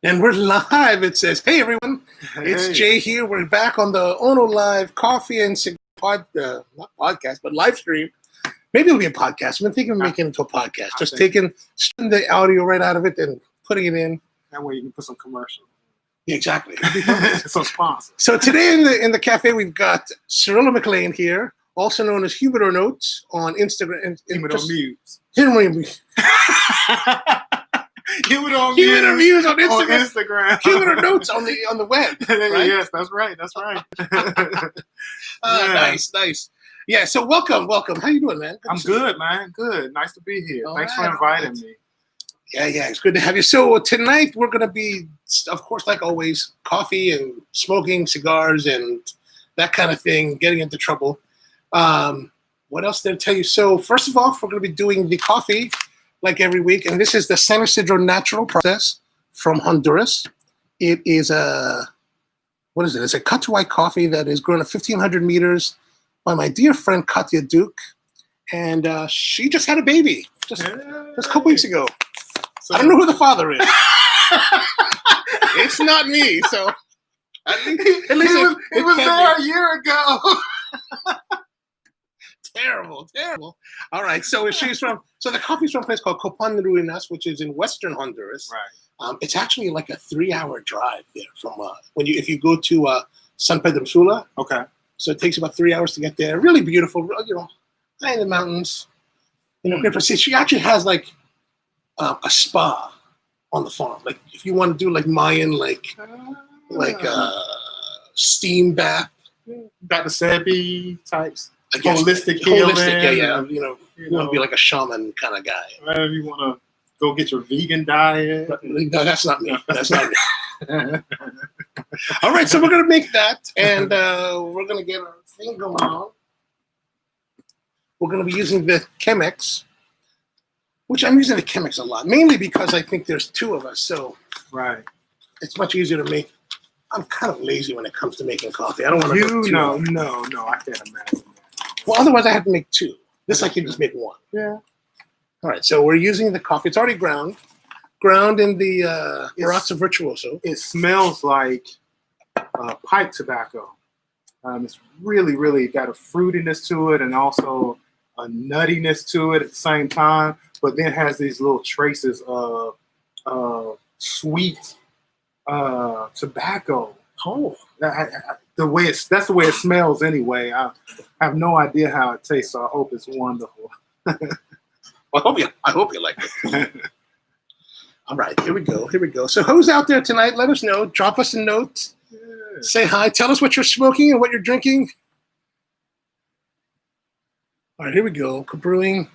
And we're live. It says, hey, everyone. It's Jay here. We're back on the OnoLive Coffee and Cigar not podcast, but live stream. Maybe it'll be a podcast. I've been thinking of making it into a podcast. Just taking the audio right out of it and putting it in. That way you can put some commercial. Yeah, exactly. Some sponsors. So today in the cafe, we've got Cirilo McLane here, also known as Humidor Notes on Instagram. Humidor Muse. Humidor Muse on Instagram. Humidor Notes on the web. Right? Yes, that's right. That's right. Nice. Yeah, so welcome. How you doing, man? I'm good, man. Good. Nice to be here. Thanks for inviting me. Yeah, it's good to have you. So tonight we're going to be, of course, like always, coffee and smoking, cigars, and that kind of thing, getting into trouble. What else did I tell you? So first of all, we're going to be doing the coffee like every week, and this is the San Isidro Natural process from Honduras. It is It's a cut to white coffee that is grown at 1,500 meters by my dear friend Katia Duke, and she just had a baby just a couple weeks ago. So, I don't know who the father is. It's not me, so at least it was there a year ago. Terrible. All right, so the coffee's from a place called Copan Ruinas, which is in western Honduras. Right. It's actually like a 3-hour drive there from if you go to San Pedro Sula. Okay. So it takes about 3 hours to get there. Really beautiful, high in the mountains. Great place. She actually has like a spa on the farm. Like if you want to do like Mayan, steam bath. Got the Sebi types. Holistic healing. Yeah. You want to be like a shaman kind of guy. If you want to go get your vegan diet. No, that's not me. That's not me. All right, so we're going to make that, and we're going to get our thing going on. We're going to be using the Chemex, which I'm using the Chemex a lot, mainly because I think there's two of us, so right. It's much easier to make. I'm kind of lazy when it comes to making coffee. I don't want to No, I can't imagine that. Well, otherwise I have to make two. This I can just make one. Yeah. All right, so we're using the coffee. It's already ground in the Baristas Virtuoso. It smells like pipe tobacco. It's really, really got a fruitiness to it and also a nuttiness to it at the same time, but then has these little traces of sweet tobacco. Oh, that's the way it smells anyway. I have no idea how it tastes, so I hope it's wonderful. Well, I hope you like it. All right, here we go. So who's out there tonight? Let us know. Drop us a note. Yeah. Say hi. Tell us what you're smoking and what you're drinking. All right, here we go. Brewing.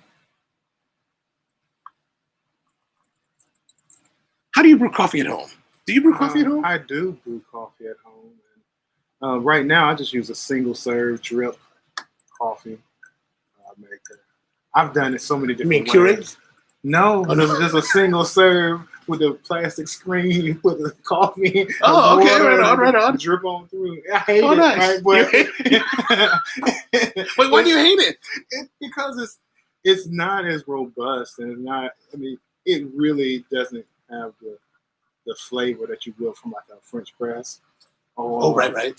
How do you brew coffee at home? Do you brew coffee at home? I do brew coffee at home. Right now, I just use a single serve drip coffee maker. I've done it so many different ways. You mean Keurig? No, just a single serve with a plastic screen with a coffee. Oh, okay, right on. Drip on through. I hate it. Nice. Right? But why do you hate it? Because it's not as robust, and it's not. I mean, it really doesn't have the flavor that you will from like a French press. Right.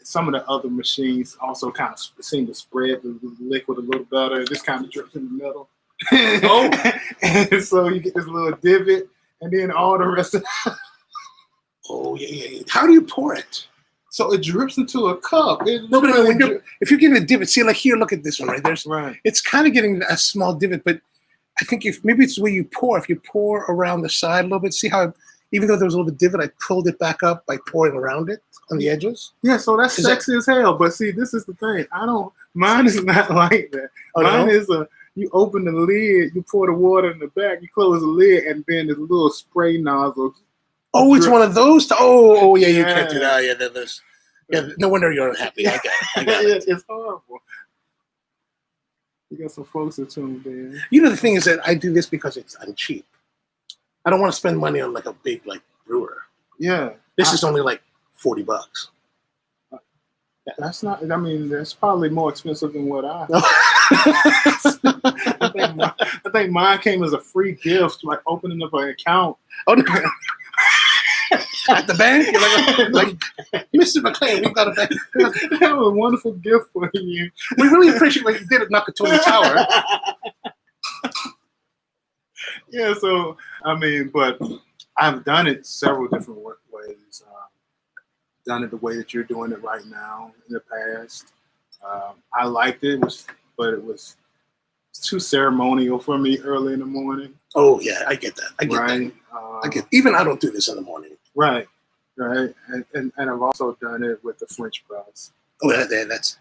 Some of the other machines also kind of seem to spread the liquid a little better. This kind of drips in the middle. And so you get this little divot, and then all the rest of Oh, yeah. How do you pour it? So it drips into a cup. If you're getting a divot, see, like here, look at this one, right? Right. It's kind of getting a small divot, but I think maybe it's the way you pour. If you pour around the side a little bit, see how even though there was a little divot, I pulled it back up by pouring around it on the edges. Yeah, so that's sexy as hell. But see, this is the thing. Mine is not like that. Mine is you open the lid, you pour the water in the back, you close the lid, and then there's a little spray nozzle. Oh, it's one of those? You can't do that. Yeah, no wonder you're unhappy. I got it. It's horrible. You got some folks that tuned in. The thing is that I do this because I'm cheap. I don't want to spend money on like a big brewer. Yeah. This is only like $40. That's not. I mean, that's probably more expensive than what I. I think mine came as a free gift, like opening up an account. Oh no. At the bank, you're like Mr. McLane, we've got a bank. That was a wonderful gift for you. We really appreciate what you did at Nakatomi Tower. Yeah, so I mean, but I've done it several different ways. Done it the way that you're doing it right now. In the past, I liked it, but it was too ceremonial for me early in the morning. Oh yeah, I get that. I get Right. that. Even I don't do this in the morning. Right. And I've also done it with the French press. Oh yeah, that's.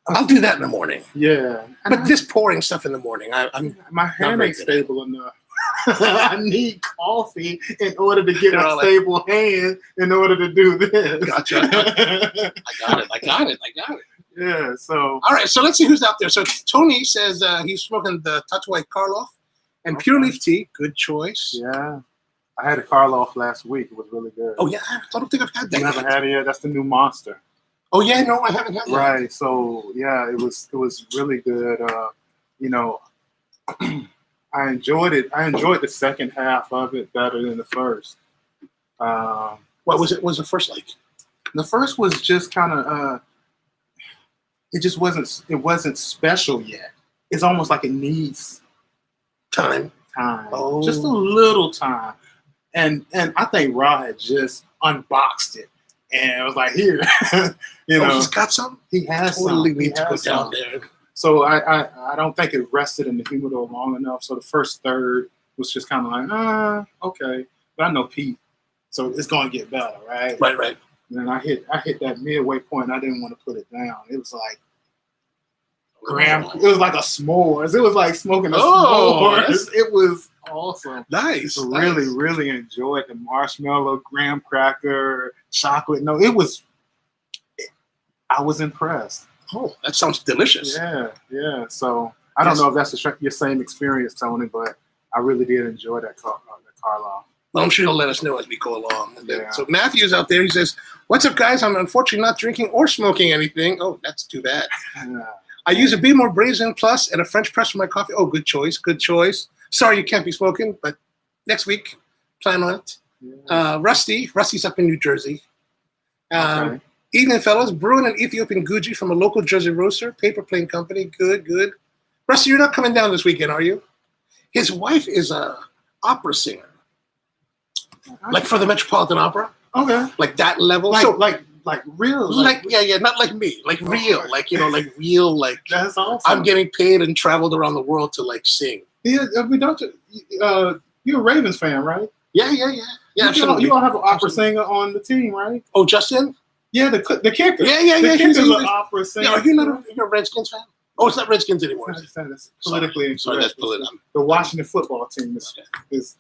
I'll do that in the morning. Yeah, But this pouring stuff in the morning, my hand very ain't good. stable enough. I need coffee in order to get a stable hand in order to do this. Gotcha. I got it. Yeah, so. All right, so let's see who's out there. So Tony says he's smoking the Tatuai Karloff and Pure Leaf Tea. Good choice. Yeah. I had a Karloff last week. It was really good. Oh, yeah? I don't think I've had that You yet. haven't had it yet? That's the new Monster. Oh, yeah? No, I haven't had that. Right. So, yeah, it was really good. I enjoyed it. I enjoyed the second half of it better than the first. What was it? Was the first like? The first was just kind of it just wasn't special yet. It's almost like it needs Time. Oh. Just a little time. And I think Ra had just unboxed it and it was like, here, He's got some. He has Totally some. need to go down there. So I don't think it rested in the humidor long enough. So the first third was just kind of like, okay. But I know Pete, so it's gonna get better, right? Right. And then I hit that midway point. And I didn't want to put it down. It was like it was like a s'mores. It was like smoking a s'mores. It was awesome. Nice. Really enjoyed the marshmallow, graham cracker, chocolate. No, I was impressed. Oh, that sounds delicious. Yeah. So I don't know if that's your same experience, Tony, but I really did enjoy that Karloff. Well, I'm sure he'll let us know as we go along. Yeah. So Matthew's out there. He says, "What's up, guys? I'm unfortunately not drinking or smoking anything. Oh, that's too bad. I use a Be More Brazen Plus and a French press for my coffee. Oh, good choice. Sorry you can't be smoking, but next week, plan on it. Yeah. Rusty's up in New Jersey. Okay. Evening, fellas. Brewing an Ethiopian Guji from a local Jersey roaster, paper plane company. Good. Rusty, you're not coming down this weekend, are you? His wife is a opera singer, for the Metropolitan Opera. Okay. Like that level. Like real. Yeah, not like me. Like real. Real. That's awesome. I'm getting paid and traveled around the world to see. Yeah, you're a Ravens fan, right? Yeah. Absolutely. You don't have an opera singer on the team, right? Oh, Justin? Yeah, the kicker. Yeah. The kicker's an opera singer. Yeah, are you not a Redskins fan? Oh, it's not Redskins anymore. That's politically incorrect. Sorry, that's political. The Washington football team is.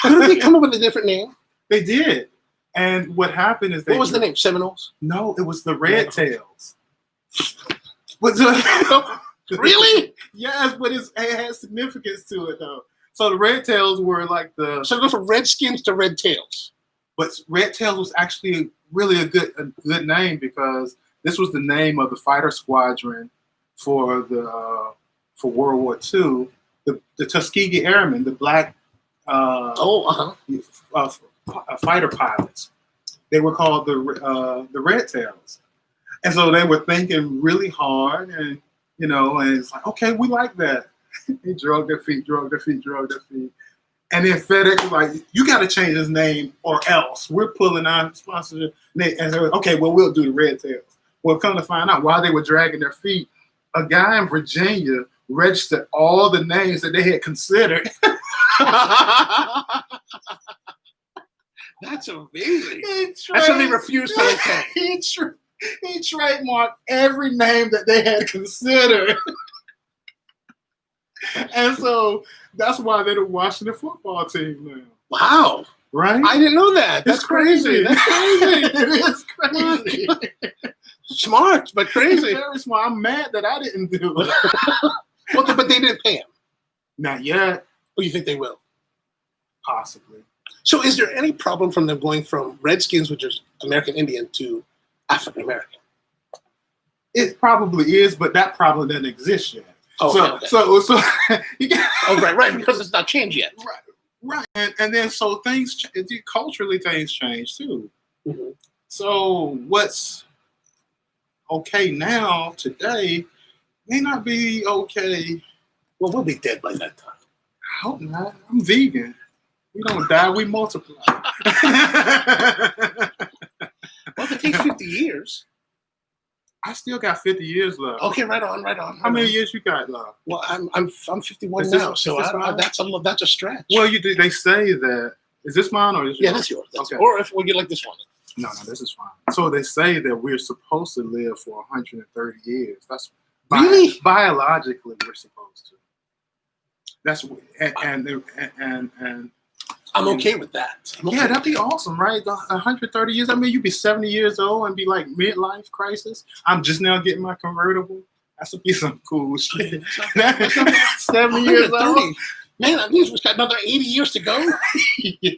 Couldn't they come up with a different name? They did. And what happened is what was the name? Seminoles? No, it was the Red Tails. Really? Yes, but it has significance to it though. So the Red Tails were like So it goes from Redskins to Red Tails. But Red Tails was actually really a good name because this was the name of the fighter squadron for World War II. The Tuskegee Airmen, the black fighter pilots. They were called the Red Tails, and so they were thinking really hard, and and it's like, okay, we like that. They drug their feet, and then FedEx was like, you got to change his name or else we're pulling our sponsorship. And they were, okay, well, we'll do the Red Tails. Well, come to find out, while they were dragging their feet, a guy in Virginia registered all the names that they had considered. That's amazing. That's what they refused to okay. He trademarked every name that they had considered. And so that's why they're the Washington football team now. Wow. Right? I didn't know that. That's crazy. That's crazy. It is crazy. Smart, but crazy. Very smart. I'm mad that I didn't do it. Well, but they didn't pay him. Not yet. Oh, you think they will? Possibly. So is there any problem from them going from Redskins, which is American Indian, to African American? It probably is, but that problem doesn't exist yet. Oh, so you get, right, because it's not changed yet. Right. And then so things culturally things change too. Mm-hmm. So what's okay now today may not be okay. Well, we'll be dead by that time. I hope not. I'm vegan. We don't die, we multiply. Well, if it takes 50 years. I still got 50 years left. Okay, right on. How many years you got left? Well, I'm 51 now, so that's a stretch. Well, they say that. Is this mine or is yours? Yeah, that's yours. Okay. Or if we get like this one. No, this is fine. So they say that we're supposed to live for 130 years. That's really biologically we're supposed to. That's and I'm okay with that. Yeah, that'd be awesome, right? 130 years. I mean, you'd be 70 years old and be like midlife crisis. I'm just now getting my convertible. That would be some cool shit. 70 years old. Man, at least we've got another 80 years to go. Yeah.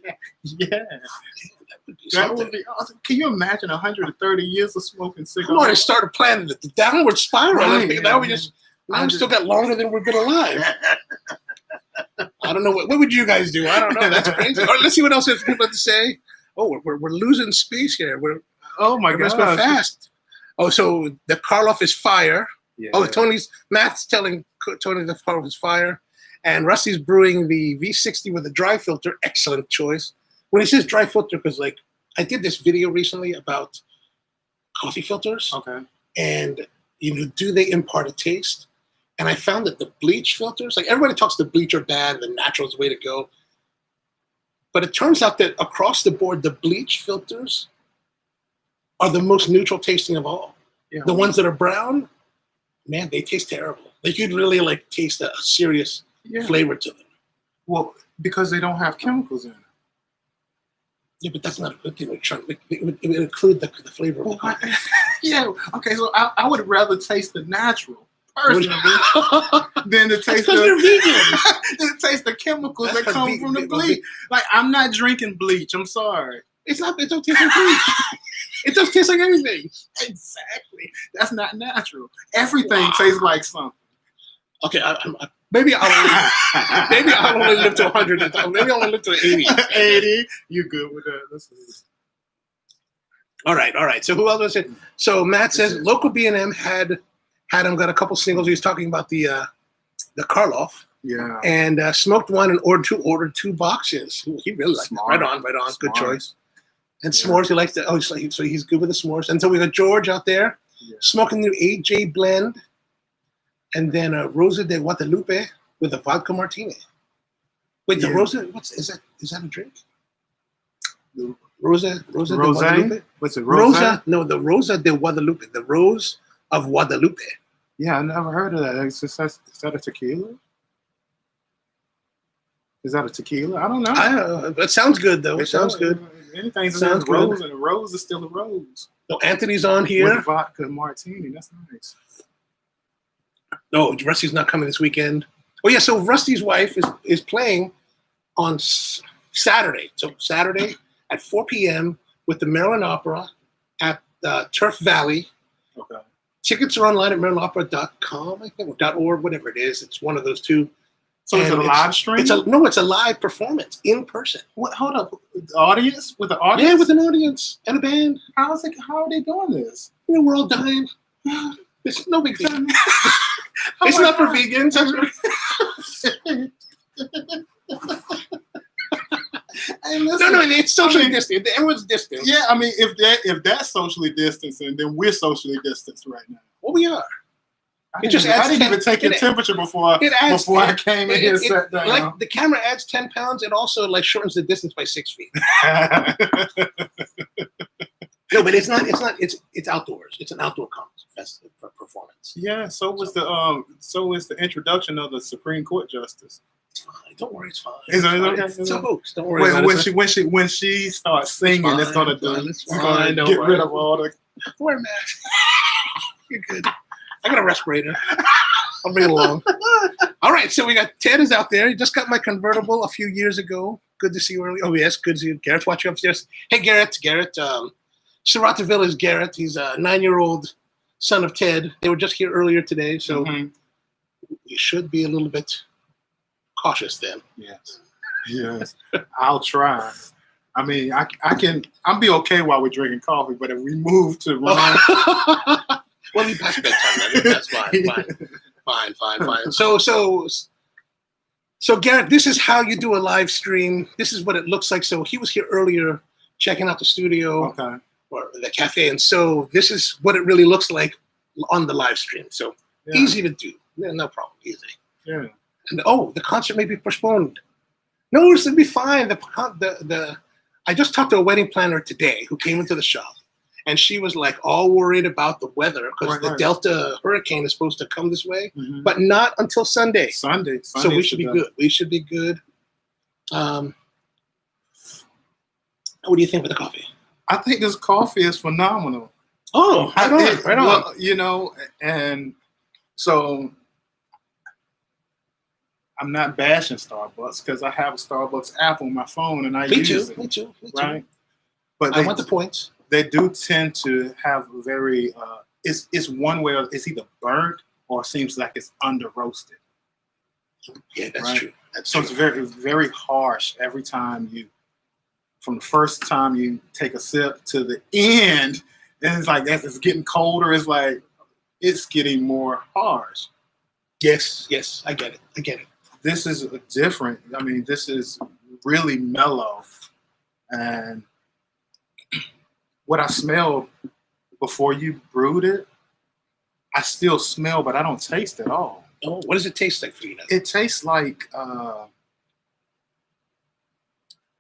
That would be awesome. Can you imagine 130 years of smoking cigars? I'm already started planning the downward spiral. Right, Now we still got longer than we've been alive. I don't know. What would you guys do? I don't know. That's crazy. All right, let's see what else people have to say. Oh, we're losing space here. Oh my God, go fast. Oh, so the Karloff is fire. Yeah. Oh, Matt's telling Tony the Karloff is fire, and Rusty's brewing the V60 with a dry filter. Excellent choice. When he says dry filter, because like I did this video recently about coffee filters. Okay. And do they impart a taste? And I found that the bleach filters, like everybody talks the bleach are bad, the natural is the way to go. But it turns out that across the board, the bleach filters are the most neutral tasting of all. Yeah. The ones that are brown, man, they taste terrible. Like you'd really like taste a serious flavor to them. Well, because they don't have chemicals in it. Yeah, but that's not a good thing. It would include the flavor of the coffee. Yeah, okay, so I would rather taste the natural. Personally, than to taste the chemicals that come from the bleach. Like I'm not drinking bleach. I'm sorry. It don't taste like bleach. It does taste like anything. Exactly. That's not natural. Everything tastes like something. Okay, maybe I'll only live to 100. Maybe I'll only live to 80. 80. You good with that? All right. So who else was it? So Matt says local B&M had him got a couple singles. He was talking about the Karloff. Yeah. And smoked one and ordered two boxes. He really liked it. Right on. Smart. Good choice. And s'mores, he likes that. Oh, so he's good with the s'mores. And so we got George out there smoking the AJ blend. And then Rosa de Guadalupe with a vodka martini. Wait, the Rosa, is that a drink? The Rosa de Guadalupe? What's it, Rosa? No, the Rosa de Guadalupe. The Rose of Guadalupe. Yeah, I never heard of that. Is that a tequila? Is that a tequila? I don't know. It sounds good, though. It sounds good. Anything's a rose, and a rose is still a rose. So Anthony's on here. With vodka martini. That's nice. No, Rusty's not coming this weekend. Oh, yeah, so Rusty's wife is playing on Saturday. So Saturday at 4 p.m. with the Maryland Opera at Turf Valley. Okay. Tickets are online at marylandopera.com, I think, or .org, whatever it is. It's one of those two. So is it a live stream? It's a live performance in person. What? Hold up. The audience? With the audience? Yeah, with an audience and a band. How are they doing this? We're all dying. It's no big deal. It's not for vegans. Hey, listen, no, it's socially distant. Everyone's distant. Yeah, I mean, if that's socially distancing, then we're socially distanced right now. Well, we are. I didn't even take your temperature before I came in here and sat down. Like the camera adds 10 pounds. It also like shortens the distance by 6 feet. No, but it's not. It's outdoors. It's an outdoor concert performance. Yeah. So was the introduction of the Supreme Court justice. It's fine. Don't worry. It's fine. It's a hoax. Don't worry. When she starts singing, it's gonna get rid of all the. Don't worry, man. You're good. I got a respirator. I'll bring it along. All right, so we got Ted is out there. He just got my convertible a few years ago. Good to see you early. Oh, yes, good to see you. Garrett's watching upstairs. Hey, Garrett. Serrataville is Garrett. He's a 9-year-old son of Ted. They were just here earlier today, so Mhm. you should be a little bit cautious then. Yes. Yes. I'll try. I mean, I'll be okay while we're drinking coffee, but if we move to rum, Well, you pass bedtime. Then. That's fine. So Garrett, this is how you do a live stream. This is what it looks like. So he was here earlier checking out the studio okay. or the cafe, and so this is what it really looks like on the live stream. So Yeah. easy to do. Yeah, no problem. Easy. Yeah. And the concert may be postponed. No, this will be fine. I just talked to a wedding planner today who came into the shop, and she was like all worried about the weather because the Delta hurricane is supposed to come this way, but not until Sunday. Sunday. So we should be good. We should be good. What do you think of the coffee? I think this coffee is phenomenal. Oh, right on. Well, you know, and so I'm not bashing Starbucks because I have a Starbucks app on my phone and I use it. Me too. Right? But I want the points. They do tend to have a very it's one way it's either burnt or it seems like it's under roasted. Yeah, that's right? true. So it's very, very harsh every time from the first time you take a sip to the end, and it's like as it's getting colder, it's like it's getting more harsh. Yes, I get it. This is different. I mean, this is really mellow, and what I smelled before you brewed it, I still smell, but I don't taste at all. Oh, what does it taste like for you now? It tastes like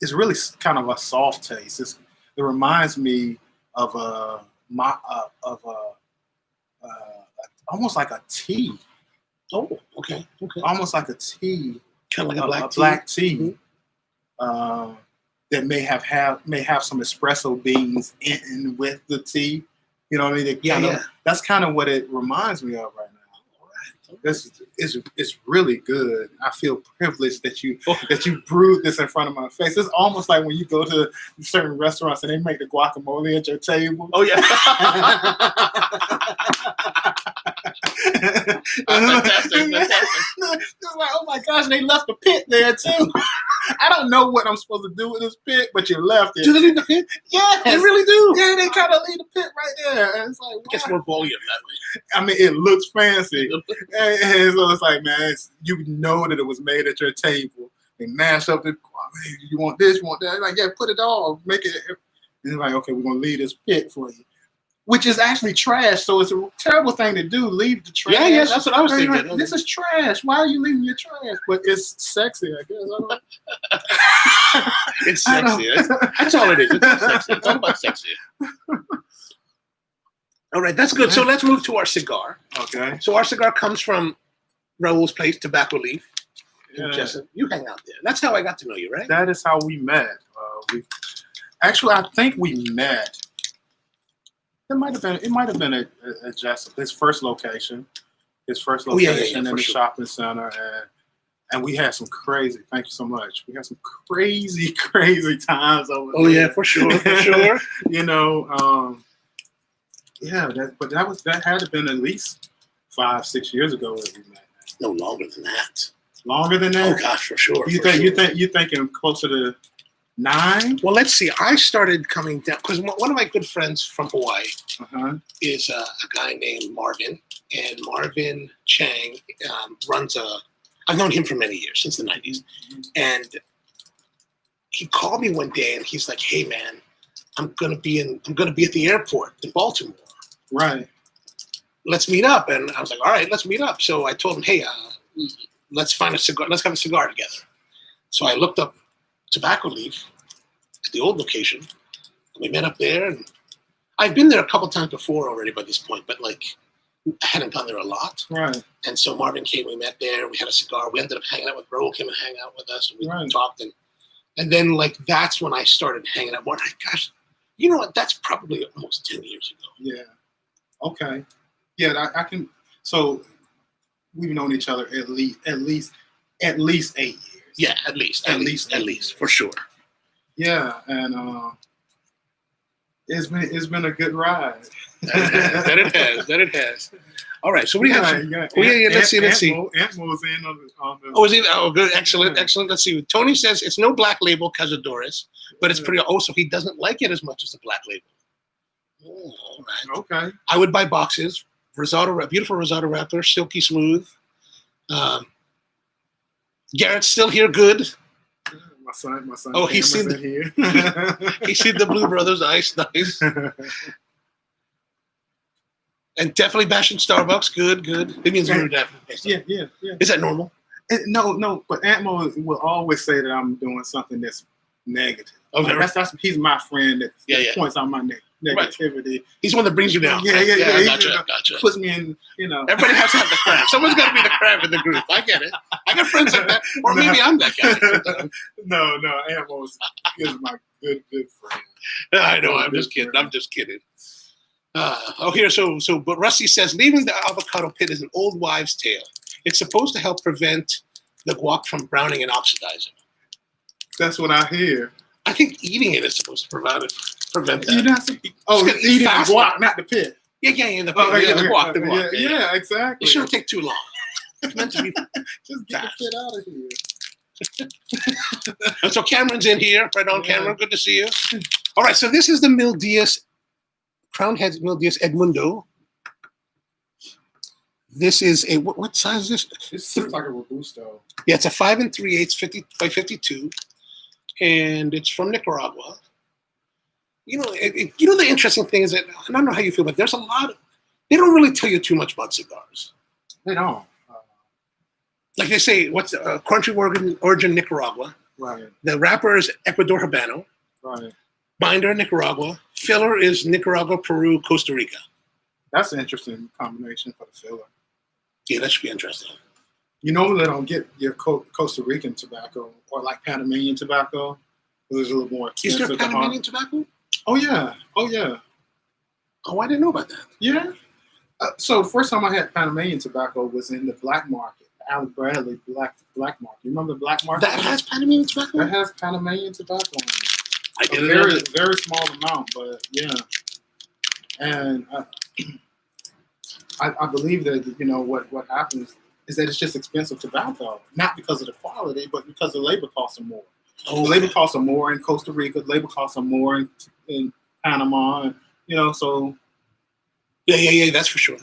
it's really kind of a soft taste. It reminds me of almost like a tea. Oh, okay. Almost like a tea, kind of like a black tea. That may have some espresso beans in with the tea. You know what I mean? That's kind of what it reminds me of right now. This is really good. I feel privileged that you brewed this in front of my face. It's almost like when you go to certain restaurants and they make the guacamole at your table. Oh yeah. Fantastic. It's like, oh my gosh, they left the pit there too. I don't know what I'm supposed to do with this pit, but you left it. Do they leave the pit? Yes. They really do. Yeah, they kind of leave the pit right there. And it's like, wow. Gets more volume that way. I mean, it looks fancy. And so it's like, man, you know that it was made at your table. They mash up the, you want this, you want that. Like, yeah, put it all, make it. And it's like, okay, we're going to leave this pit for you. Which is actually trash, so it's a terrible thing to do. Leave the trash. Yeah, that's what I was thinking. Like, this is trash. Why are you leaving your trash? But it's sexy, I guess. It's sexy. That's all it is. It's sexy. It's all about sexy. All right, that's good. So let's move to our cigar. Okay. So our cigar comes from Raul's place, Tobacco Leaf. Yeah. Jessup, you hang out there. That's how I got to know you, right? That is how we met. I think we met. It might have been a Jessup, his first location in the shopping center, and we had some crazy. Thank you so much. We had some crazy times over there. Oh yeah, for sure. You know, that had to been at least 5-6 years ago that we met. No longer than that. Longer than that? Oh gosh, for sure. You thinking closer to 9? Well, let's see. I started coming down because one of my good friends from Hawaii is a guy named Marvin, and Marvin Chang runs I've known him for many years, since the 90s, and he called me one day and he's like, "Hey man, I'm gonna be at the airport in Baltimore. Right. Let's meet up." And I was like, "All right, let's meet up." So I told him, "Hey, let's find a cigar. Let's have a cigar together." So I looked up Tobacco Leaf at the old location. We met up there, and I've been there a couple times before already by this point, but like I hadn't gone there a lot. Right. And so Marvin came, we met there, we had a cigar. We ended up hanging out with Brew, came and hang out with us, and we talked. And then like that's when I started hanging out more. Gosh, you know what? That's probably almost 10 years ago. Yeah. Okay. Yeah, I can. So we've known each other at least 8 years. Yeah, at least, for sure. Yeah, and it's been a good ride. That it has. All right, so we have. Let's see. Antmo's in on the. Oh, is he? Oh, good, excellent. Let's see. Tony says it's no black label Cazadores, but it's pretty. Oh, so he doesn't like it as much as the black label. Oh, all right. Okay. I would buy boxes. Rosado, beautiful Rosado wrapper, silky smooth. Garrett's still here. Good. My son. Oh, he's seen here. He's seen the Blue Brothers. Nice. And definitely bashing Starbucks. Good. It means we're definitely. Yeah. Is that normal? No. But Antmo will always say that I'm doing something that's negative. Okay. That's he's my friend that points out my negativity. Right. He's the one that brings you down. Yeah. Gotcha. Puts me in. Everybody has to have the crab. Someone's got to be the crab in the group. I get it. I got friends like that, or maybe I'm that guy. No. Antmo is my good friend. I know. I'm just kidding. But Rusty says leaving the avocado pit is an old wives' tale. It's supposed to help prevent the guac from browning and oxidizing. That's what I hear. I think eating it is supposed to prevent that. Eating the guac, not the pit. Yeah, the guac. Yeah, exactly. It shouldn't take too long. It's meant to be just get the pit out of here. So Cameron's in here, right on camera. Good to see you. All right, so this is the Mildest Crown Heads Mildest Edmundo. This is a what size is this? This looks like a Robusto. Yeah, it's a 5 3/8 50 by 52, and it's from Nicaragua. The interesting thing is that I don't know how you feel, but there's a lot of they don't really tell you too much about cigars. They don't. Like they say, what's country origin Nicaragua? Right. The wrapper is Ecuador Habano. Right. Binder Nicaragua. Filler is Nicaragua, Peru, Costa Rica. That's an interesting combination for the filler. Yeah, that should be interesting. You normally don't get your Costa Rican tobacco or like Panamanian tobacco. It was a little more expensive. Is there Panamanian tobacco? Oh yeah. Oh, I didn't know about that. Yeah. So first time I had Panamanian tobacco was in the black market, Alec Bradley black market. You remember the black market? That has Panamanian tobacco? That has Panamanian tobacco on it. I didn't know. Very, very small amount, but yeah. And I believe that what happens is that it's just expensive tobacco, not because of the quality, but because the labor costs are more. Oh, the labor costs are more in Costa Rica. Labor costs are more in Panama, and so. Yeah. That's for sure.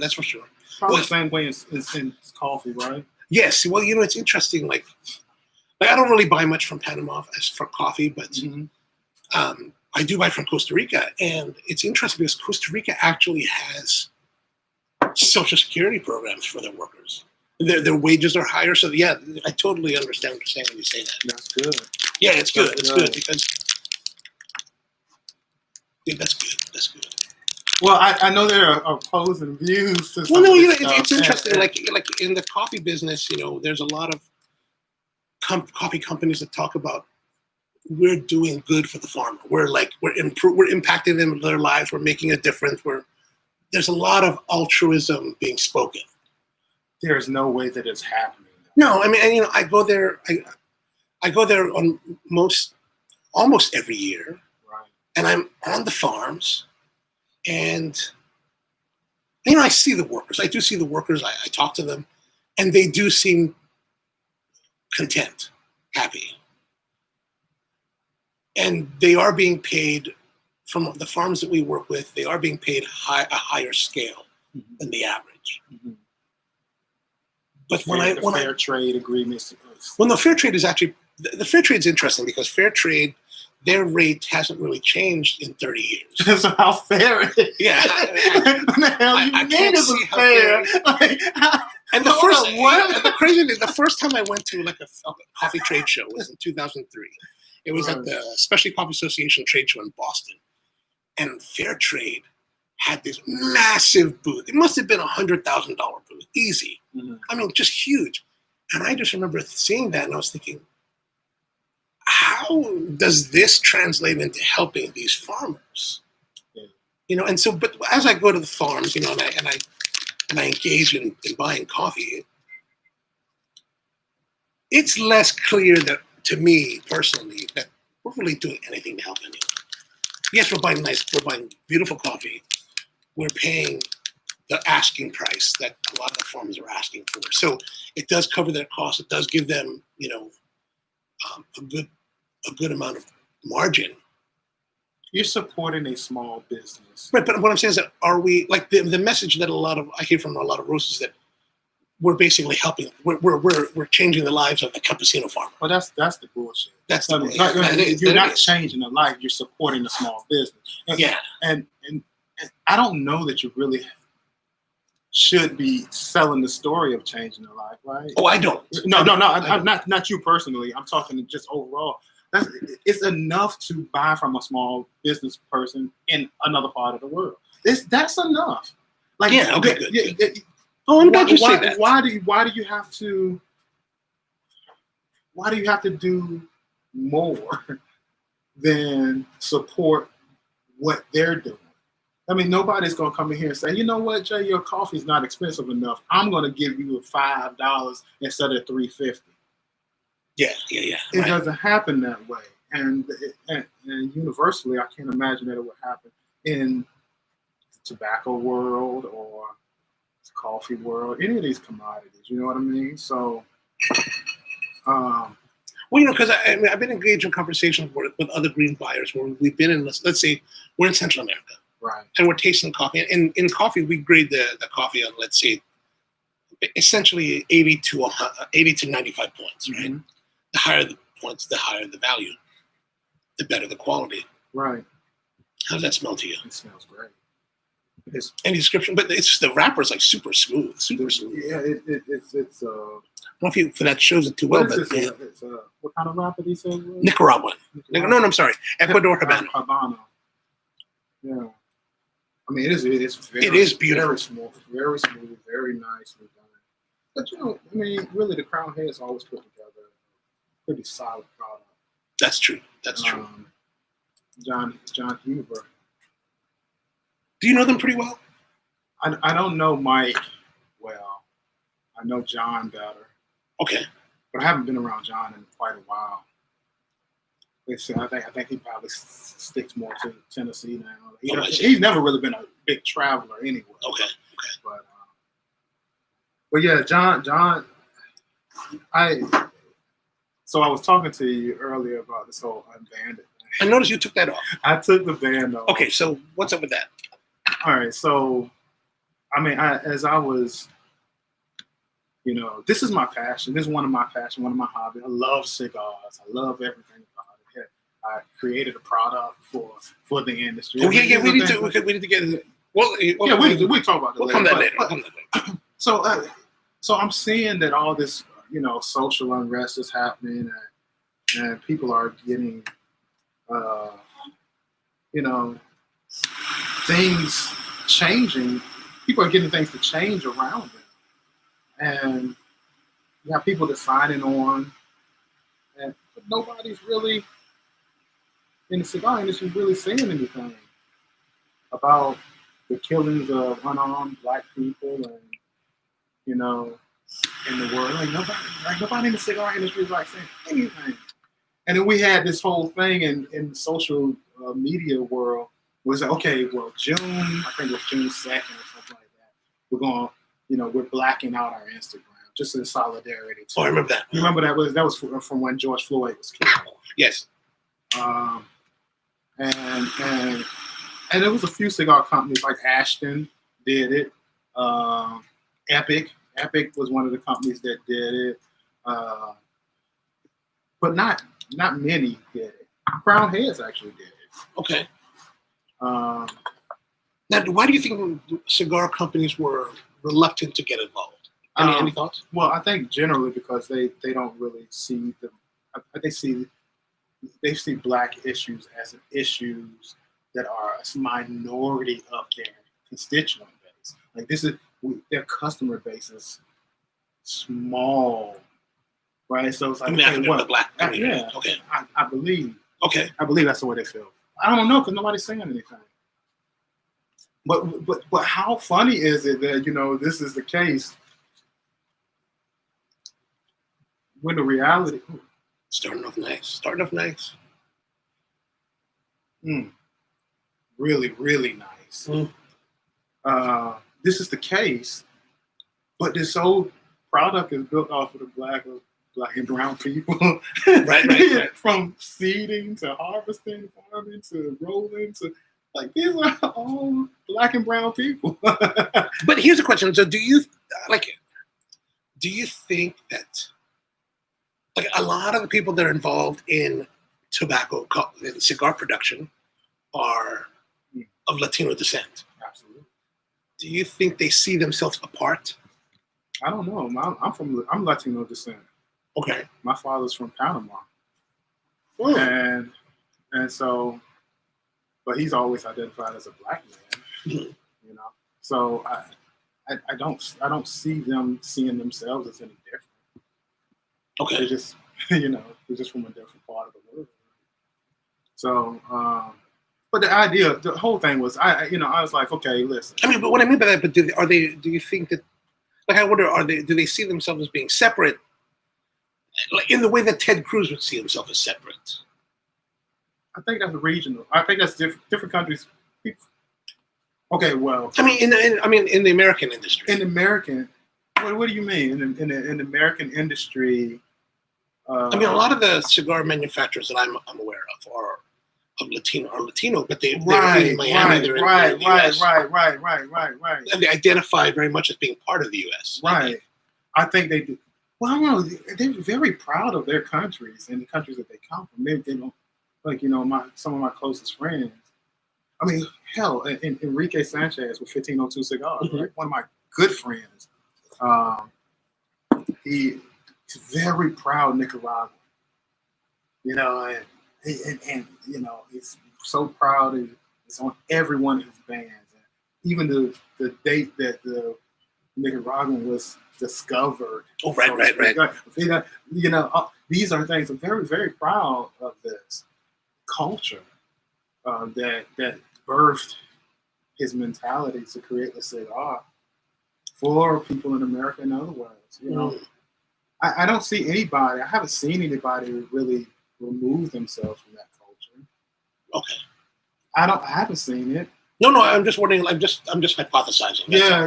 Probably the same way in coffee, right? Yes. Well, it's interesting. Like I don't really buy much from Panama as for coffee, but I do buy from Costa Rica, and it's interesting because Costa Rica actually has Social Security programs for their workers. Their wages are higher, so yeah, I totally understand what you're saying when you say that. That's good. Yeah, it's good. It's good because that's good. Well, I know there are opposing views. Well, no, it's interesting. Like in the coffee business, there's a lot of coffee companies that talk about we're doing good for the farmer. We're impacting them in their lives. We're making a difference. There's a lot of altruism being spoken. There's no way that it's happening. No, I mean, I go there. I go there on almost every year, right? And I'm on the farms, and I see the workers. I do see the workers. I talk to them, and they do seem content, happy, and they are being paid from the farms that we work with. They are being paid a higher scale than the average. Mm-hmm. But fair trade agreements. Well, no, fair trade is actually the fair trade is interesting because fair trade, their rate hasn't really changed in 30 years. So how fair it is? Yeah, what the hell you mean it's fair? And the crazy thing, the first time I went to like a coffee trade show was in 2003. It was at the Specialty Coffee Association trade show in Boston, and fair trade had this massive booth. It must have been $100,000 booth, easy. Mm-hmm. I mean, just huge. And I just remember seeing that, and I was thinking, how does this translate into helping these farmers? Yeah. And so, but as I go to the farms, and I engage in buying coffee, it's less clear that to me personally that we're really doing anything to help anyone. Yes, we're buying beautiful coffee, we're paying the asking price that a lot of the farmers are asking for. So it does cover their costs. It does give them, a good amount of margin. You're supporting a small business. Right, but what I'm saying is that are we, like the message that I hear from a lot of roasters that we're basically helping, we're changing the lives of the campesino farmer. Well, that's the bullshit. That's the bullshit. You're not changing the life. You're supporting a small business. And I don't know that you really should be selling the story of changing the life, right? Oh, I don't. No. I'm not you personally. I'm talking just overall. It's enough to buy from a small business person in another part of the world. That's enough. Like, yeah, okay, good. Oh, I'm glad you say that. Why do you have to do more than support what they're doing? I mean, nobody's gonna come in here and say, you know what, Jay, your coffee's not expensive enough. I'm gonna give you $5 instead of $3.50. Yeah. It doesn't happen that way, and universally, I can't imagine that it would happen in the tobacco world or the coffee world, any of these commodities. You know what I mean? So, well, because I've been engaged in conversations with other green buyers where we've been in, let's say, we're in Central America, right, and we're tasting coffee. And in coffee, we grade the coffee on, let's say, essentially 80 to 95 points, right? Mm-hmm. The higher the points, the higher the value, the better the quality. Right. How does that smell to you? It smells great. Any description? But it's the wrapper's like super smooth. Yeah, it's. I don't know if you, for that shows it too well, but it's what kind of wrapper do you say? Nicaraguan. No, I'm sorry. Ecuador Habano. Habano. Yeah. I mean, it is beautiful. Very smooth, very nicely done. But I mean, really, the Crown Heads always put together a pretty solid product. That's true. John Huber. Do you know them pretty well? I don't know Mike well. I know John better. Okay. But I haven't been around John in quite a while. I think he probably sticks more to Tennessee now. He's never really been a big traveler anyway. Okay. But yeah, John. So I was talking to you earlier about this whole unbanded thing. I noticed you took that off. I took the band off. Okay, so what's up with that? All right, so I mean, as I was, this is my passion. This is one of my passions, one of my hobbies. I love cigars. I love everything about it. I created a product for the industry. Oh yeah, we need to get it. Well, we talk about it. We'll come that later. So I'm seeing that all this, social unrest is happening, and people are getting, things changing. People are getting things to change around them, and you have people deciding on, but nobody's really in the cigar industry really saying anything about the killings of unarmed Black people and, in the world. Nobody in the cigar industry is saying anything. And then we had this whole thing in the social media world was okay, well, June, I think it was June 2nd or something like that. We're going, we're blacking out our Instagram just in solidarity. Oh, I remember that. You remember that was from when George Floyd was killed. Yes. And there was a few cigar companies like Ashton did it. Epic was one of the companies that did it. But not many did it. Crown Heads actually did it. Okay. Now, why do you think cigar companies were reluctant to get involved? Any thoughts? Well, I think generally because they don't really see them. They see Black issues as issues that are a minority of their constituent base. Their customer base is small, right? So it's like, the Black community. Yeah, okay. I believe. Okay. I believe that's the way they feel. I don't know because nobody's saying anything. But how funny is it that this is the case when the reality starting off nice. Really, really nice. this is the case, but this whole product is built off of the black and brown people. Right. From seeding to harvesting, farming to rolling to like these are all black and brown people. But here's a question: so, do you think that like a lot of the people that are involved in tobacco and cigar production are of Latino descent? Absolutely. Do you think they see themselves apart? I don't know. I'm Latino descent. Okay. My father's from Panama, Oh. and so, but he's always identified as a black man. Mhm. You know, so I don't see them seeing themselves as any different. Okay. They're just they're just from a different part of the world. So, but the whole thing was I was like, okay, listen. I mean, but what I mean by that, but do you think that, like, I wonder, do they see themselves as being separate, like in the way that Ted Cruz would see himself as separate? I think that's regional. I think that's different countries. Okay, well, I mean, in the American industry. In American, what do you mean in the American industry? I mean, a lot of the cigar manufacturers that I'm aware of are Latino, but they're in Miami. They're in the US. Right. And they identify very much as being part of the U.S. Right. I think they do. Well, I don't know. They're very proud of their countries and the countries that they come from. They don't, like, some of my closest friends. I mean, hell, Enrique Sanchez with 1502 Cigars, Mm-hmm. right? One of my good friends. He's very proud Nicaraguan. And he's so proud. It's on every one of his bands. And even the date that the Nicaraguan was discovered. Oh, right. These are things I'm very, very proud of this culture that birthed his mentality to create the cigar for people in America and other worlds. I don't see anybody. I haven't seen anybody really remove themselves from that culture. Okay. I haven't seen it. No. I'm just wondering. I'm just hypothesizing. Yeah.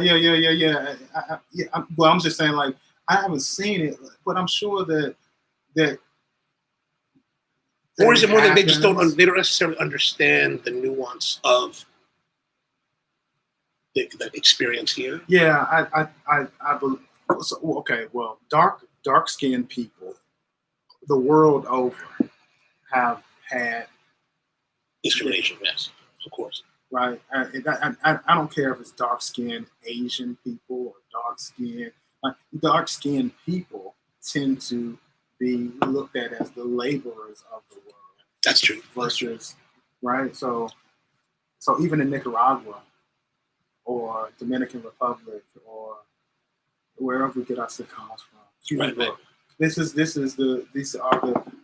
I'm just saying, like, I haven't seen it, but I'm sure that. Or is it more that they just don't necessarily understand the nuance of the experience here? Yeah, I believe. So, okay, well, dark-skinned people, the world over, have had Discrimination, yes, of course. Right. I don't care if it's dark-skinned Asian people or dark-skinned. Dark-skinned people tend to be looked at as the laborers of the world. That's true. Versus, right? So even in Nicaragua or Dominican Republic or wherever we get our cigars from, Cuba, right. These are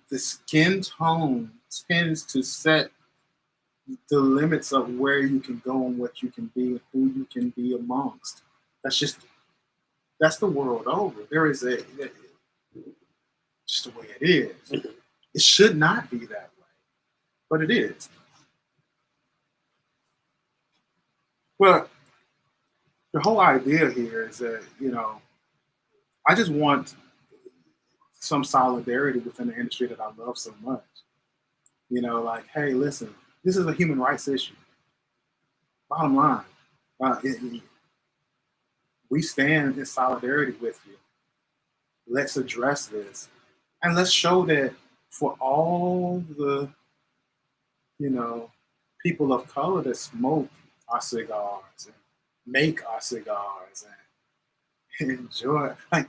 the skin tone tends to set the limits of where you can go and what you can be and who you can be amongst. That's the world over. There is just the way it is. Mm-hmm. It should not be that way, but it is. Well, the whole idea here is that, I just want some solidarity within the industry that I love so much. Like, hey, listen, this is a human rights issue. Bottom line, we stand in solidarity with you. Let's address this. And let's show that for all the, people of color that smoke our cigars and make our cigars and enjoy, like,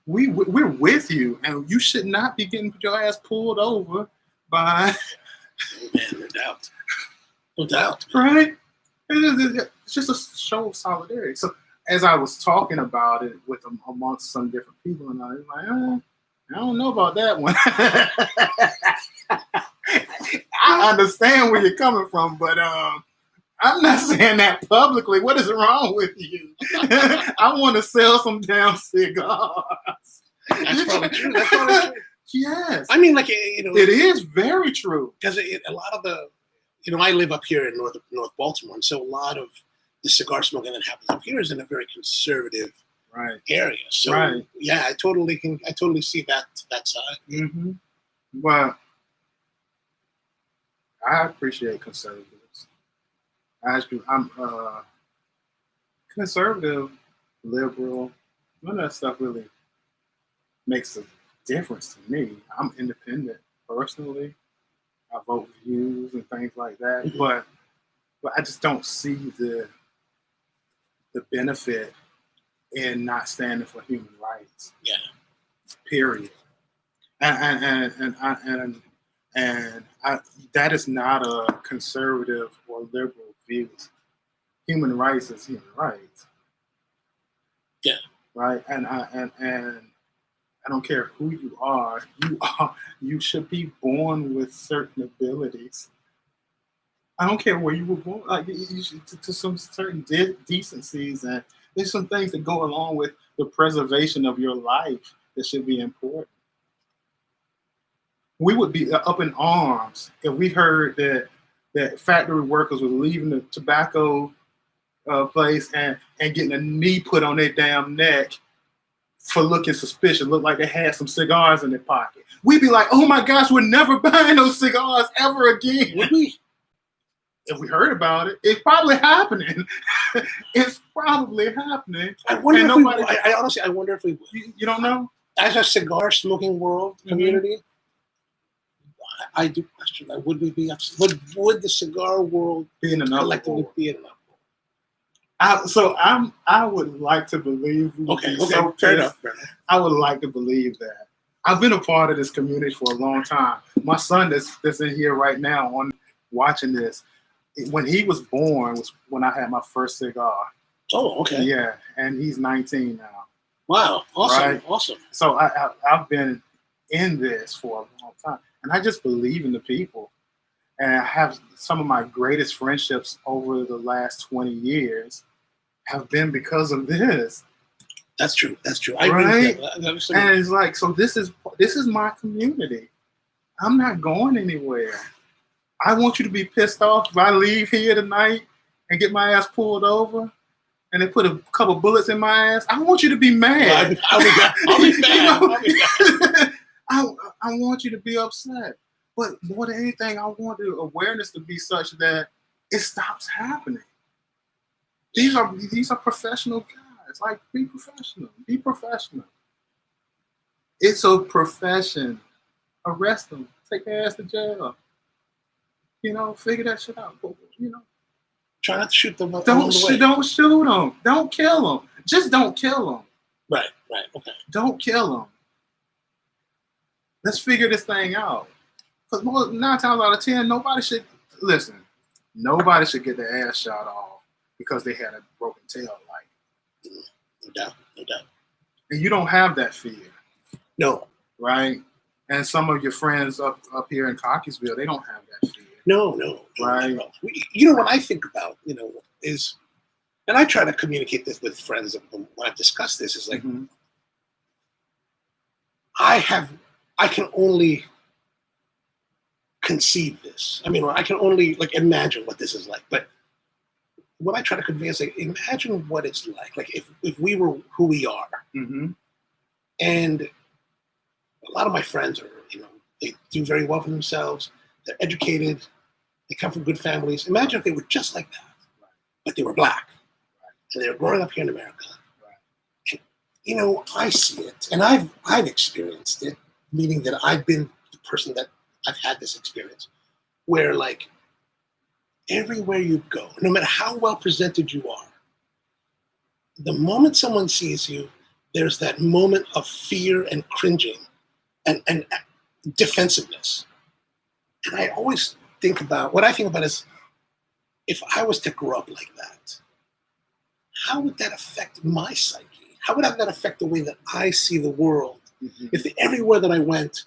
we're with you, and you should not be getting your ass pulled over by. Man, no doubt. Right? It's just a show of solidarity. So as I was talking about it with amongst some different people, and I was like, I don't know about that one. I understand where you're coming from, but I'm not saying that publicly. What is wrong with you? I want to sell some damn cigars. That's probably true. Yes. I mean, like, it is very true. Because a lot of the, I live up here in North Baltimore, and so a lot of the cigar smoking that happens up here is in a very conservative Right. area. So yeah, I totally see that side. Mm-hmm. Well, I appreciate conservatives. I'm conservative, liberal. None of that stuff really makes a difference to me. I'm independent personally. I vote with views and things like that, Mm-hmm. but I just don't see the benefit in not standing for human rights. Yeah. Period. And that is not a conservative or liberal view. Human rights is human rights. Yeah. Right. And I don't care who you are. You should be born with certain abilities. I don't care where you were born. Like you should, to some certain decencies, and there's some things that go along with the preservation of your life that should be important. We would be up in arms if we heard that factory workers were leaving the tobacco place and getting a knee put on their damn neck for looking suspicious, looked like they had some cigars in their pocket. We'd be like, oh my gosh, we're never buying those cigars ever again. Would we? If we heard about it, it's probably happening. It's probably happening. I wonder if we, I honestly, I wonder if we would. You don't know? As a cigar smoking world community, I do question that. Would we be upset? Would the cigar world be in enough collectively be in enough? I would like to believe. Okay, fair enough. I would like to believe that. I've been a part of this community for a long time. My son that's in here right now on watching this, when he was born was when I had my first cigar. Oh, okay. Yeah, and he's 19 now. Wow, awesome, right? Awesome. So I've been in this for a long time, and I just believe in the people. And I have some of my greatest friendships over the last 20 years have been because of this. That's true. That's true. I agree with that. And it's like, so this is my community. I'm not going anywhere. I want you to be pissed off if I leave here tonight and get my ass pulled over and they put a couple bullets in my ass. I want you to be mad. I'll be mad. I want you to be upset. But more than anything, I want the awareness to be such that it stops happening. These are professional guys. Like, be professional. Be professional. It's a profession. Arrest them. Take their ass to jail. Figure that shit out. Try not to shoot them. Don't shoot them. Don't kill them. Just don't kill them. Right. Okay. Don't kill them. Let's figure this thing out. Because 9 times out of 10, nobody should get their ass shot off because they had a broken tail light. No doubt. And you don't have that fear. No. Right? And some of your friends up here in Cockeysville, they don't have that fear. No. Right. What I think about, is, and I try to communicate this with friends when I've discussed this, is like, I can only conceive this. I mean, I can only imagine what this is like. But what I try to convey is imagine what it's like. Like if we were who we are, and a lot of my friends are, they do very well for themselves. They're educated. They come from good families. Imagine if they were just like that, but they were black, and they were growing up here in America. And, I see it, and I've experienced it, meaning that I've been the person that I've had this experience, where everywhere you go, no matter how well presented you are, the moment someone sees you, there's that moment of fear and cringing and defensiveness. And I always think about, what I think about is, if I was to grow up like that, how would that affect my psyche? How would that affect the way that I see the world? If everywhere that I went,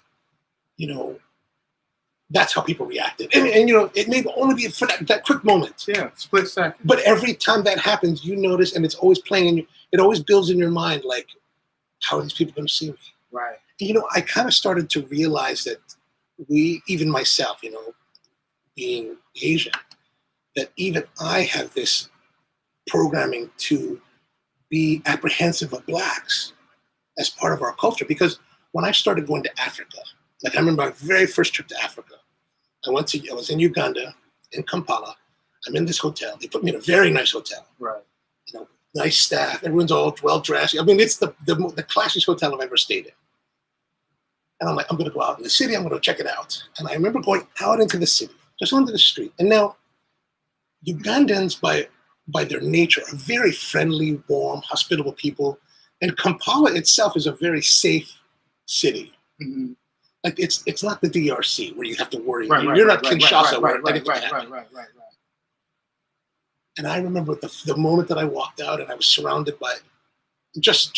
that's how people reacted. And it may only be for that quick moment. Yeah, split second. But every time that happens, you notice, and it's always playing in you. It always builds in your mind, like, how are these people going to see me? Right. And, I kind of started to realize that even myself, being Asian, that even I have this programming to be apprehensive of blacks as part of our culture. Because when I started going to Africa, like I remember my very first trip to Africa, I was in Uganda, in Kampala. I'm in this hotel. They put me in a very nice hotel. Right. You know, nice staff. Everyone's all well dressed. I mean, it's the classiest hotel I've ever stayed in. And I'm like, I'm going to go out in the city. I'm going to check it out. And I remember going out into the city, just onto the street. And now, Ugandans, by their nature, are very friendly, warm, hospitable people. And Kampala itself is a very safe city. Mm-hmm. Like it's not the DRC where you have to worry. Right, You're not right, Kinshasa where right. And I remember the moment that I walked out and I was surrounded by just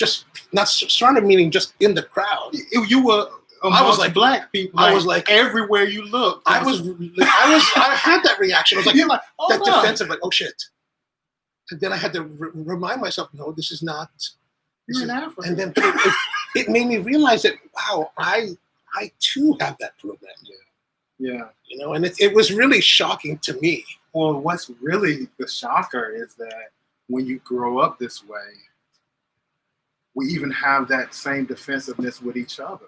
not surrounded, meaning just in the crowd. You were. I was like black people. I was like everywhere you look. I had that reaction. I was like, you're like that defensive, like, oh shit. And then I had to remind myself, no, this is not. You're in Africa. And then it made me realize that, wow, I too have that program. Yeah. You know, and it was really shocking to me. Well, what's really the shocker is that when you grow up this way, we even have that same defensiveness with each other.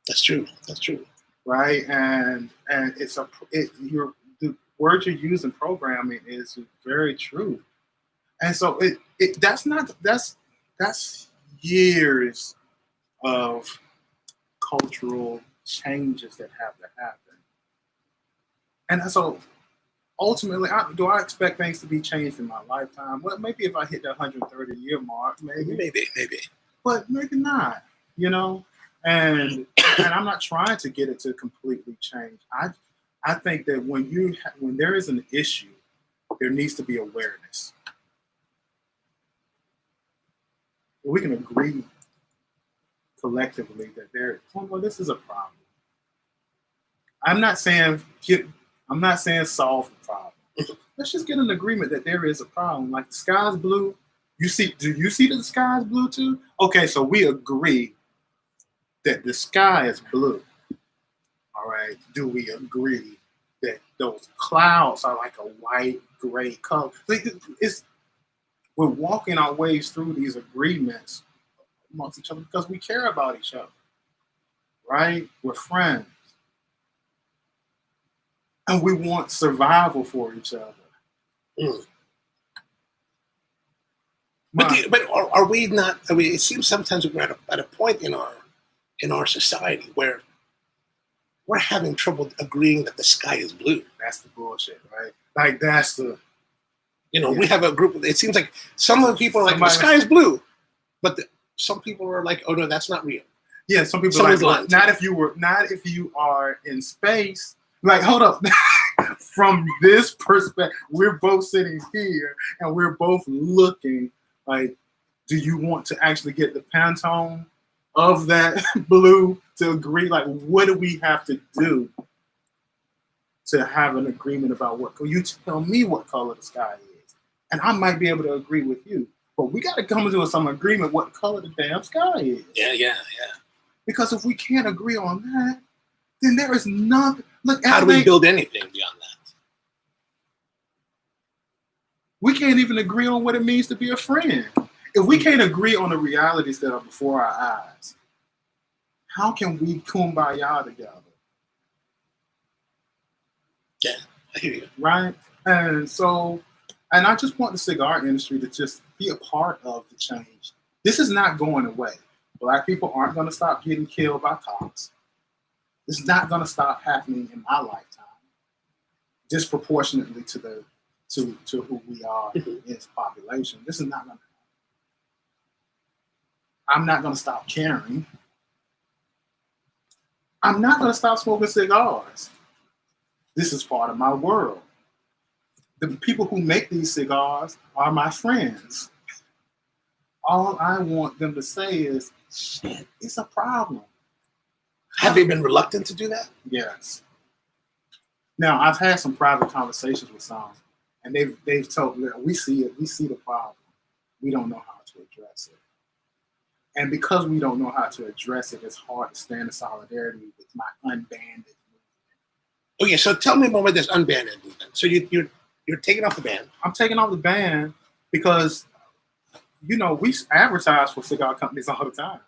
That's true. That's true. Right, and the word you use in programming is very true, and so that's years of cultural changes that have to happen, and so ultimately, do I expect things to be changed in my lifetime? Well, maybe if I hit the 130-year mark, maybe, but maybe not. You know. And I'm not trying to get it to completely change. I think that when there is an issue, there needs to be awareness. We can agree collectively that this is a problem. I'm not saying solve the problem. Let's just get an agreement that there is a problem. Like the sky's blue. Do you see the sky's blue too? Okay, so we agree that the sky is blue. All right. Do we agree that those clouds are like a white, gray color? We're walking our ways through these agreements amongst each other because we care about each other. Right? We're friends. And we want survival for each other. Mm. But are we not? I mean, it seems sometimes we're at a point in our society where we're having trouble agreeing that the sky is blue. That's the bullshit, right? Like that's the, we have a group. It seems like some of the people are like, the sky is blue, but some people are like, oh no, that's not real. Yeah, some people are like, not if you are in space. Like, hold up. From this perspective, we're both sitting here and we're both looking like, do you want to actually get the Pantone of that blue to agree? Like, what do we have to do to have an agreement about what? You tell me what color the sky is, and I might be able to agree with you. But we got to come to some agreement what color the damn sky is. Yeah. Because if we can't agree on that, then there is nothing. Look, how do we build anything beyond that? We can't even agree on what it means to be a friend. If we can't agree on the realities that are before our eyes, how can we kumbaya together? Yeah, I hear you. Right? And I just want the cigar industry to just be a part of the change. This is not going away. Black people aren't going to stop getting killed by cops. It's not going to stop happening in my lifetime, disproportionately to who we are in its population. This is not going to happen. I'm not going to stop caring. I'm not going to stop smoking cigars. This is part of my world. The people who make these cigars are my friends. All I want them to say is, shit, it's a problem. Have they been reluctant to do that? Yes. Now, I've had some private conversations with some, and they've told me, we see it, we see the problem. We don't know how to address it. And because we don't know how to address it, it's hard to stand in solidarity with my unbanded movement. Okay, so tell me more about this unbanded movement. So you're taking off the ban. I'm taking off the ban because we advertise for cigar companies all the time.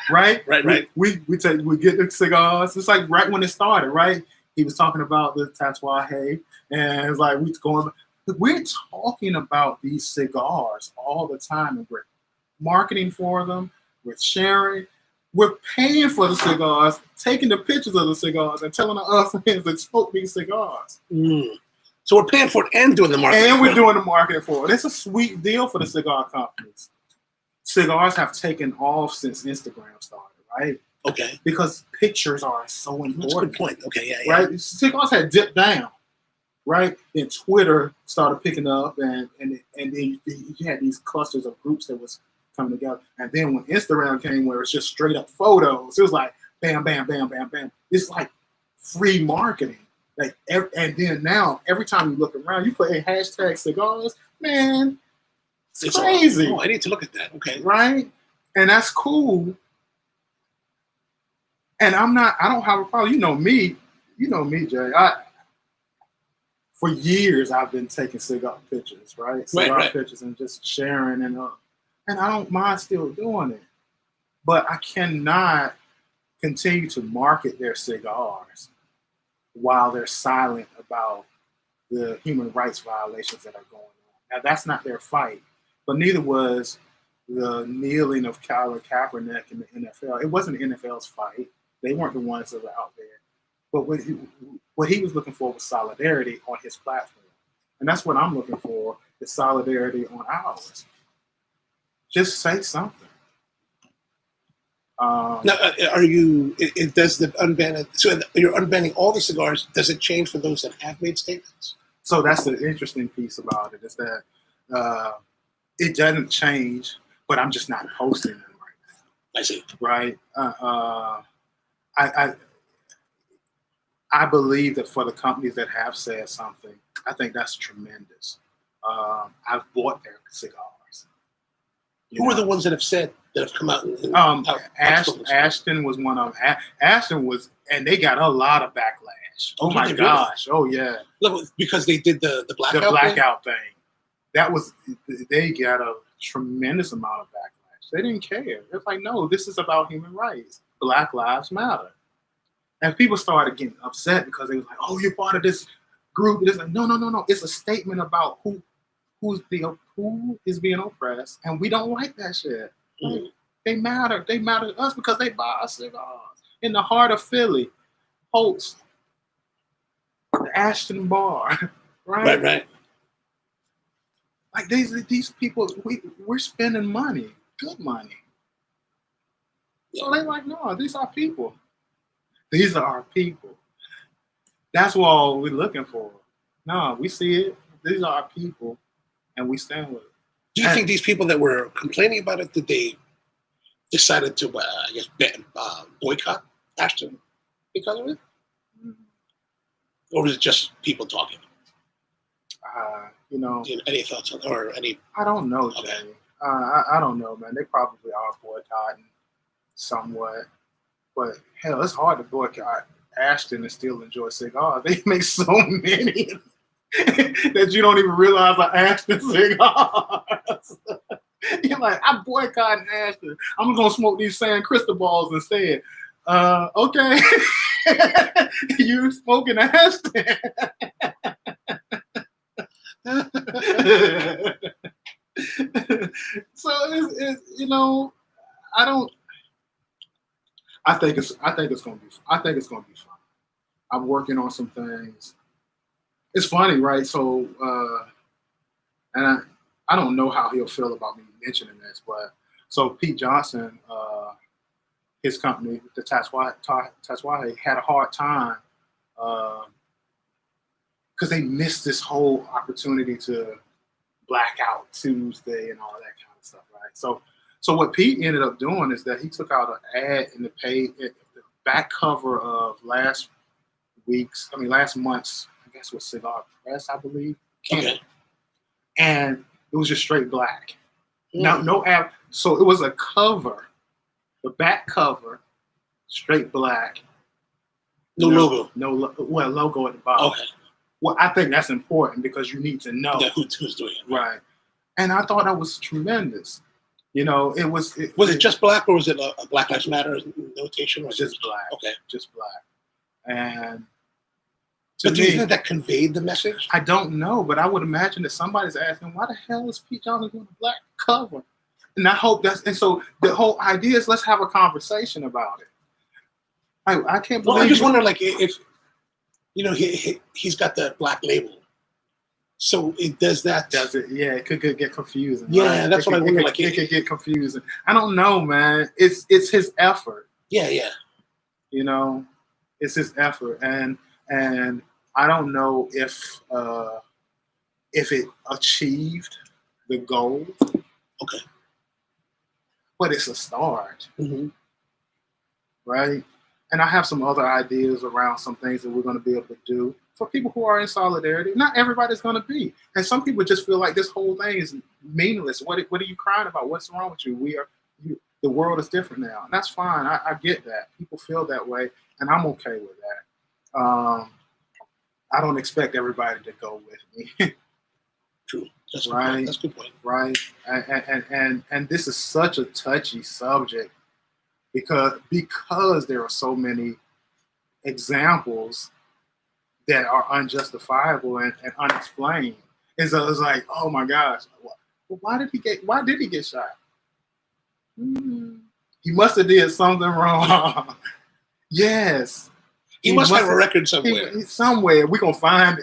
Right? Right. We get the cigars. It's like right when it started, right? He was talking about the tatuaje, and it's like we're talking about these cigars all the time, and we're marketing for them, we're sharing, we're paying for the cigars, taking the pictures of the cigars, and telling our friends to smoke these cigars. So we're paying for it and doing the marketing. And we're doing the marketing for it. It's a sweet deal for the cigar companies. Cigars have taken off since Instagram started, right? Okay. Because pictures are so important. That's a good point. Okay, yeah. Right? Cigars had dipped down, right? Then Twitter started picking up, and then you had these clusters of groups that was coming together. And then when Instagram came, where it's just straight up photos, it was like bam, bam, bam, bam, bam. It's like free marketing. And then now, every time you look around, you put a hashtag cigars, man, it's crazy. I need to look at that. Okay. Right? And that's cool. And I don't have a problem. You know me, Jay. For years, I've been taking cigar pictures, right? Cigar pictures and just sharing, and I don't mind still doing it. But I cannot continue to market their cigars while they're silent about the human rights violations that are going on. Now, that's not their fight, but neither was the kneeling of Colin Kaepernick in the NFL. It wasn't the NFL's fight. They weren't the ones that were out there. But what he was looking for was solidarity on his platform. And that's what I'm looking for, is solidarity on ours. Just say something. Now, does the unban? So you're unbanning all the cigars. Does it change for those that have made statements? So that's the interesting piece about it, is that it doesn't change, but I'm just not posting them right now. I see. Right. I believe that for the companies that have said something, I think that's tremendous. I've bought their cigars. Who are the ones that have said, that have come out? Ashton was one of them. Ashton was, and they got a lot of backlash. Oh my gosh! Really? Oh yeah. Look, because they did the blackout. The blackout thing. They got a tremendous amount of backlash. They didn't care. It's like, no, this is about human rights. Black Lives Matter. And people started getting upset because they was like, "Oh, you're part of this group." It's like, no. It's a statement about who is being oppressed, and we don't like that shit. Mm-hmm. They matter. They matter to us because they buy our cigars in the heart of Philly, Holtz, the Ashton Bar, right? Right. Like these people, we're spending money, good money. So they like, no, these are people. These are our people. That's what we're looking for. No, we see it. These are our people, and we stand with it. Do you think these people that were complaining about it, did they decided to, boycott Ashton because of it? Mm-hmm. Or was it just people talking? Any thoughts on, or any? I don't know, okay. Jay. I don't know, man. They probably are boycotting somewhat. But hell, it's hard to boycott Ashton and still enjoy cigars. They make so many that you don't even realize are Ashton cigars. You're like, I'm boycotting Ashton. I'm gonna smoke these San Cristobal's instead. Okay. You smoking Ashton. So it's I think it's gonna be fun. I'm working on some things. It's funny, right? So and I don't know how he'll feel about me mentioning this, but so Pete Johnson, his company, the Tatuaje, had a hard time because they missed this whole opportunity to black out Tuesday and all that kind of stuff, right? So what Pete ended up doing is that he took out an ad in the back cover of last month's, I guess, was Cigar Press, I believe. Okay. And it was just straight black. Now, no ad. So it was a cover, the back cover, straight black. No logo. Logo at the bottom. Okay. Well, I think that's important because you need to know who's doing it. right. And I thought that was tremendous. You know, it was. Was it just black, or was it a Black Lives Matter notation? Or just black? Okay, just black. And but do you think that conveyed the message? I don't know, but I would imagine that somebody's asking, why the hell is Pete Johnson doing a black cover? And I hope that's, and so the whole idea is let's have a conversation about it. I can't believe. Well, I just wonder, like, if you know, he's got the black label, so it does that. Does it? Yeah, it could get confusing. Yeah, right? that's what I wonder. Like, it could get confusing. I don't know, man. It's his effort. Yeah, yeah. You know, it's his effort, and I don't know if it achieved the goal. Okay. But it's a start, mm-hmm. right? And I have some other ideas around some things that we're going to be able to do for people who are in solidarity. Not everybody's going to be. And some people just feel like this whole thing is meaningless. What are you crying about? What's wrong with you? The world is different now. And that's fine. I get that. People feel that way, and I'm okay with that. I don't expect everybody to go with me. True. That's right. That's a good point. Right. And this is such a touchy subject because there are so many examples that are unjustifiable and unexplained. And so it's like, oh my gosh, why did he get shot? He must have did something wrong. Yes. He must have a record somewhere. Somewhere we're gonna find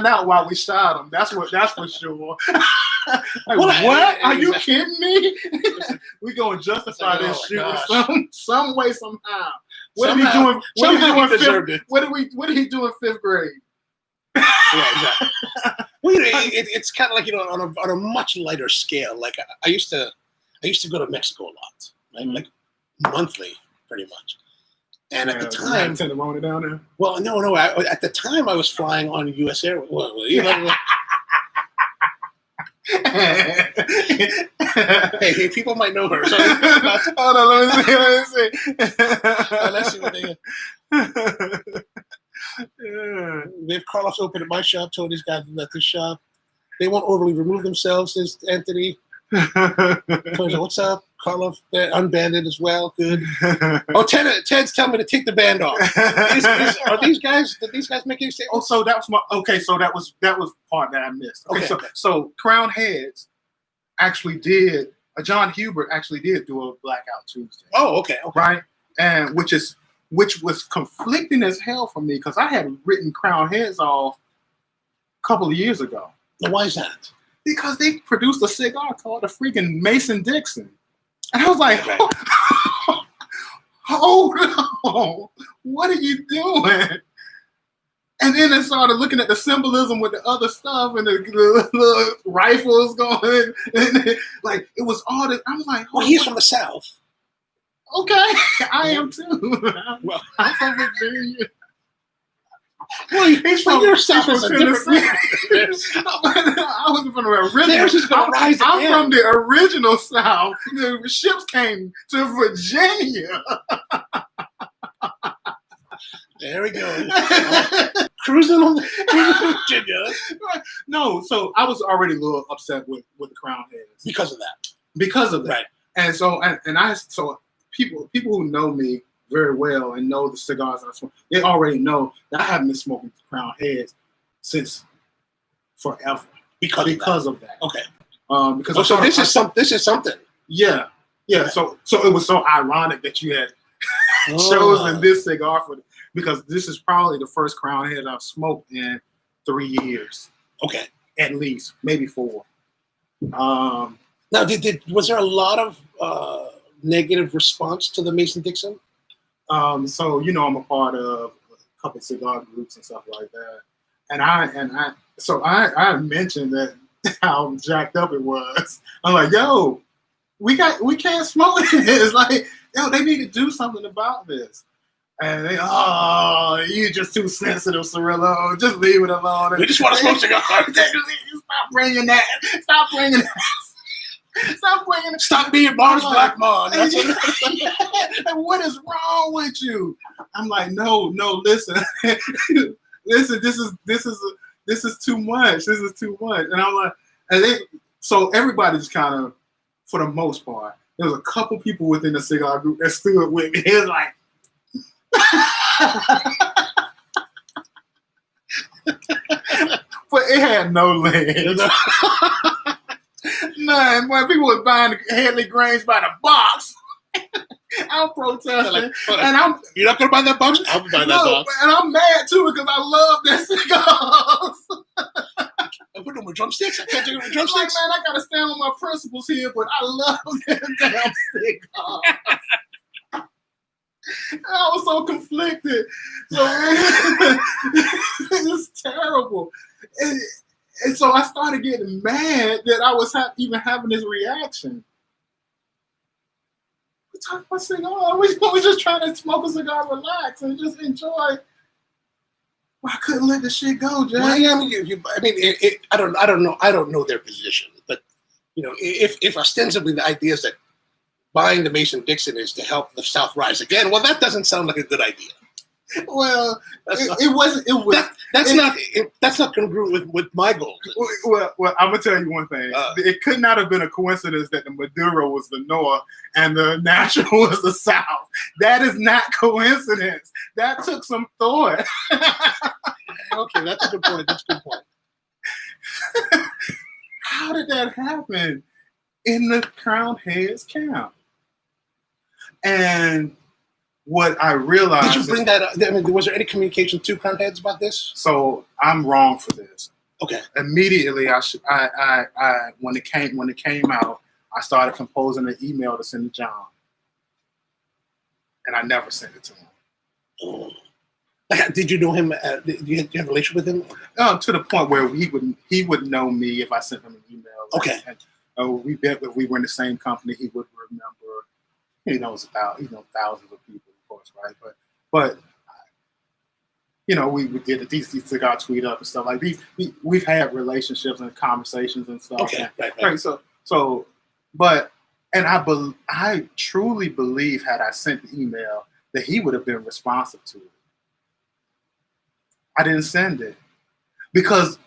out why we shot him. That's for sure. Like, what? Are you kidding me? We're gonna justify this shooting some way, somehow. What did he do in fifth grade? Yeah, exactly. Well, it's kind of like, you know, on a much lighter scale. Like I used to go to Mexico a lot, right? Mm-hmm. Like monthly, pretty much. And at the time, send them on down there. Well, no. At the time, I was flying on U.S. Airways. Well, hey, people might know her. So hold on, let me see. Let's see what they. They have Carlos open at my shop. Tony's got them at the shop. They won't overly remove themselves, says Anthony. Tony's like, what's up? Carlos unbanded as well. Good. Oh, Ted's telling me to take the band off. Did these guys make any statements? Oh, so that was so that was part that I missed. Okay, so Crown Heads actually did. John Hubert actually did do a Blackout Tuesday. Oh, okay. Right, and which was conflicting as hell for me because I had written Crown Heads off a couple of years ago. Now, why is that? Because they produced a cigar called the freaking Mason Dixon. And I was like, hold on, what are you doing? And then I started looking at the symbolism with the other stuff and the rifles going. And like, it was all this. I'm like, well, he's from the South. Okay, I am too. Well, I'm from Virginia. Well, he's from your South is a different. I wasn't from the original. I'm from the original South. The ships came to Virginia. There we go. Cruising on Virginia. No, so I was already a little upset with the Crown Heads because of that. Because of that, right? And so people who know me very well and know the cigars I smoke, they already know that I haven't been smoking Crown Heads since forever because of that. Okay. Because this is something. Yeah. So it was so ironic that you had chosen this cigar because this is probably the first Crown Head I've smoked in 3 years. Okay. At least, maybe 4. Now, was there a lot of negative response to the Mason Dixon? So you know, I'm a part of a couple of cigar groups and stuff like that, and I mentioned that how jacked up it was. I'm like, yo, we can't smoke this. Like, yo, they need to do something about this. And they, you're just too sensitive, Cirilo. Just leave it alone. We just want to smoke cigars. Stop bringing that. Stop bringing that. Stop bringing it. Stop being Mars Black Mon. And what is wrong with you? I'm like, no, listen. this is too much. This is too much. And I'm like, so everybody just kind of, for the most part, there was a couple people within the cigar group that stood with me. It was like, but it had no legs. None. Boy, people was buying the Headley Grange by the box. I'm protesting, like, and you're not gonna buy that box? I'll buy that box. And I'm mad too because I love that cigars. I put them with drumsticks. I can't do it with Like, drumsticks. man, I gotta stand on my principles here, but I love that damn cigars. I was so conflicted. So it's terrible. And so I started getting mad that I was even having this reaction. We talking about cigar. We was just trying to smoke a cigar, relax, and just enjoy. Well, I couldn't let the shit go, Jay. Well, yeah, I mean, I don't know their position, but you know, if ostensibly the idea is that buying the Mason-Dixon is to help the South rise again, well, that doesn't sound like a good idea. Well, it wasn't. That's not congruent with my goals. Well, I'm gonna tell you one thing. It could not have been a coincidence that the Maduro was the North and the Natural was the South. That is not coincidence. That took some thought. Okay, that's a good point. That's a good point. How did that happen in the Crown Heads camp? And what I realized. Did you bring that up? I mean, was there any communication to Crown Heads about this? So I'm wrong for this. Okay. Immediately, when it came out, I started composing an email to send to John, and I never sent it to him. Oh. Like, did you know him? Did you have a relationship with him? To the point where he would know me if I sent him an email. Okay. And, we bet if we were in the same company, he would remember. He knows about thousands of people, of course, right? But you know, we did these cigar tweet up and stuff like these. We've had relationships and conversations and stuff. Okay, right. So, but I truly believe had I sent the email that he would have been responsive to it. I didn't send it because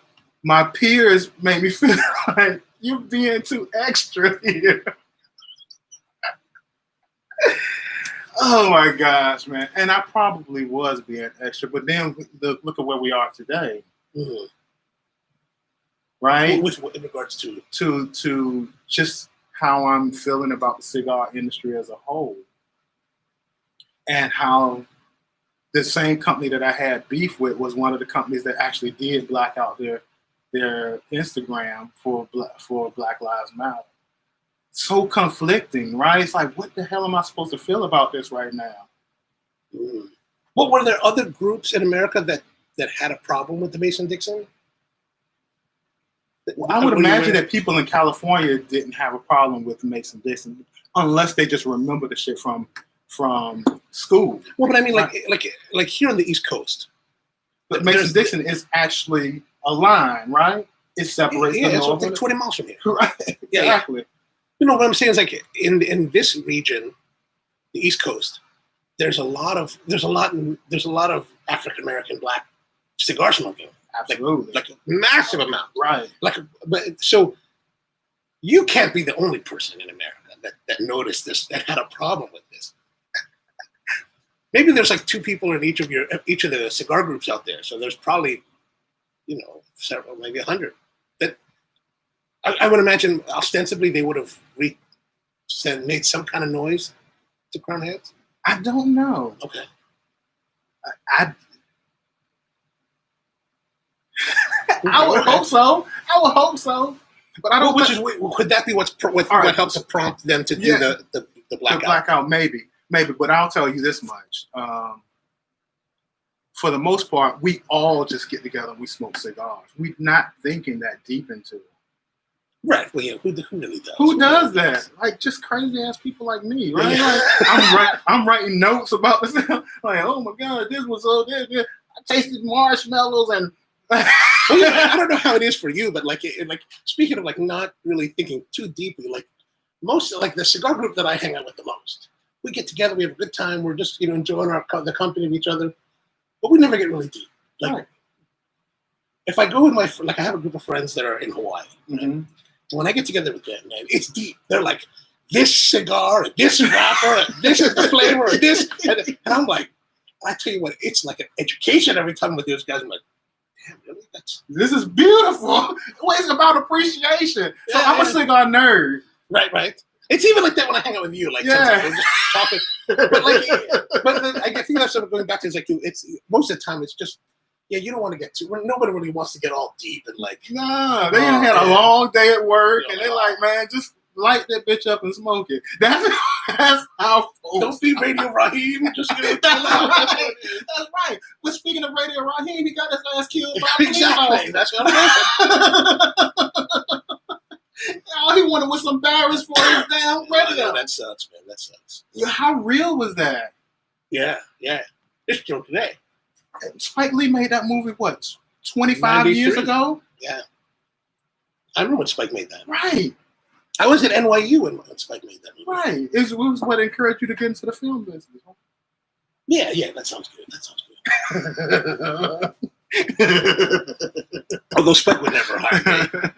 my peers made me feel like you're being too extra here. Oh my gosh, man. And I probably was being extra, but then look at where we are today. Mm-hmm. Right? In regards to just how I'm feeling about the cigar industry as a whole. And how the same company that I had beef with was one of the companies that actually did black out their Instagram for Black Lives Matter. So conflicting, right? It's like, what the hell am I supposed to feel about this right now? Mm. Well, were there other groups in America that had a problem with the Mason-Dixon? Well, I would imagine that people in California didn't have a problem with Mason-Dixon unless they just remember the shit from school. Well, but I mean, like here on the East Coast, but Mason-Dixon is actually a line, right? It separates. Yeah, it's like 20 miles from here. Right. Yeah, exactly. Yeah. You know what I'm saying is like in this region, the East Coast, there's a lot of African American black cigar smoking. Absolutely, like a massive amount. Right. So you can't be the only person in America that noticed this, that had a problem with this. Maybe there's like two people in each of the cigar groups out there. So there's probably, several, maybe 100. That I would imagine ostensibly they would have made some kind of noise to Crown Heads. I don't know. Okay. I would hope so. But I don't. Could that be what helps to prompt them to do the blackout? The blackout, maybe. But I'll tell you this much. For the most part, we all just get together and we smoke cigars. We're not thinking that deep into it. Right. Well, yeah. Who really does? Who does that? Like just crazy ass people like me, right? Like, I'm writing notes about this. Like, oh my god, this was so good. I tasted marshmallows and. Well, yeah, I don't know how it is for you, but like speaking of like not really thinking too deeply, like most like the cigar group that I hang out with the most, we get together, we have a good time, we're just enjoying the company of each other, but we never get really deep. Like if I go with my like, I have a group of friends that are in Hawaii. Mm-hmm. And when I get together with them, man, it's deep. They're like, this cigar, and this wrapper, and this is the flavor, and this, and I'm like, I tell you what, it's like an education every time with those guys. I'm like, damn, really? This is beautiful. Well, it's about appreciation. So I'm a cigar nerd. Right. It's even like that when I hang out with you. Like, sometimes we're just talking. But I think that's sort of going back to it's most of the time it's just, you don't want to get too. Nobody really wants to get all deep and like. No, they had a long day at work, and they're like, man, just light that bitch up and smoke it. That's how. Don't be Radio Raheem. Just that's right. But speaking of Radio Raheem, he got his ass killed by exactly. That's what happened. All he wanted was some Baris for his damn radio. That sucks, man. That sucks. How real was that? Yeah. It's still today. Spike Lee made that movie, what, 25 years ago? Yeah. I remember when Spike made that. Right. I was at NYU when Spike made that movie. Right. It was what encouraged you to get into the film business. Yeah, that sounds good. Although Spike would never hire me.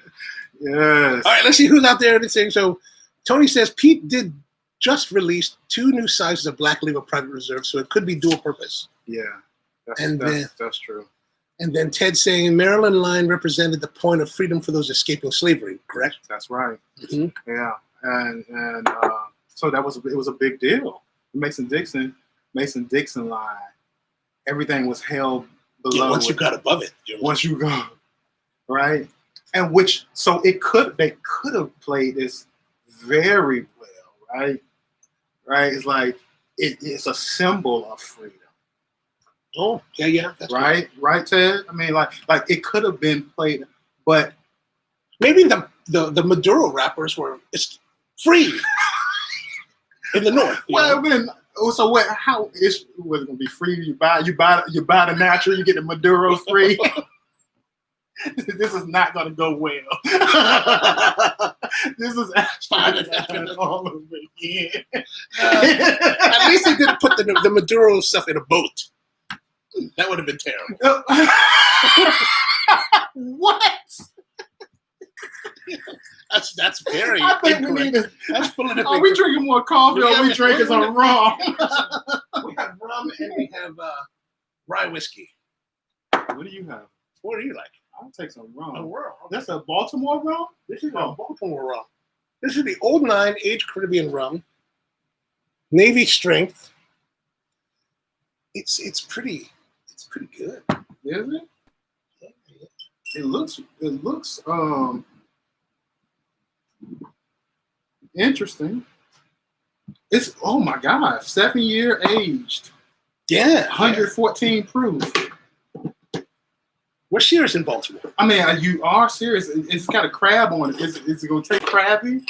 Yes. All right, let's see who's out there. So Tony says Pete did just release 2 new sizes of Black Label Private Reserve, so it could be dual purpose. Yeah, that's true. And then Ted saying Maryland line represented the point of freedom for those escaping slavery, correct? That's right. Mm-hmm. Yeah, and so it was a big deal. Mason Dixon line, everything was held below. Yeah, once you got above it. Once you go, right? And they could have played this very well, right? Right? It's like it's a symbol of freedom. Oh, yeah. That's right, good. Right, Ted. I mean, like it could have been played, but maybe the Maduro rappers were free in the north. Well, then, so what? How was it going to be free? You buy the natural, you get the Maduro free. This is not going to go well. This is actually all over again. At least they didn't put the Maduro stuff in a boat. That would have been terrible. What? That's very I think incorrect. we need to. That's politically. Are we drinking more coffee or are we drinking some rum? We have rum and we have rye whiskey. What do you have? What do you like? I'll take some rum. Oh, rum. That's a Baltimore rum? This is a Baltimore rum. This is the Old Nine aged Caribbean rum. Navy strength. It's pretty good. Is it? Yeah. It looks interesting. It's, oh my gosh, 7-year aged. Yeah. 114 proof. We're serious in Baltimore. I mean, you are serious. It's got a crab on it. Is it going to take crabby?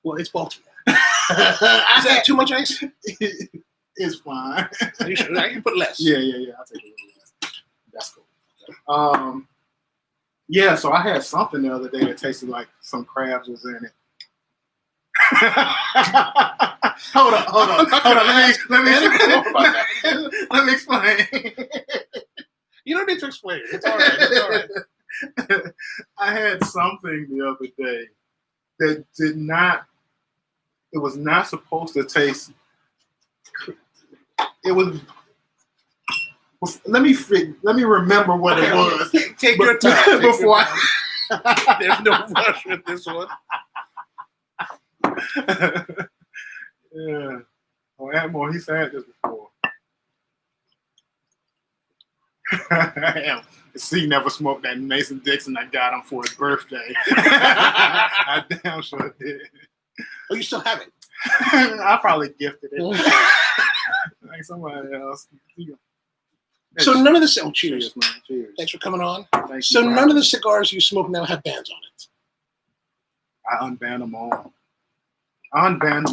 Well, it's Baltimore. Is that too much ice? It's fine. Are you sure? I can put less. Yeah. I'll take a little less. That's cool. Yeah, so I had something the other day that tasted like some crabs was in it. Hold on. Let me explain. You don't need to explain it. It's all right. I had something the other day that it was not supposed to taste. It was. Let me remember what it was. Take your time. Before There's no rush with this one. Yeah. Oh, Admore, he's had this before. C never smoked that Mason Dixon I got him for his birthday. I damn sure did. Oh, you still have it? I probably gifted it. Like somebody else. So none of the cheers, man. Cheers. Thanks for coming on. Thank So you, none of the cigars you smoke now have bands on it. I unbanned them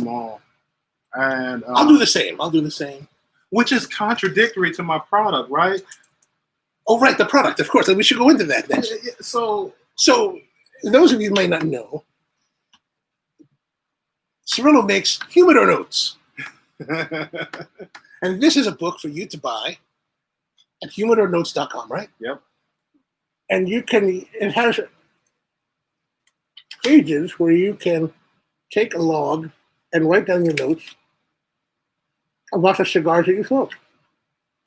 all. And I'll do the same. Which is contradictory to my product, right? Oh, right, the product, of course. We should go into that next. So those of you who may not know, Cirilo makes Humidor Notes. And this is a book for you to buy at humidornotes.com, right? Yep. and it has pages where you can take a log and write down your notes about the cigars that you smoke.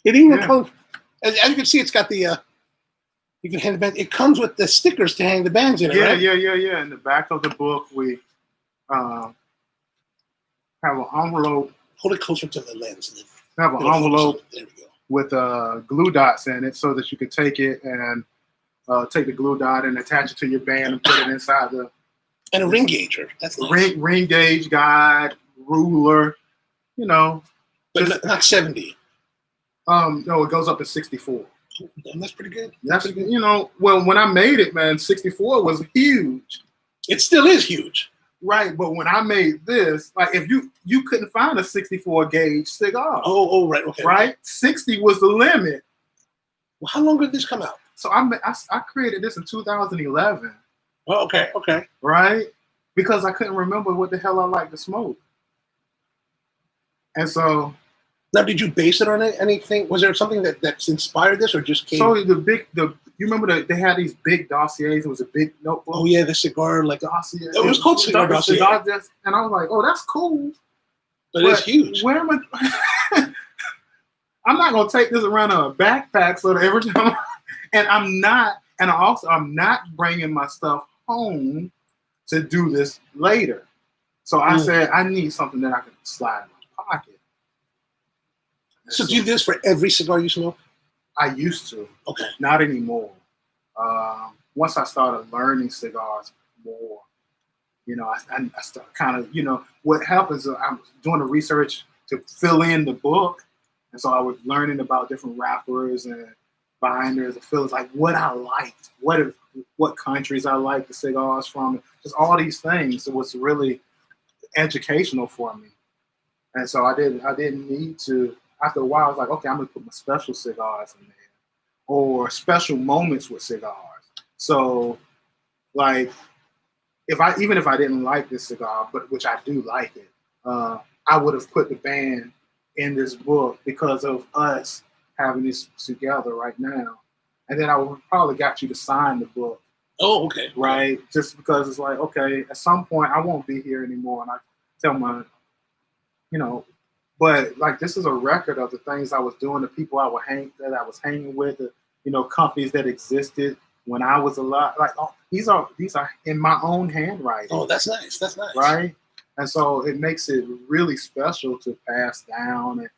It even comes, as you can see, it's got the, you can hang the band. It comes with the stickers to hang the bands in it, right? Yeah. In the back of the book, we have an envelope. Hold it closer to the lens. Have an envelope there we go. with glue dots in it so that you can take it and take the glue dot and attach it to your band and put it inside the... And a ring gauger. That's nice. Ring gauge, guide, ruler, you know. But not 70. No, it goes up to 64. That's pretty good. That's pretty good. You know, well, when I made it, man, 64 was huge. It still is huge. Right, but when I made this, like if you couldn't find a 64 gauge cigar. Oh, right, okay. Right? 60 was the limit. Well, how long did this come out? So I created this in 2011. Oh, okay. Right? Because I couldn't remember what the hell I liked to smoke. And so... Now, did you base it on anything? Was there something that's inspired this or just came? So you remember they had these big dossiers? It was a big notebook. Oh, yeah, the cigar, like... dossier. It was called Cigar Dossier. And I was like, oh, that's cool. But it's huge. Where am I... I'm not going to take this around in a backpack so that every time... I'm not bringing my stuff home to do this later. So I said, I need something that I can slide in my pocket. So do you do this for every cigar you smoke? I used to. Okay. Not anymore. Once I started learning cigars more, you know, I started kind of, you know, what happens is I'm doing the research to fill in the book. And so I was learning about different wrappers and binders and fillers, like what I liked, what countries I liked the cigars from, just all these things. It was really educational for me. And so I didn't need to. After a while, I was like, okay, I'm gonna put my special cigars in there, or special moments with cigars. So, like, even if I didn't like this cigar, but which I do like it, I would have put the band in this book because of us having this together right now, and then I would probably got you to sign the book. Oh, okay. Right, just because it's like, okay, at some point I won't be here anymore, and I tell my, you know. But like this is a record of the things I was doing, the people I was hanging with, the, you know, companies that existed when I was alive. Like these are in my own handwriting. Oh, that's nice. That's nice. Right? And so it makes it really special to pass down. And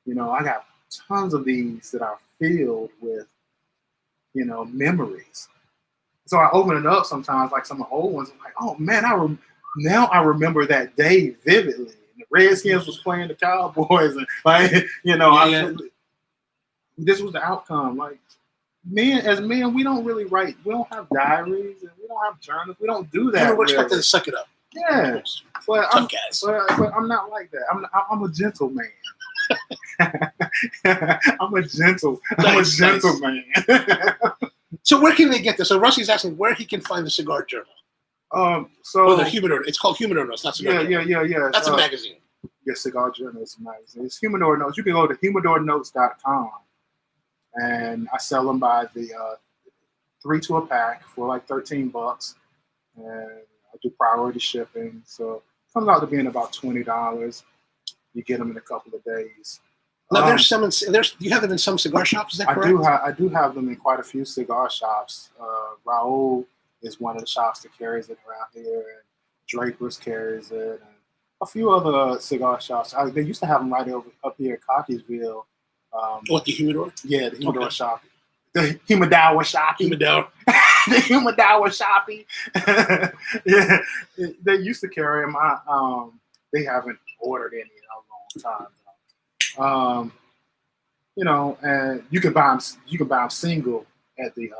you know, I got tons of these that are filled with, you know, memories. So I open it up sometimes, like some of the old ones. I'm like, oh man, now I remember that day vividly. The Redskins was playing the Cowboys, and like, you know, this was the outcome. Like, as men, we don't really write. We don't have diaries, and we don't have journals. We don't do that. We're expected to suck it up. Yeah, but I'm not like that. I'm a gentle man. I'm a gentle man. So where can they get this? So Rusty's asking where he can find the Cigar Journal. So the Humidor. It's called Humidor Notes, not Cigar Journal. Yeah. That's a magazine. Yeah, Cigar Journal is a magazine. It's Humidor Notes. You can go to humidornotes.com, and I sell them by the 3 to a pack for like $13, and I do priority shipping, so it comes out to being about $20. You get them in a couple of days. Now there's some. You have them in some cigar shops. Is that correct? I do have them in quite a few cigar shops. Raul is one of the shops that carries it around here, and Draper's carries it, and a few other cigar shops. They used to have them right up here at Cockeysville. What, the Humidor? Yeah, the Humidor shop. The Humidor shop. Humidor. The Humidor shoppy. Yeah, they used to carry them. They haven't ordered any in a long time. You know, and you can buy them single at the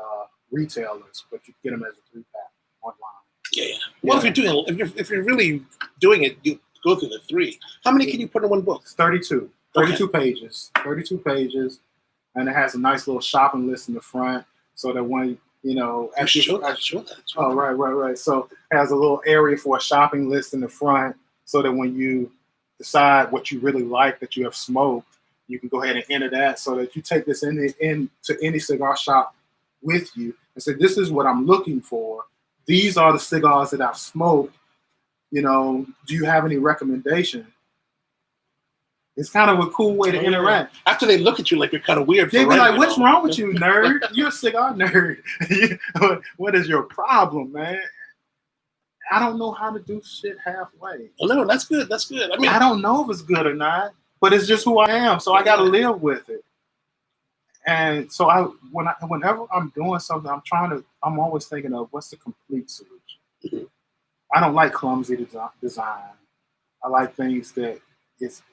retailers, but you can get them as a 3-pack online. Yeah. Well, if you're really doing it, you go through the 3. How many can you put in one book? It's 32 pages. 32 pages, and it has a nice little shopping list in the front, so that when you know, oh, right. So it has a little area for a shopping list in the front, so that when you decide what you really like that you have smoked, you can go ahead and enter that, so that you take this into any cigar shop with you and say, this is what I'm looking for. These are the cigars that I've smoked. You know, do you have any recommendation? It's kind of a cool way to interact. After they look at you like you're kind of weird. They be like, what's wrong with you, nerd? You're a cigar nerd. What is your problem, man? I don't know how to do shit halfway. Oh, no, that's good. That's good. I mean, I don't know if it's good or not, but it's just who I am. So I got to live with it. And so whenever I'm doing something, I'm always thinking of what's the complete solution. Mm-hmm. I don't like clumsy design. I like things that it's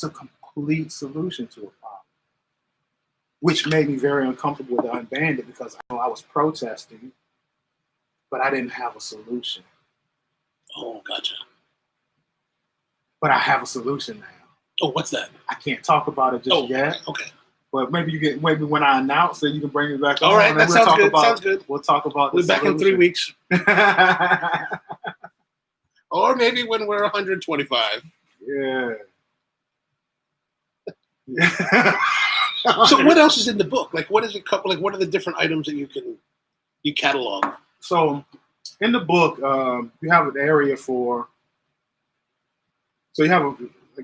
a complete solution to a problem, which made me very uncomfortable with the Unbanded because I was protesting, but I didn't have a solution. Oh, gotcha. But I have a solution now. Oh, what's that? I can't talk about it just yet. Okay. But maybe when I announce it, you can bring me back. All right, that sounds good. Sounds good. We'll talk about. We'll be back in 3 weeks. Or maybe when we're 125. Yeah. So what else is in the book? Like, what is it? Like, what are the different items that you catalog? So, in the book, you have an area for. So you have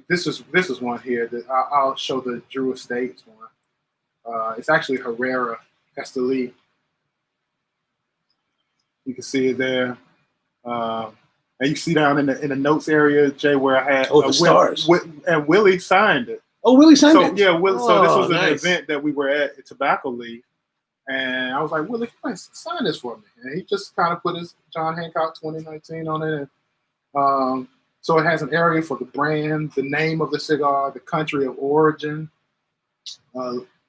this is one here that I'll show the Drew Estates one. It's actually Herrera Esteli. You can see it there. And you see down in the notes area, Jay, where I had the stars. And Willie signed it. Oh, Willie signed it? Yeah, Willie. So this was nice. an event that we were at Tabacalera, and I was like, Willie, sign this for me. And he just kind of put his John Hancock 2019 on it. And, so it has an area for the brand, the name of the cigar, the country of origin,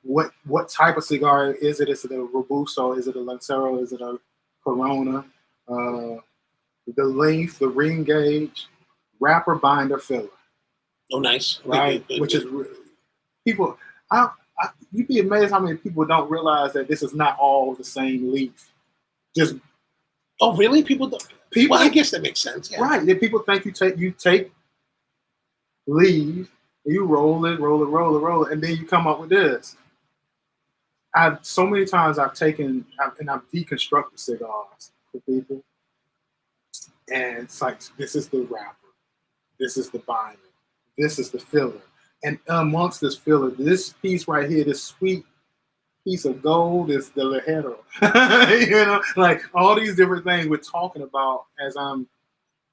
what type of cigar is it? Is it a Robusto? Is it a Lancero? Is it a Corona? The length, the ring gauge, wrapper, binder, filler. Oh, nice. Right? Which is people, you'd be amazed how many people don't realize that this is not all the same leaf. Oh, really? People don't. Well, I guess that makes sense. Yeah. Right. Then people think you take leaves, you roll it, and then you come up with this. So many times I've deconstructed cigars for people. And it's like, this is the wrapper, this is the binder, this is the filler. And amongst this filler, this piece right here, this sweet piece of gold is the Lajero. You know, like all these different things we're talking about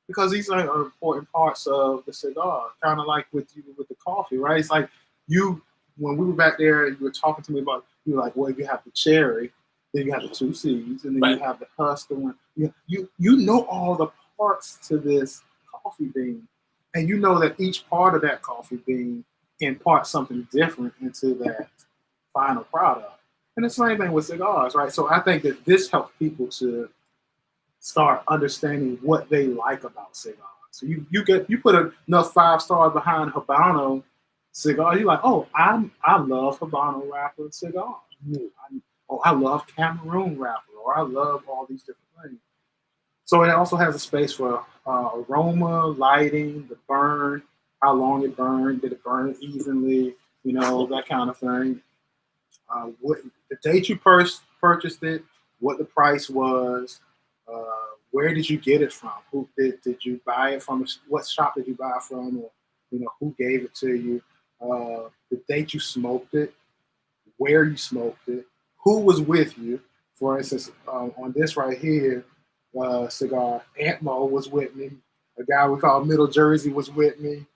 because these are important parts of the cigar, kind of like with the coffee, right? It's like when we were back there, you were talking to me about, you were like, well, you have the cherry, then you have the 2 seeds, and then you have the husk, the one. You know all the parts to this coffee bean, and you know that each part of that coffee bean imparts something different into that final product. And the same thing with cigars, right? So I think that this helps people to start understanding what they like about cigars. So you put enough 5 stars behind Habano cigar, you're like, oh, I love Habano wrapper cigars. I love Cameroon wrapper, or I love all these different things. So it also has a space for aroma, lighting, the burn, how long it burned, did it burn evenly, that kind of thing. What the date you purchased it, what the price was, where did you get it from? Who did you buy it from? What shop did you buy it from? Or who gave it to you? The date you smoked it, where you smoked it, who was with you. For instance, on this right here cigar, Aunt Mo was with me. A guy we call Middle Jersey was with me,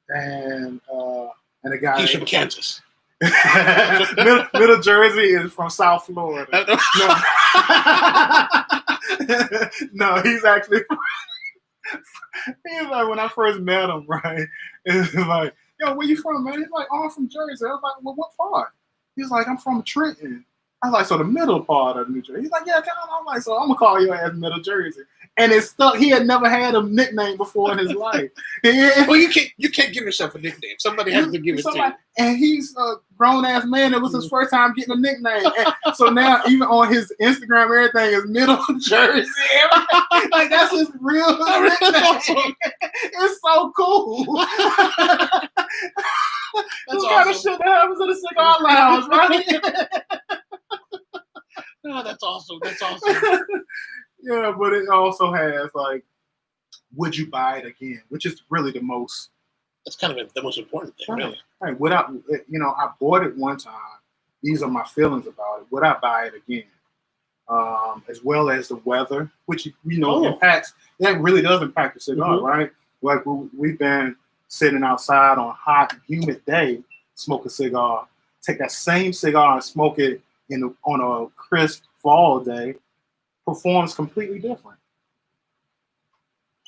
and a guy. He's from Kansas. Middle Jersey is from South Florida. No, he's actually. He's like, when I first met him, right? It's like, yo, where you from, man? He's like, oh, I'm from Jersey. I was like, well, what part? He's like, I'm from Trenton. I was like, so the middle part of New Jersey. He's like, yeah, I'm like, so I'm gonna call your ass Middle Jersey. And it stuck. He had never had a nickname before in his life. Well, you can't give yourself a nickname. Somebody has to give it to you. And he's a grown ass man. It was his first time getting a nickname. And so now, even on his Instagram, everything is Middle Jersey. Like that's his real nickname. It's so cool. This kind of shit that happens in the cigar lounge, right? Oh, that's awesome. That's awesome. Yeah, but it also has like, would you buy it again? Which is really the most. That's kind of the most important thing, really. Right. Without, I bought it one time. These are my feelings about it. Would I buy it again? As well as the weather, which impacts. That really does impact the cigar, right? Like we've been sitting outside on a hot, humid day, smoke a cigar. Take that same cigar and smoke it on a crisp fall day. Performs completely different.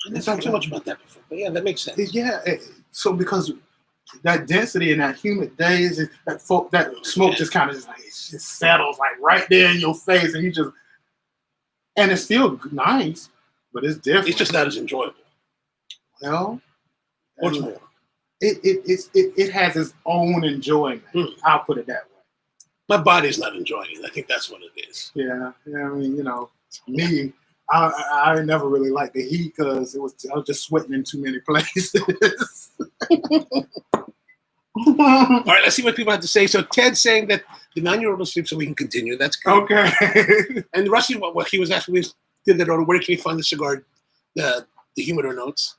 I didn't talk too much about that before, but yeah, that makes sense. Yeah, so because that density in that humid days, that smoke just kind of just settles like right there in your face, and it's still nice, but it's different. It's just not as enjoyable. Well, what's more? It has its own enjoyment. I'll put it that way. My body's not enjoying it. I think that's what it is. Yeah. I mean, me. I never really liked the heat because I was just sweating in too many places. All right, let's see what people have to say. So Ted's saying that the 9-year-old will sleep, so we can continue. That's good. Okay. And Rusty, what he was asking me, did that order, where can you find the cigar, the Humidor Notes?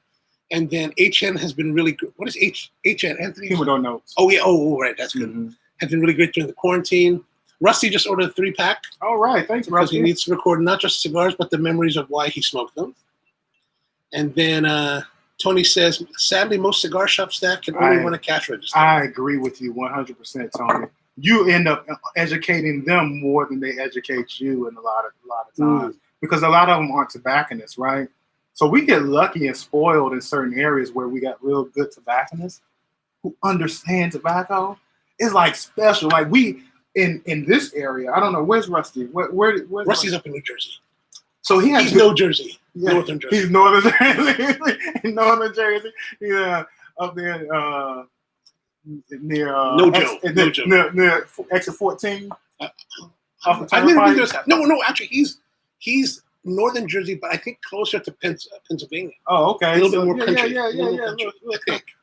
And then HN has been really good. What is HN, Anthony? Humidor Notes. Oh, yeah. Oh, right. That's good. Mm-hmm. Has been really great during the quarantine. Rusty just ordered a 3-pack. All right. Thanks, because Rusty. he needs to record not just cigars, but the memories of why he smoked them. And then Tony says, sadly, most cigar shop staff can only run a cash register. I agree with you 100%, Tony. You end up educating them more than they educate you in a lot of times. Because a lot of them aren't tobacconists, right? So we get lucky and spoiled in certain areas where we got real good tobacconists who understand tobacco. It's like special. Like we in this area, I don't know, where's Rusty? Where's Rusty's up in New Jersey. So he's New Jersey. Yeah, Northern Jersey. He's Northern Jersey. Northern Jersey. Yeah. Up there near near exit 14. No, actually he's Northern Jersey, but I think closer to Pennsylvania. Oh, okay. A little bit more country.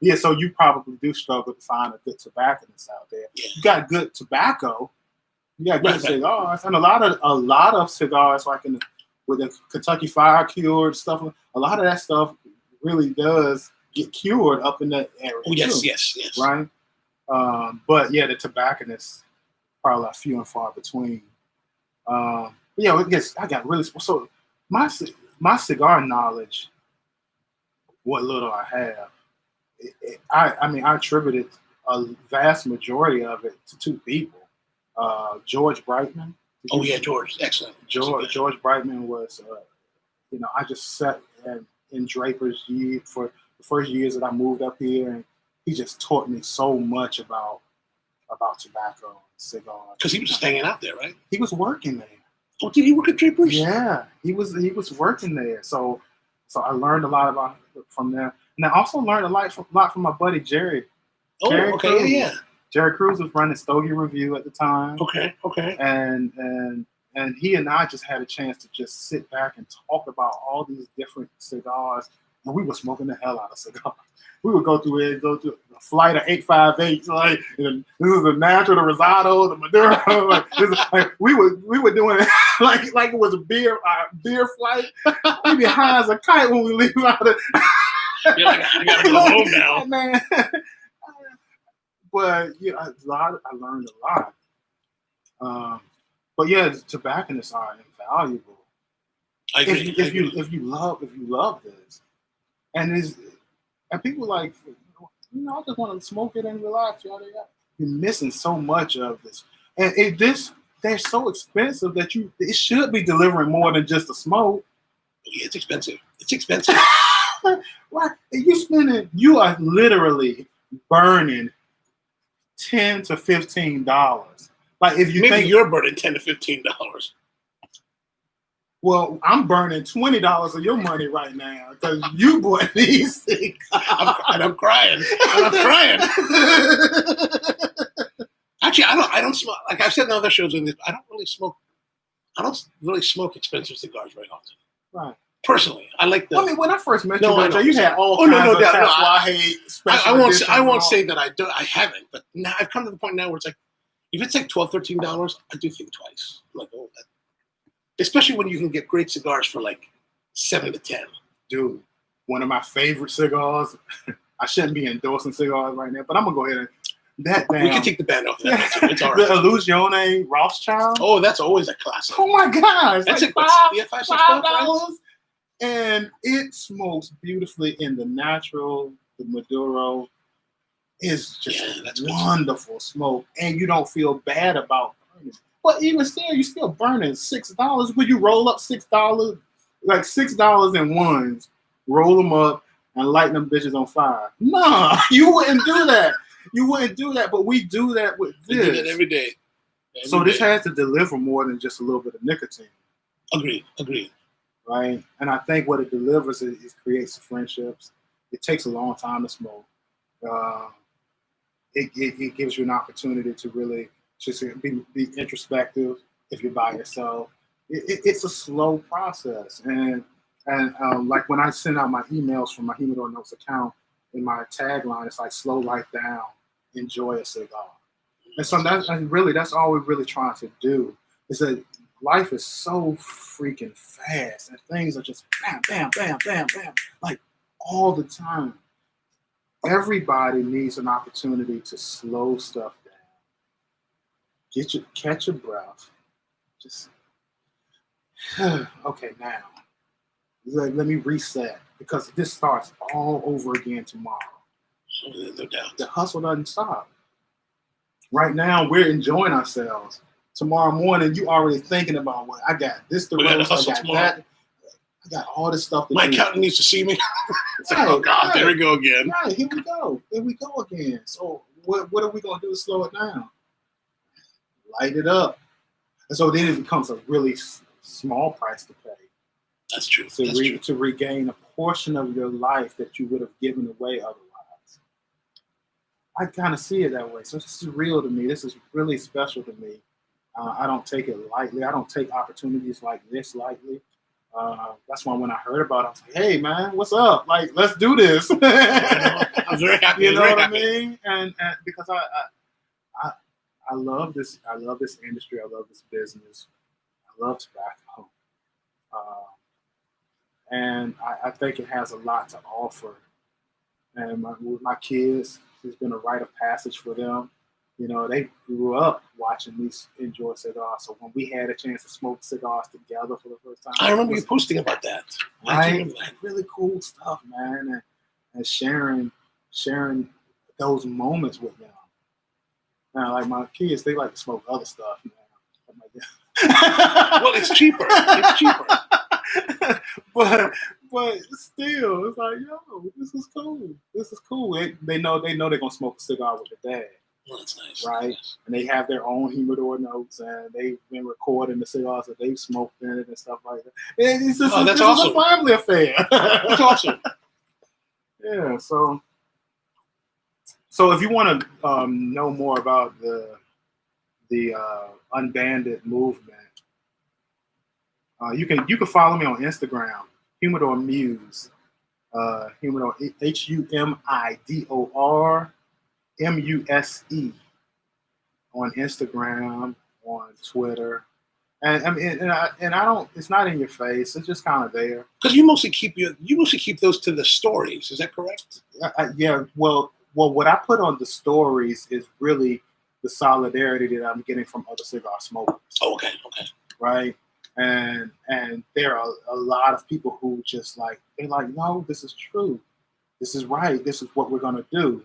Yeah, so you probably do struggle to find a good tobacconist out there. Yeah. You got good tobacco. You got good cigars, and a lot of cigars, like with the Kentucky Fire Cured stuff. A lot of that stuff really does get cured up in that area. Oh, yes. Right. But yeah, the tobacconists probably are few and far between. I got really so my cigar knowledge, what little I have, I attributed a vast majority of it to two people. George Brightman. Oh yeah, George, excellent. George Brightman was, I just sat in Draper's for the first years that I moved up here, and he just taught me so much about tobacco and cigars. Because he was just hanging out there, right? He was working there. Oh, did he work at Draper's? Yeah, he was working there. So I learned a lot from there, and I also learned a lot from my buddy Jerry. Oh, Jerry okay, Cruz. Yeah. Jerry Cruz was running Stogie Review at the time. Okay. And he and I just had a chance to just sit back and talk about all these different cigars, and we were smoking the hell out of cigars. We would go through a flight of 858s, like this is the natural, the Rosado, the Maduro. We were doing it like it was a beer flight. We'd be high as a kite when we leave out of. You're like, I gotta go home now, man. But I learned a lot. But yeah, tobacconists are invaluable. I agree. If you love this, and people like, I just want to smoke it and relax. You're missing so much of this, and they're so expensive that it should be delivering more than just a smoke. Yeah, it's expensive. Right? You are literally burning $10 to $15. Like if you think you're burning $10 to $15. Well, I'm burning $20 of your money right now because you bought these things. I'm crying. Actually, I don't smoke. Like I've said in other shows, I don't really smoke expensive cigars very often. Right. Personally, I like the. I mean, when I first met you, you had all kinds of Tatuaje. I won't say that I haven't, but now I've come to the point now where it's like, if it's like $12, $13, I do think twice. I'm like, oh, especially when you can get great cigars for like 7 to 10. Dude, one of my favorite cigars. I shouldn't be endorsing cigars right now, but I'm gonna go ahead and We can take the band off that. It's all right. The Illusione Rothschild. Oh, that's always a classic. Oh my gosh! That's like $5, and it smokes beautifully in the natural, the Maduro. Is just that's wonderful smoke, and you don't feel bad about burning. But even still, you're still burning $6. Would you roll up $6, like $6 in ones, roll them up, and light them bitches on fire? Nah, you wouldn't do that. You wouldn't do that. But we do that with this. We do that every day. So this has to deliver more than just a little bit of nicotine. Agreed. Right, and I think what it delivers is creates friendships. It takes a long time to smoke. It gives you an opportunity to really just be introspective if you're by yourself. It's a slow process, and like when I send out my emails from my Humidor Notes account, in my tagline, it's like slow life down, enjoy a cigar. And so that's all we're really trying to do. Is that life is so freaking fast, and things are just bam, bam, bam, bam, bam, like all the time. Everybody needs an opportunity to slow stuff down. Catch your breath. Just okay now. Let me reset because this starts all over again tomorrow. No doubt. The hustle doesn't stop. Right now we're enjoying ourselves. Tomorrow morning you already thinking about what I got this to roast, I got tomorrow. that. I got all this stuff to My do. accountant needs to see me. It's like, Right, oh God, right. there we go again. Right, here we go. Here we go again. So what are we gonna do to slow it down? Light it up. And so then it becomes a really small price to pay. That's true. To regain a portion of your life that you would have given away otherwise. I kind of see it that way. So this is real to me. This is really special to me. I don't take it lightly. I don't take opportunities like this lightly. That's why when I heard about it, I was like, hey man, what's up? Like, let's do this. I'm very happy. You know what I mean? And because I love this. I love this industry. I love this business. I love tobacco. And I think it has a lot to offer. And with my kids, it's been a rite of passage for them. You know, they grew up watching me enjoy cigars. So when we had a chance to smoke cigars together for the first time, I remember you posting about that. Right? Like really cool stuff, man, and sharing those moments with them. Now, like my kids, they like to smoke other stuff. You know, like that. Well, it's cheaper. It's cheaper. but still, it's like, yo, this is cool. This is cool. They know they're gonna smoke a cigar with their dad. Well, that's nice. Right? Nice. And they have their own humidor notes, and they've been recording the cigars that they've smoked in it and stuff like that. And this is a family affair. That's awesome. Yeah. So if you want to know more about the unbanded movement, you can follow me on Instagram, Humidor Muse, Humidor HUMIDOR on Instagram, on Twitter, and I mean, and I don't. It's not in your face. It's just kind of there. Because you mostly keep those to the stories. Is that correct? Yeah. Well, what I put on the stories is really the solidarity that I'm getting from other cigar smokers. Oh, okay. Right. And there are a lot of people who just they're like, no, this is true. This is right. This is what we're going to do.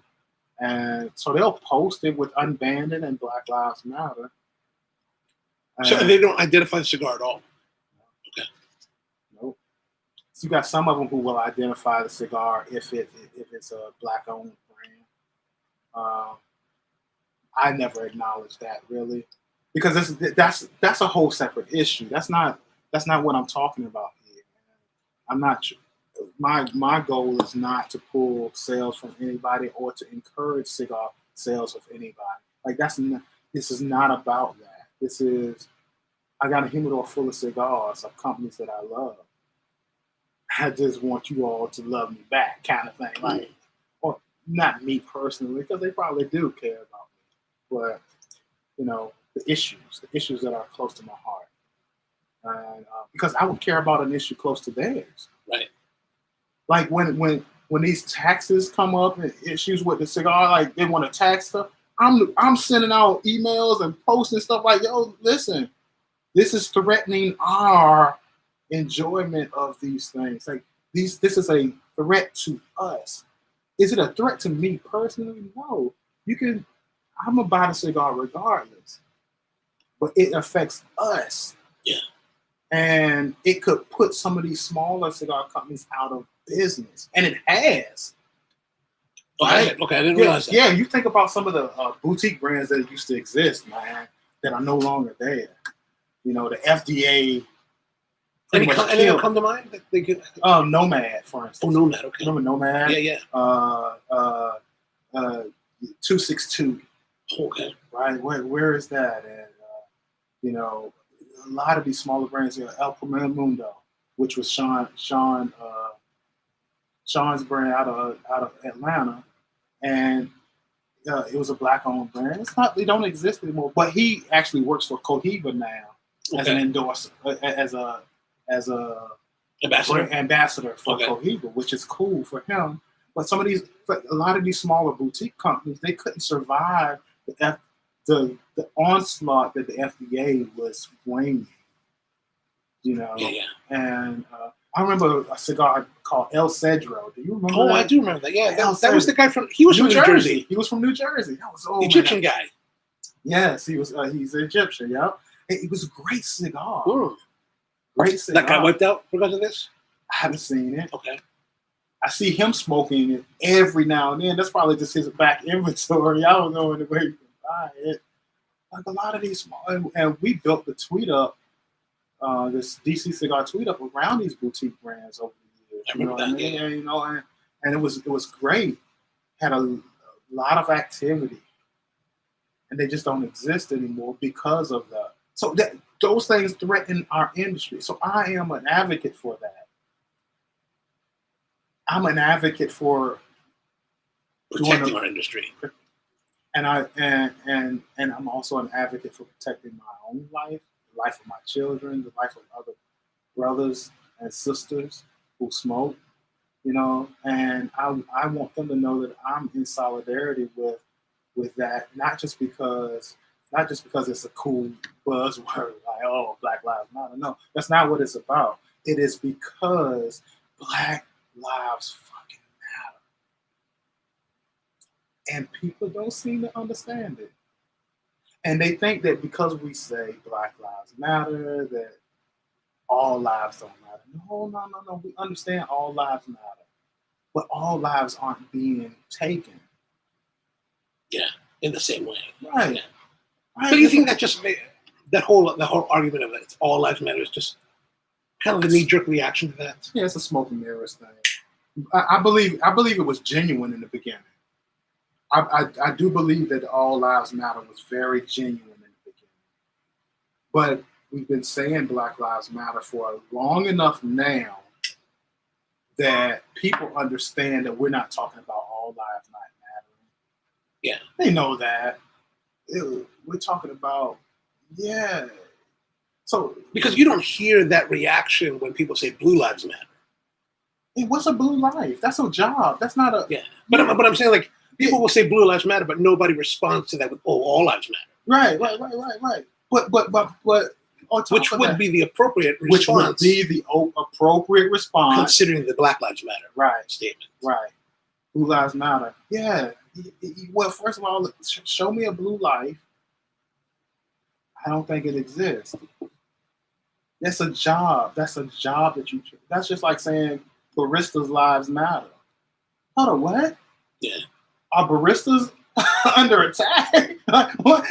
And so they'll post it with Unbanded and Black Lives Matter. So they don't identify the cigar at all? Okay. Nope. So you got some of them who will identify the cigar if it's a Black-owned brand. I never acknowledge that, really. Because that's a whole separate issue. That's not what I'm talking about here. I'm not. My goal is not to pull sales from anybody or to encourage cigar sales of anybody. Like this is not about that. This is, I got a humidor full of cigars of companies that I love. I just want you all to love me back, kind of thing. Like, or not me personally, because they probably do care about me, but you know. The issues that are close to my heart. because I would care about an issue close to theirs. Right. Like when these taxes come up and issues with the cigar, like they want to tax stuff, I'm sending out emails and posting stuff like, yo, listen, this is threatening our enjoyment of these things. Like this is a threat to us. Is it a threat to me personally? No. I'm gonna buy the cigar regardless. But it affects us. Yeah. And it could put some of these smaller cigar companies out of business. And it has. Right? Okay, I didn't realize that. Yeah, you think about some of the boutique brands that used to exist, man, that are no longer there. You know, the FDA. Any come to mind that they could? Nomad, for instance. Oh, Nomad. Okay. Remember Nomad? Yeah. 262. Okay. Right. Where is that? And you know, a lot of these smaller brands. Edmundo, which was Sean's brand out of Atlanta, and it was a black-owned brand. They don't exist anymore. But he actually works for COFFEELIVE now as an endorser, as a ambassador for COFFEELIVE, which is cool for him. But a lot of these smaller boutique companies, they couldn't survive the onslaught that the FDA was bringing. You know, and I remember a cigar called El Cedro. Do you remember? Oh, that? I do remember that. Yeah, that was the guy from. He was from New Jersey. He was from New Jersey. That was Egyptian guy. Yes, he was. He's Egyptian. Yeah, it was a great cigar. Ooh. Great cigar. That got wiped out because of this. I haven't seen it. Okay. I see him smoking it every now and then. That's probably just his back inventory. I don't know any way you can buy it. Like a lot of these small, and we built the tweet up, this DC Cigar tweet up around these boutique brands over the years. I remember that. Yeah, you know, and it was great. Had a lot of activity, and they just don't exist anymore because of that. So those things threaten our industry. So I am an advocate for that. I'm an advocate for protecting our industry, and I'm also an advocate for protecting my own life, the life of my children, the life of other brothers and sisters who smoke. You know, and I want them to know that I'm in solidarity with that, not just because it's a cool buzzword like, oh, Black Lives Matter. No, that's not what it's about. It is because Black lives fucking matter. And people don't seem to understand it. And they think that because we say Black Lives Matter, that all lives don't matter. No. We understand all lives matter. But all lives aren't being taken. Yeah, in the same way. Right. Yeah. Right. But do you think that just the whole argument of it, it's all lives matter, is just kind of the knee-jerk reaction to that? Yeah, it's a smoke and mirrors thing. I believe it was genuine in the beginning. I do believe that all lives matter was very genuine in the beginning. But we've been saying Black Lives Matter for long enough now that people understand that we're not talking about all lives not mattering. Yeah. They know that. We're talking about, yeah. So because you don't hear that reaction when people say Blue Lives Matter. Hey, what's a blue life? That's a job. That's not a... Yeah. But I'm saying, like, people will say Blue Lives Matter, but nobody responds to that with, oh, all lives matter. Right. But which would be the appropriate response. Which would be the appropriate response. Considering the Black Lives Matter statement. Right. Blue Lives Matter. Yeah. Well, first of all, show me a blue life. I don't think it exists. That's a job. That's a job that you... That's just like saying baristas' lives matter. Hold on, what? Yeah. Are baristas under attack? What?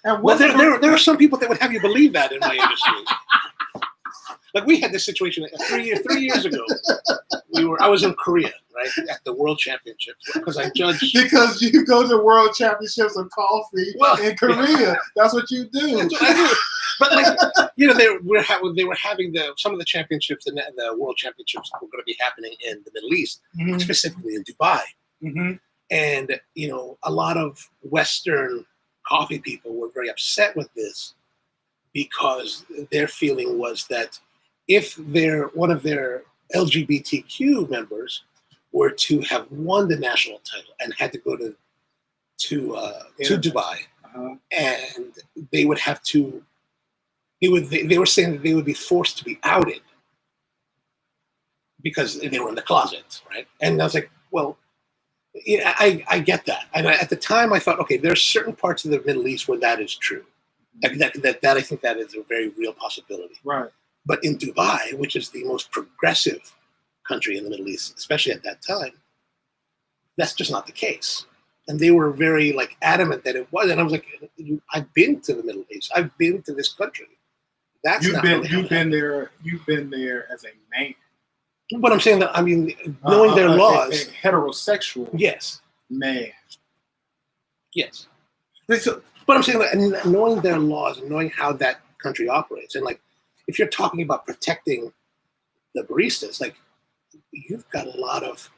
And well, there are some people that would have you believe that in my industry. Like we had this situation 3 years ago. I was in Korea, right, at the World Championships because I judged. Because you go to World Championships of coffee in Korea. That's what you do. That's what I do. But like, you know, they were having some of the championships, the World Championships were going to be happening in the Middle East, specifically in Dubai. Mm-hmm. And you know, a lot of Western coffee people were very upset with this because their feeling was that if one of their LGBTQ members were to have won the national title and had to go to Dubai, and they would have to, they were saying that they would be forced to be outed because they were in the closet, right? And I was like, well, yeah, I get that. And at the time, I thought, okay, there are certain parts of the Middle East where that is true. That I think that is a very real possibility. Right. But in Dubai, which is the most progressive country in the Middle East, especially at that time, that's just not the case. And they were very adamant that it was. And I was like, I've been to the Middle East. I've been to this country. That's you've been there as a man. But I'm saying that, I mean, knowing their laws. A heterosexual yes. man. Yes. But I'm saying that knowing their laws and knowing how that country operates, and if you're talking about protecting the baristas, you've got a lot of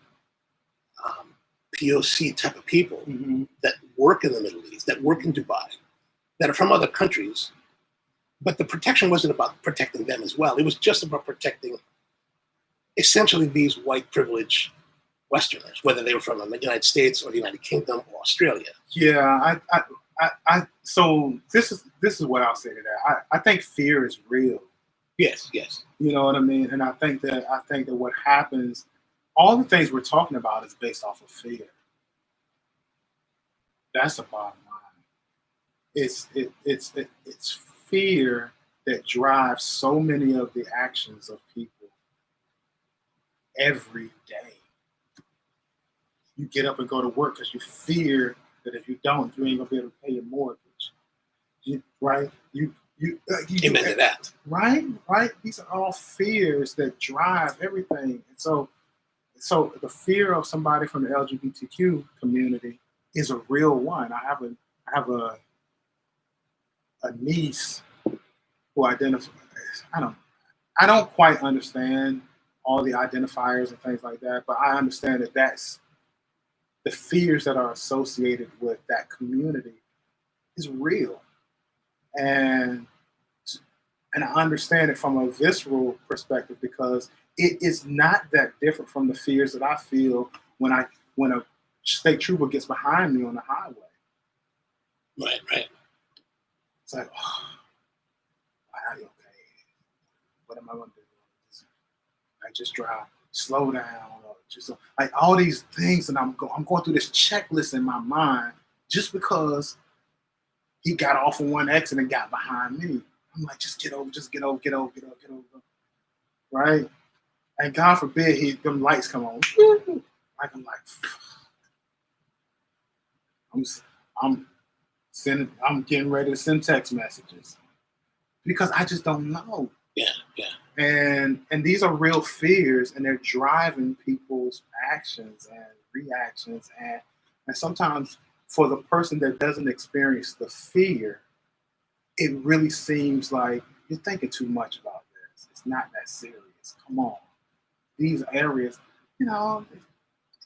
POC type of people that work in the Middle East, that work in Dubai, that are from other countries. But the protection wasn't about protecting them as well. It was just about protecting essentially these white privileged Westerners, whether they were from the United States or the United Kingdom or Australia. Yeah, so this is what I'll say to that. I think fear is real. Yes, yes. You know what I mean? And I think that what happens, all the things we're talking about is based off of fear. That's the bottom line. It's fear that drives so many of the actions of people every day. You get up and go to work because you fear that if you don't, you ain't gonna be able to pay your mortgage. Right? You Amen to that. Right? These are all fears that drive everything. And so the fear of somebody from the LGBTQ community is a real one. I have a niece who identifies. I don't quite understand all the identifiers and things like that, but I understand that that's the fears that are associated with that community is real. And I understand it from a visceral perspective because it is not that different from the fears that I feel when a state trooper gets behind me on the highway. Right. It's like, oh, are you okay? What am I going to do? Just drive, slow down, or just all these things, and I'm going through this checklist in my mind just because he got off on one exit and got behind me. I'm like, just get over, right? And God forbid them lights come on. I'm getting ready to send text messages because I just don't know. Yeah. And these are real fears, and they're driving people's actions and reactions. And sometimes for the person that doesn't experience the fear, it really seems like you're thinking too much about this. It's not that serious. Come on. These areas,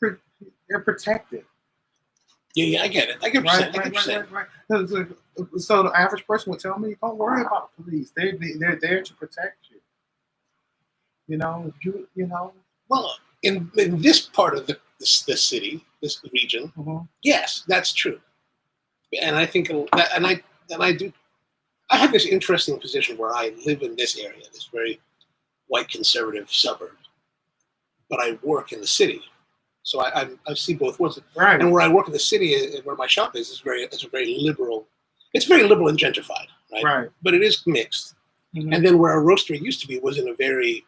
they're protected. Yeah, I get it. I get what you're saying. Right. So the average person would tell me, don't worry about the police. They're there to protect you. You know. Well, in this part of the city, this region, yes, that's true. And I think, I have this interesting position where I live in this area, this very white conservative suburb, but I work in the city, so I see both worlds. Right. And where I work in the city, where my shop is very liberal. It's very liberal and gentrified, right? Right. But it is mixed. Mm-hmm. And then where our roastery used to be was in a very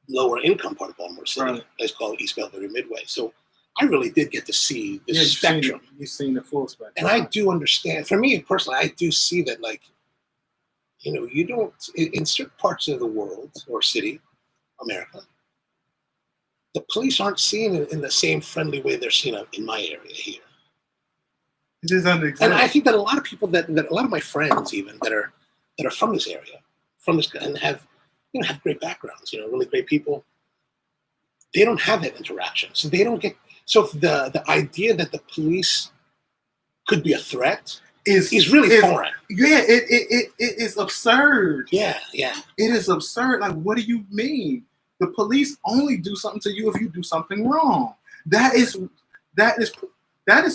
lower income part of Baltimore City. Right. It's called East Belvedere Midway. So I really did get to see this spectrum. You've seen the full spectrum. And I do understand, for me personally, I do see that, you don't, in certain parts of the world or city, America, the police aren't seen in the same friendly way they're seen in my area here. It is unexistent. And I think that a lot of people that a lot of my friends even that are from this area, and have great backgrounds, really great people, they don't have that interaction. So they don't get, so the idea that the police could be a threat He's really foreign. Yeah, it is absurd. Yeah. It is absurd. Like, what do you mean? The police only do something to you if you do something wrong. That is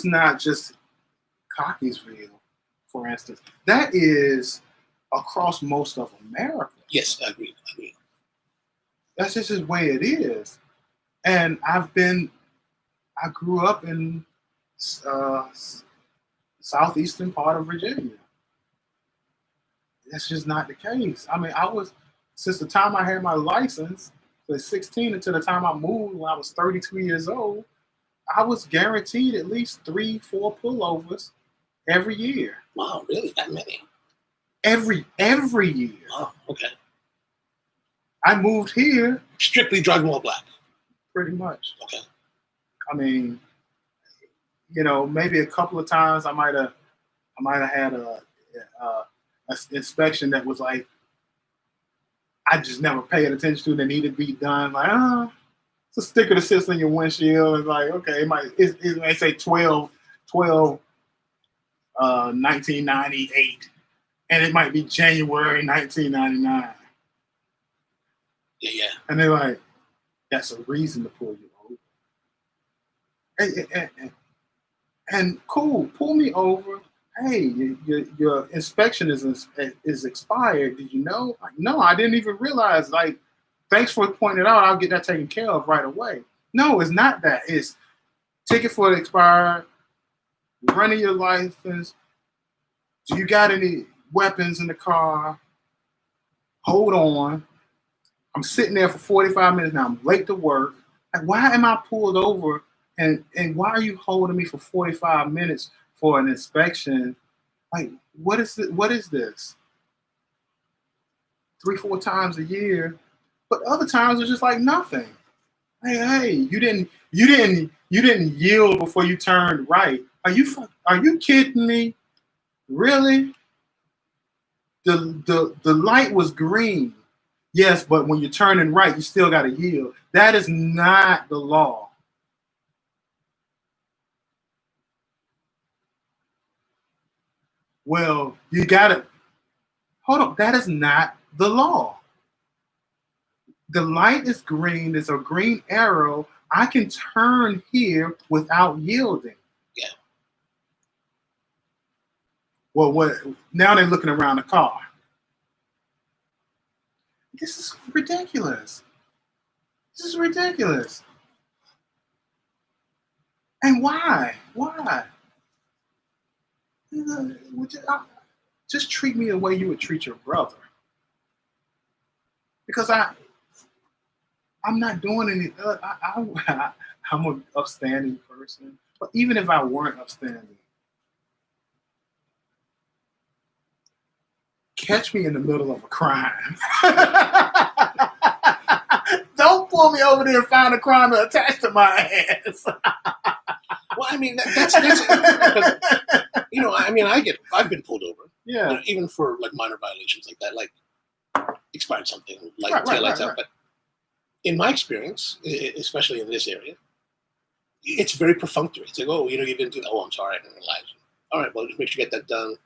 not just Cockeysville, for instance. That is across most of America. Yes, I agree. That's just the way it is. And I grew up in southeastern part of Virginia. That's just not the case. I mean, since the time I had my license, so 16 until the time I moved when I was 32 years old, I was guaranteed at least 3-4 pullovers every year. Wow, really? That many? Every year. Oh, okay. I moved here strictly driving while black. Pretty much. Okay. I mean, maybe a couple of times I might have had a inspection that was like I just never paid attention to that needed to be done. Like, it's a sticker that sits on your windshield. It's like, okay, it might say 1998, and it might be January 1999. Yeah. And they're like, that's a reason to pull you over. And cool, pull me over. Hey, your inspection is expired. Did you know? Like, no, I didn't even realize. Like, thanks for pointing it out. I'll get that taken care of right away. No, it's not that. It's ticket for the expired, running your license. Do you got any weapons in the car? Hold on. I'm sitting there for 45 minutes now. I'm late to work. Like, why am I pulled over? And why are you holding me for 45 minutes for an inspection? Like, what is this? 3-4 times a year, but other times it's just like nothing. Hey, you didn't yield before you turned right. Are you kidding me? Really? The light was green. Yes, but when you're turning right, you still got to yield. That is not the law. Well, you got to hold up. That is not the law. The light is green. There's a green arrow. I can turn here without yielding. Yeah. Well, now they're looking around the car. This is ridiculous. This is ridiculous. And why? Why? Just treat me the way you would treat your brother. Because I'm not doing any. I'm an upstanding person. But even if I weren't upstanding, catch me in the middle of a crime. Don't pull me over there and find a crime attached to my ass. Well, I mean, that's because, I've been pulled over. Yeah. Even for like minor violations like that, like expired something, like taillights out. But in my experience, especially in this area, it's very perfunctory. It's like, oh, you didn't do that. Oh, I'm sorry, I didn't realize. All right, well, just make sure you get that done.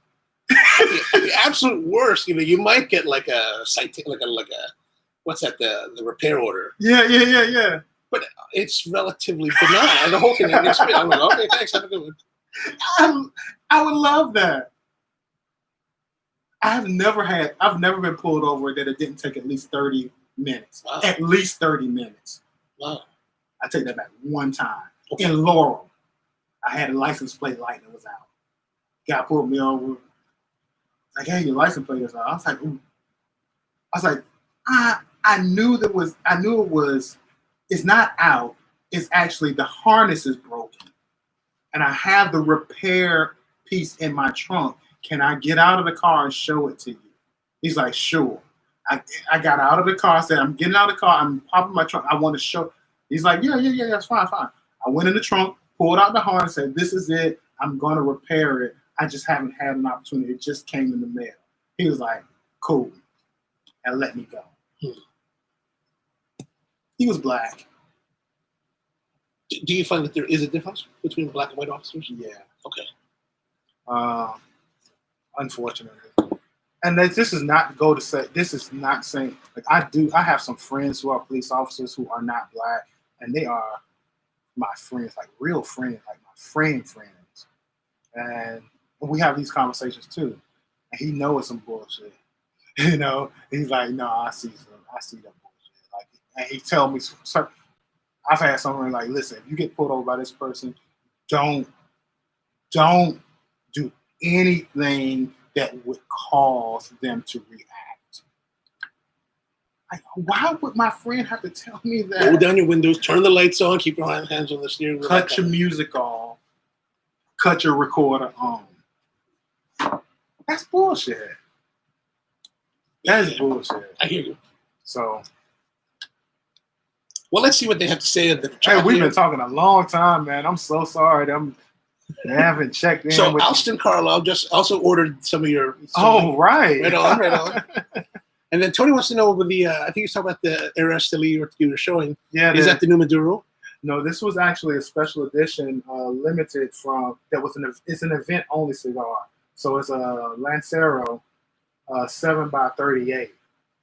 At the absolute worst, you might get like a citation, like a what's that? The repair order. Yeah. But it's relatively benign. The whole thing. I'm like, okay, thanks. Have a good one. I would love that. I've never been pulled over that it didn't take at least 30 minutes. Wow. At least 30 minutes. Wow. I take that back one time. Okay. In Laurel. I had a license plate light that was out. Guy pulled me over. Like, hey, your license plate is out. I was like, ooh. I knew it was, it's not out. It's actually the harness is broken. And I have the repair piece in my trunk. Can I get out of the car and show it to you? He's like, sure. I got out of the car, said, I'm getting out of the car. I'm popping my trunk. I want to show. He's like, yeah, that's fine. I went in the trunk, pulled out the harness, said, this is it. I'm going to repair it. I just haven't had an opportunity. It just came in the mail. He was like, cool. And let me go. He was black. Do you find that there is a difference between black and white officers? Yeah. Okay. unfortunately. And this is not go to say. This is not saying like I have some friends who are police officers who are not black, and they are my friends, like real friends, like my friends. And we have these conversations too. And he knows some bullshit. You know, he's like, no, I see that bullshit. Like, and he tell me, I've had someone like, listen, if you get pulled over by this person, don't do anything that would cause them to react. Like, why would my friend have to tell me that? Roll down your windows, turn the lights on, keep your hands on the steering wheel. Cut your music off, cut your recorder on. That's bullshit. That's bullshit. I hear you. So, well, let's see what they have to say at the hey, we've been talking a long time, man. I'm so sorry. I haven't checked in. So Alston Carlisle just also ordered some of your. Right. Right on. And then Tony wants to know with the. I think he's talking about the Aresteli or you were showing. Yeah. Is that the new Maduro? No, this was actually a special edition, limited from. It's an event only cigar. So it's a Lancero, 7x38.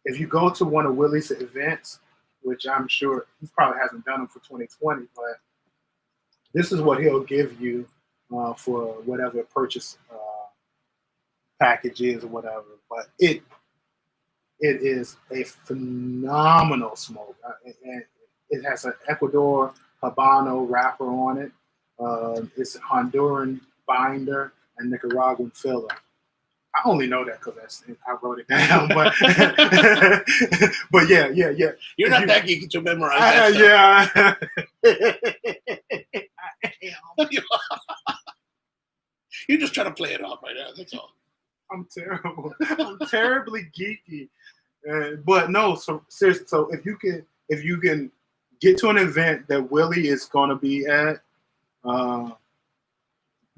If you go to one of Willie's events, which I'm sure he probably hasn't done them for 2020, but this is what he'll give you for whatever purchase package is or whatever. But it is a phenomenal smoke. It has an Ecuador Habano wrapper on it. It's a Honduran binder and Nicaraguan filler. I only know that because I wrote it down. But but yeah. You're not that geeky to memorize that yeah. You're just trying to play it off right now. That's all. I'm terrible. I'm terribly geeky. But no, so seriously, so if you can get to an event that Willie is going to be at,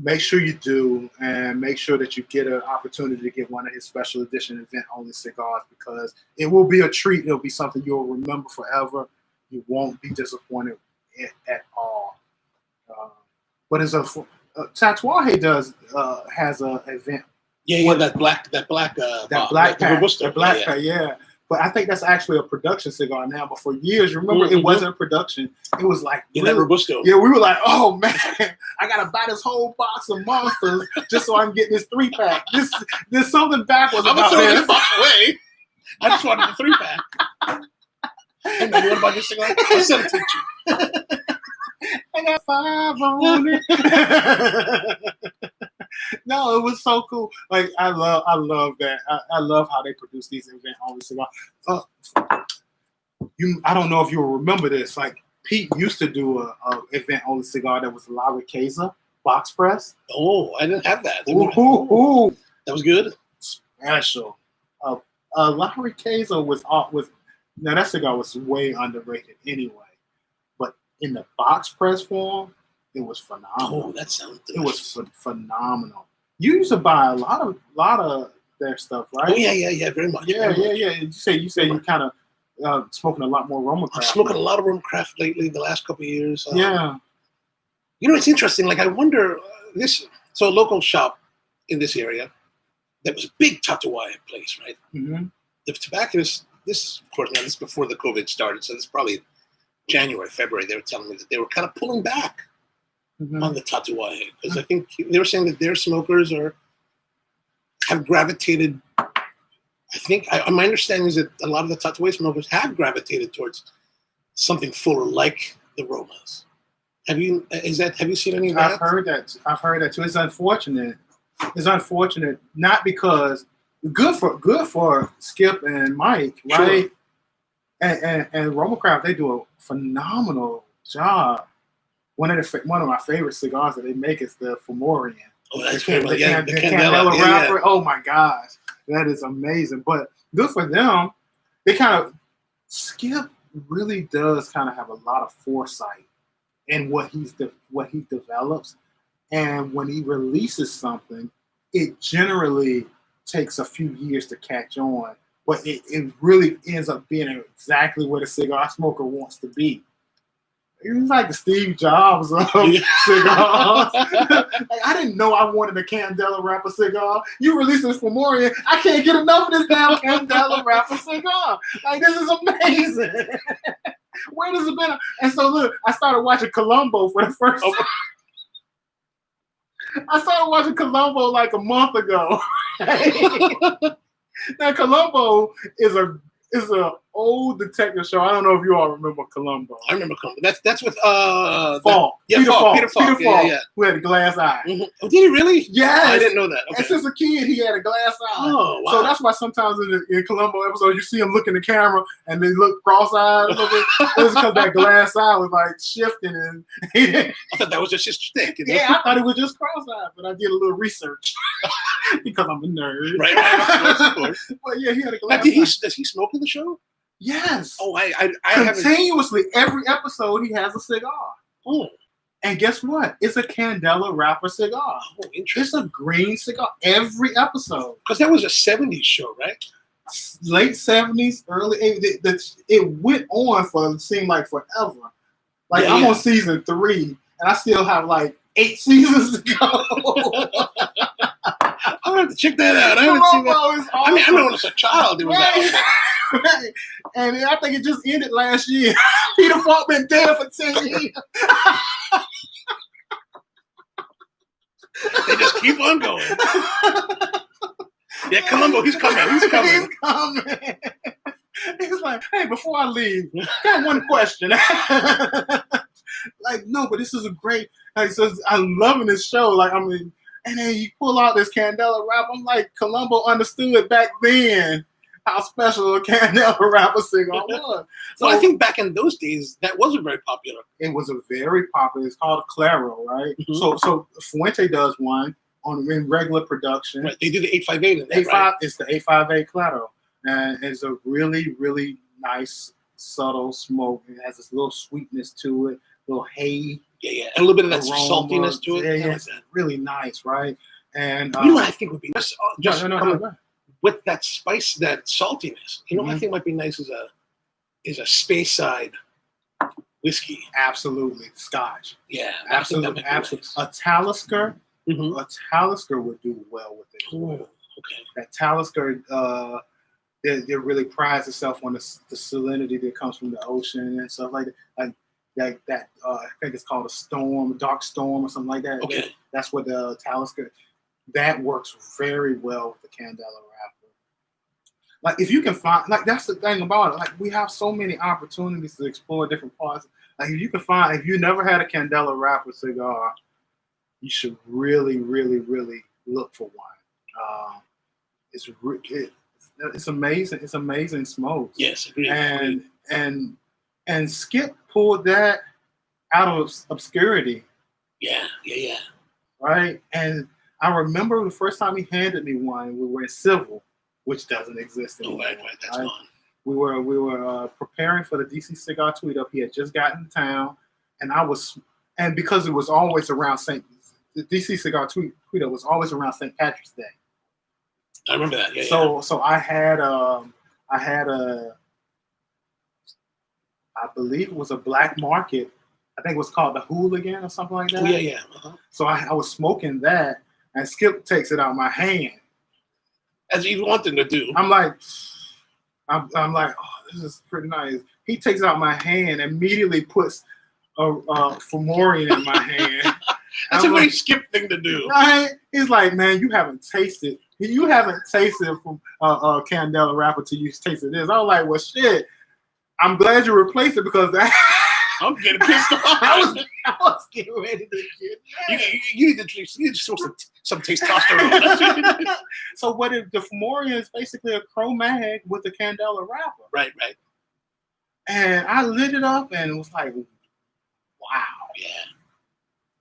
make sure you do, and make sure that you get an opportunity to get one of his special edition event-only cigars, because it will be a treat. It'll be something you'll remember forever. You won't be disappointed at all. But as Tatuaje has an event. Yeah, that black Robusto. Yeah. But I think that's actually a production cigar now. But for years, remember, it wasn't production. It was like that Robusto. Yeah, we were like, oh man, I gotta buy this whole box of monsters just so I can get this 3-pack. There's something backwards I'm about gonna throw this. this box away. I just wanted the 3-pack. I know you want to buy this cigar. I'll sell it to you. I got 5 on it. No, it was so cool. Like I love that. I love how they produce these event only cigars. I don't know if you will remember this. Like Pete used to do a event only cigar that was La Riqueza box press. Oh, I didn't have that. Ooh. That was good. Special. La Riqueza was now that cigar was way underrated anyway. But in the box press form, it was phenomenal. Oh, that sounds It delicious. was phenomenal. You used to buy a lot of their stuff, right? Oh yeah, very much. Yeah. You say you kind of smoking a lot more Roma I'm craft. smoking a lot of Roma craft lately, the last couple of years. Yeah. You know, it's interesting. Like I wonder So a local shop in this area, that was a big Tatuaje place, right? Mm-hmm. The tobacconist. This, of course, now this is before the COVID started, so this is probably January, February. They were telling me that they were kind of pulling back. Mm-hmm. On the Tatuaje, because I think they were saying that their smokers have gravitated. I think my understanding is that a lot of the Tatuaje smokers have gravitated towards something fuller, like the Romas. Have you seen any of that? I've heard that too. It's unfortunate. Not because good for Skip and Mike, right? Sure. And Roma Craft, they do a phenomenal job. One of my favorite cigars that they make is the Fomorian. Oh, that's the Candela wrapper. Yeah. Oh my gosh, that is amazing. But good for them. They Skip really does kind of have a lot of foresight in what he develops, and when he releases something, it generally takes a few years to catch on. But it really ends up being exactly what a cigar smoker wants to be. He was like the Steve Jobs of cigars. Like, I didn't know I wanted a Candela wrapper cigar. You released this Fomorian. I can't get enough of this damn Candela wrapper cigar. Like, this is amazing. Where does it been? And so look, I started watching Columbo for the first time. I started watching Columbo like a month ago. Now Columbo is a old detective show. I don't know if you all remember Columbo. I remember Columbo. That's with Falk. Yeah, Peter Falk. Falk. Yeah. Who had a glass eye. Mm-hmm. Oh, did he really? Yes. I didn't know that. Okay. And since a kid, he had a glass eye. Oh, wow. So that's why sometimes in Columbo episodes, you see him look in the camera and they look cross-eyed a little bit. It's because that glass eye was like shifting. And I thought that was just his shtick. You know? Yeah, I thought it was just cross-eyed, but I did a little research because I'm a nerd. Right, of course. But yeah, he had a glass Now, eye. does he smoke in the show? Yes. Oh, I haven't. Continuously, every episode, he has a cigar. Oh. And guess what? It's a Candela wrapper cigar. Oh, interesting. It's a green cigar every episode. Because that was a 70s show, right? Late 70s, early 80s. It went on for, it seemed like forever. Like, I'm on season 3, and I still have like 8 seasons to go. I'm gonna have to check that out. I haven't seen that. Awesome. I mean, I remember as a child it was that. Right. And I think it just ended last year. Peter Falk been dead for 10 years. They just keep on going. Yeah, Columbo, he's coming. He's coming. He's like, hey, before I leave, got one question. Like, no, but this is a great. Like, so I'm loving this show. Like, I mean, and then you pull out this Candela wrap. I'm like, Columbo understood back then how special a Candela wrapper cigar was. So I think back in those days, that wasn't very popular. It was a very popular. It's called a Claro, right? Mm-hmm. So Fuente does one in regular production. Right. They do the 858 in that, 85. right? It's the 858 Claro, and it's a really, really nice, subtle smoke. It has this little sweetness to it, little hay. Yeah. And a little bit of that aroma. saltiness to it. Yeah, it's really nice, right? And you know what I think would be nice? Just no. With that spice, that saltiness. You know what I think might be nice is a space side whiskey. Absolutely. Scotch. Yeah. Absolutely. Nice. A Talisker. Mm-hmm. A Talisker would do well with it. Ooh, okay. That Talisker, it really prides itself on the salinity that comes from the ocean and stuff like that. Like that, I think it's called a dark storm or something like that. Okay. That's what the Talisker, that works very well with the Candela wrapper. Like, if you can find, like, that's the thing about it. Like, we have so many opportunities to explore different parts. Like, if you can find, if you never had a Candela wrapper cigar, you should really, really, really look for one. It's amazing. It's amazing smoke. Yes. And Skip pulled that out of obscurity. Yeah. Right. And I remember the first time he handed me one. We were in Civil, which doesn't exist anymore. Right. That's gone. We were preparing for the DC Cigar Tweet Up. He had just gotten to town, and because it was always around the DC Cigar Tweet Up was always around St. Patrick's Day. I remember that. Yeah. So I had I believe it was a black market. I think it was called the Hooligan or something like that. Oh, yeah. Uh-huh. So I was smoking that, and Skip takes it out of my hand. As you want them to do. I'm like, oh, this is pretty nice. He takes out my hand, immediately puts a Fomorian in my hand. That's a very Skip thing to do. Right? He's like, man, you haven't tasted from a Candela wrapper till you tasted this. I was like, well, shit. I'm glad you replaced it because I'm getting pissed off. I was getting ready to get. You need to show some testosterone. So what if the Fomorian is basically a Cro-Mag with a Candela wrapper? Right. And I lit it up and it was like, wow.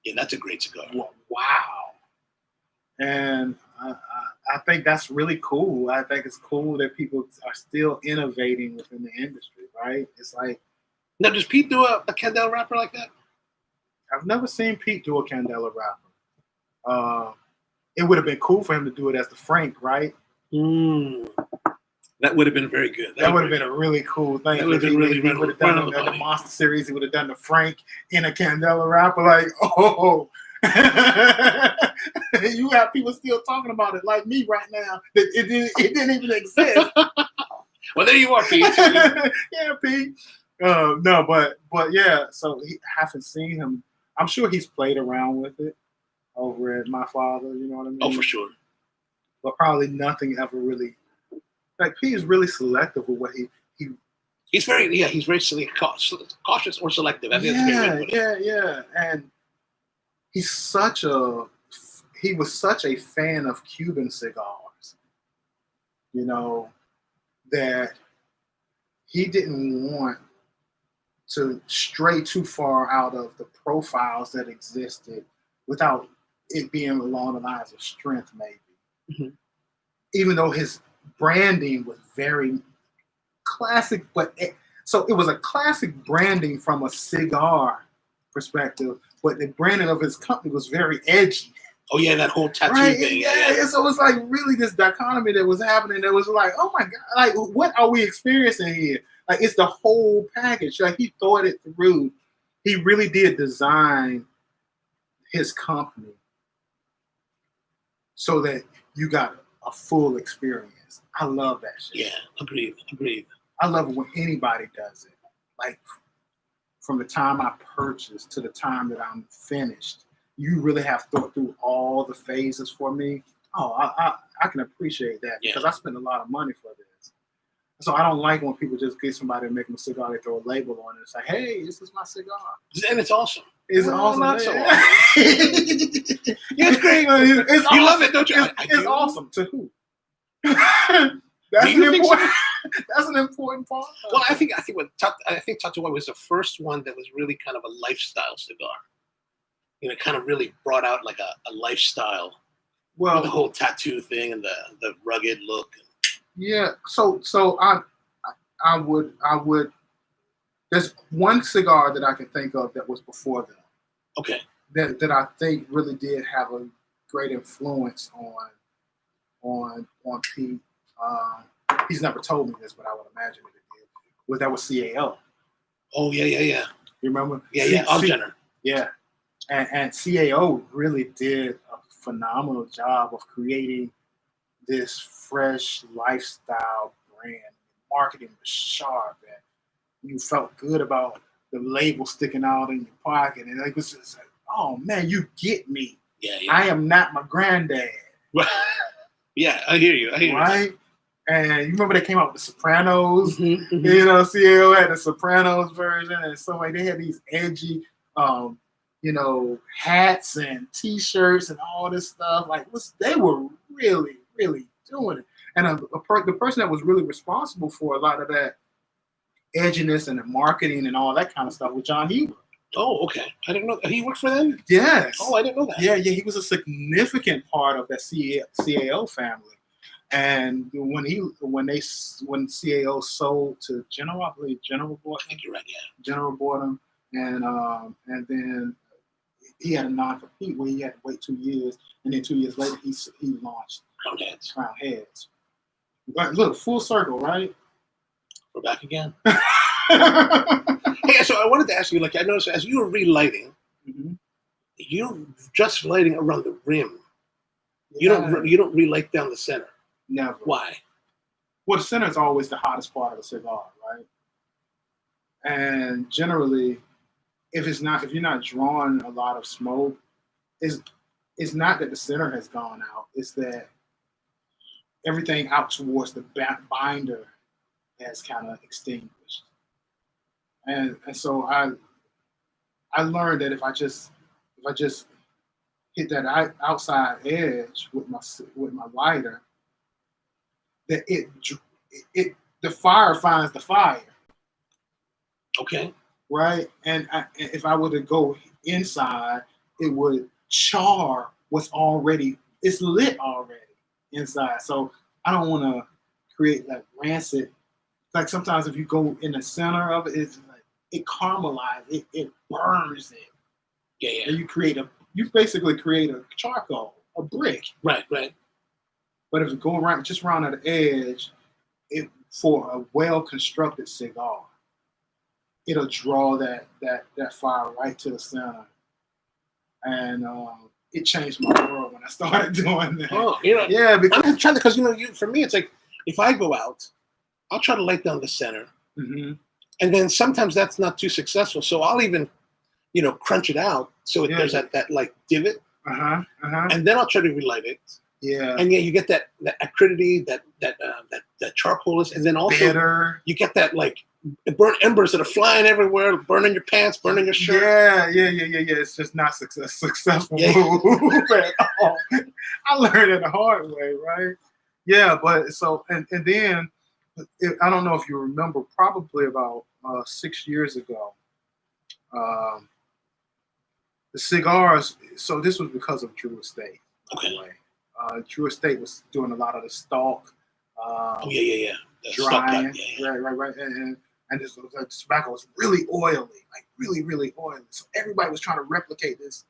Yeah, that's a great cigar. Wow. And I think that's really cool. I think it's cool that people are still innovating within the industry, right? It's like, now, does Pete do a Candela wrapper like that? I've never seen Pete do a Candela wrapper. It would have been cool for him to do it as the Frank, right? That would have been very good. That would have been a really cool thing. That would have been really He would have done the Monster series. He would have done the Frank in a Candela wrapper. Like, oh, you have people still talking about it like me right now. It didn't even exist. Well, there you are, Pete. Yeah, Pete. No, but yeah. So I haven't seen him. I'm sure he's played around with it over at my father. You know what I mean? Oh, for sure. But probably nothing ever really. Like Pete is really selective with what he's very cautious or selective. I think that's a great way to put it. Yeah. And he was such a fan of Cuban cigars, you know, that he didn't want to stray too far out of the profiles that existed without it being along the lines of strength, maybe. Mm-hmm. Even though his branding was very classic, so it was a classic branding from a cigar perspective, but the branding of his company was very edgy. Oh yeah, that whole tattoo thing. Yeah. So it was like really this dichotomy that was happening. That was like, oh my god, like what are we experiencing here? Like it's the whole package. Like he thought it through. He really did design his company so that you got a full experience. I love that shit. Yeah, agreed. I love it when anybody does it. Like from the time I purchased to the time that I'm finished, you really have thought through all the phases for me. Oh, I can appreciate that because I spent a lot of money for this. So I don't like when people just get somebody and make them a cigar, they throw a label on it. It's like, hey, this is my cigar. And it's awesome. It's awesome. Not so awesome. It's great. It's you awesome. Love it, don't you? It's awesome. To who? That's an important part. Well, I think Tatuaje was the first one that was really kind of a lifestyle cigar. You know, kind of really brought out like a lifestyle. Well, the whole tattoo thing and the rugged look. Yeah. So I would. There's one cigar that I can think of that was before them. Okay. That I think really did have a great influence on Pete. He's never told me this, but I would imagine it did. That was CAO. Oh yeah. You remember? Yeah. Oggener. Yeah. And CAO really did a phenomenal job of creating this fresh lifestyle brand. Marketing was sharp, and you felt good about the label sticking out in your pocket, and it was just like, oh man, you get me. Yeah. I am not my granddad. Yeah, I hear you. Right? And you remember they came out with the Sopranos? Mm-hmm. You know, CAO had the Sopranos version, and so like they had these edgy, hats and T-shirts and all this stuff. Like, they were really, really doing it. And the person that was really responsible for a lot of that edginess and the marketing and all that kind of stuff was John Huber. Oh, okay. I didn't know that. He worked for them? Yes. Oh, I didn't know that. Yeah, he was a significant part of that CAO family. And when CAO sold to General, I believe General bought him. I think you're right, yeah. General bought him, and then he had a non-compete where he had to wait 2 years, and then 2 years later he launched Crown Heads. Like, look, full circle, right? We're back again. Hey, so I wanted to ask you, like, I noticed as you were relighting, you're just lighting around the rim. Yeah. You don't relight down the center. Never. Why? Well, the center is always the hottest part of a cigar, right? And generally, if you're not drawing a lot of smoke, it's not that the center has gone out. It's that everything out towards the binder has kind of extinguished. And so I learned that if I just hit that outside edge with my lighter, that the fire finds the fire. Okay. Right? And if I were to go inside, it would char what's it's lit already inside. So I don't want to create that rancid. Like sometimes if you go in the center of it, it's like it caramelizes, it burns it. Yeah. And you basically create a charcoal, a brick. Right. But if you go around at the edge, for a well-constructed cigar, it'll draw that fire right to the center. And it changed my world when I started doing that. Oh, yeah, because I'm trying to, because for me, it's like if I go out, I'll try to light down the center, and then sometimes that's not too successful. So I'll even, crunch it out so there's that like divot, and then I'll try to relight it. Yeah, and you get that acridity, that charcoal, and then also bitter. You get that like burnt embers that are flying everywhere, burning your pants, burning your shirt. Yeah. It's just not successful move at all. I learned it the hard way, right? Yeah, but so and then I don't know if you remember, probably about 6 years ago, the cigars. So this was because of Drew Estate. Okay. By the way. Drew Estate was doing a lot of the stalk. The drying. Yeah. Right. And this tobacco was really oily, like really, really oily. So everybody was trying to replicate this,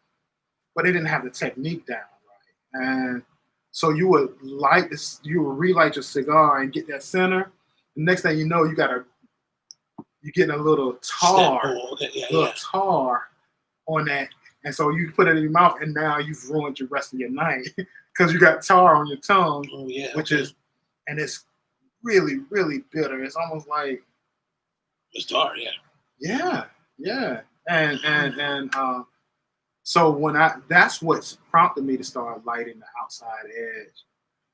but they didn't have the technique down right. And so you would light this, you would relight your cigar and get that center. The next thing you know, you're getting a little tar, tar on that. And so you put it in your mouth, and now you've ruined your rest of your night because you got tar on your tongue, which is, and it's really, really bitter. It's almost like it's tar, yeah. And so that's what's prompted me to start lighting the outside edge,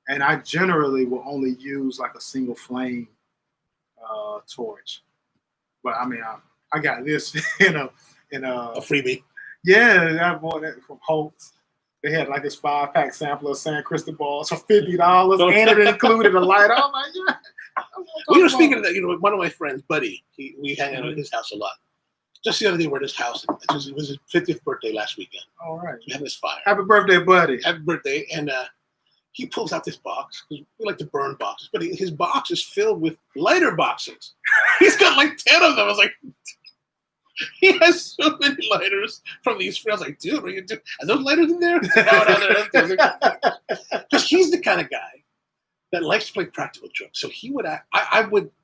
and I generally will only use like a single flame torch. But I mean, I got this in a freebie. Yeah, I bought that from Holtz. They had like this 5-pack sample of San Cristobal for $50, and it included a lighter. I'm like, yeah. We were speaking of that. One of my friends, Buddy, we hang out at his house a lot. Just the other day, we're at his house. It was his 50th birthday last weekend. All right. We had this fire. Happy birthday, Buddy. Happy birthday. And he pulls out this box. We like to burn boxes, but his box is filled with lighter boxes. He's got like 10 of them. I was like, he has so many lighters from these friends. I was like, dude, what are you doing? Are those lighters in there? No, because he's the kind of guy that likes to play practical jokes. So he would I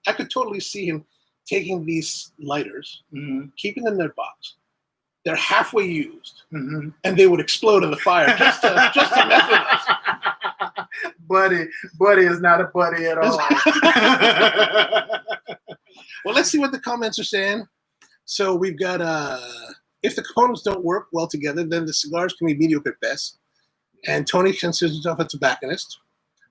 could totally see him taking these lighters, keeping them in their box. They're halfway used, and they would explode in the fire just to mess with us. Buddy is not a buddy at all. Well, let's see what the comments are saying. So we've got, if the components don't work well together, then the cigars can be mediocre at best. And Tony considers himself a tobacconist.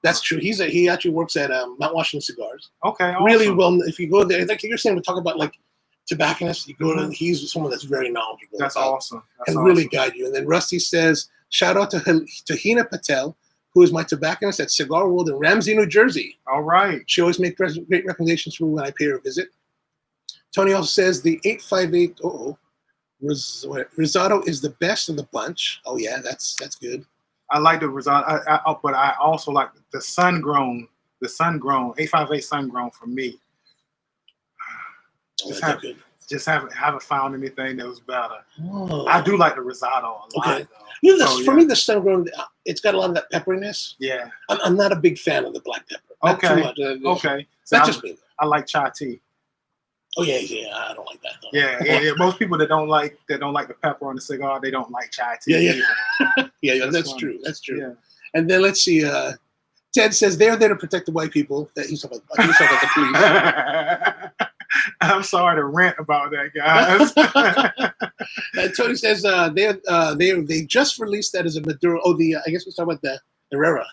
That's true. He actually works at Mount Washington Cigars. Okay, awesome. Really well. If you go there, like you're saying, we talk about like tobacconists. You go to, he's someone that's very knowledgeable. That's awesome. Can really guide you. And then Rusty says, shout out to Hina Patel, who is my tobacconist at Cigar World in Ramsey, New Jersey. All right. She always makes great recommendations for me when I pay her a visit. Tony also says the 858 risotto is the best of the bunch. Oh yeah, that's good. I like the risotto, but I also like the sun-grown 858 sun-grown for me. Just haven't found anything that was better. Oh. I do like the risotto a lot. Though. For me, the sun-grown, it's got a lot of that pepperiness. Yeah, I'm not a big fan of the black pepper. Not too much. Okay, that's just me. I like chai tea. Oh yeah, I don't like that. No. Yeah. Most people that don't like the pepper on the cigar, they don't like chai tea. Yeah. That's true. That's true. Yeah. And then let's see. Ted says they're there to protect the white people. That he's talking about the police. I'm sorry to rant about that, guys. Tony says they just released that as a Maduro. Oh, I guess we're talking about the Herrera.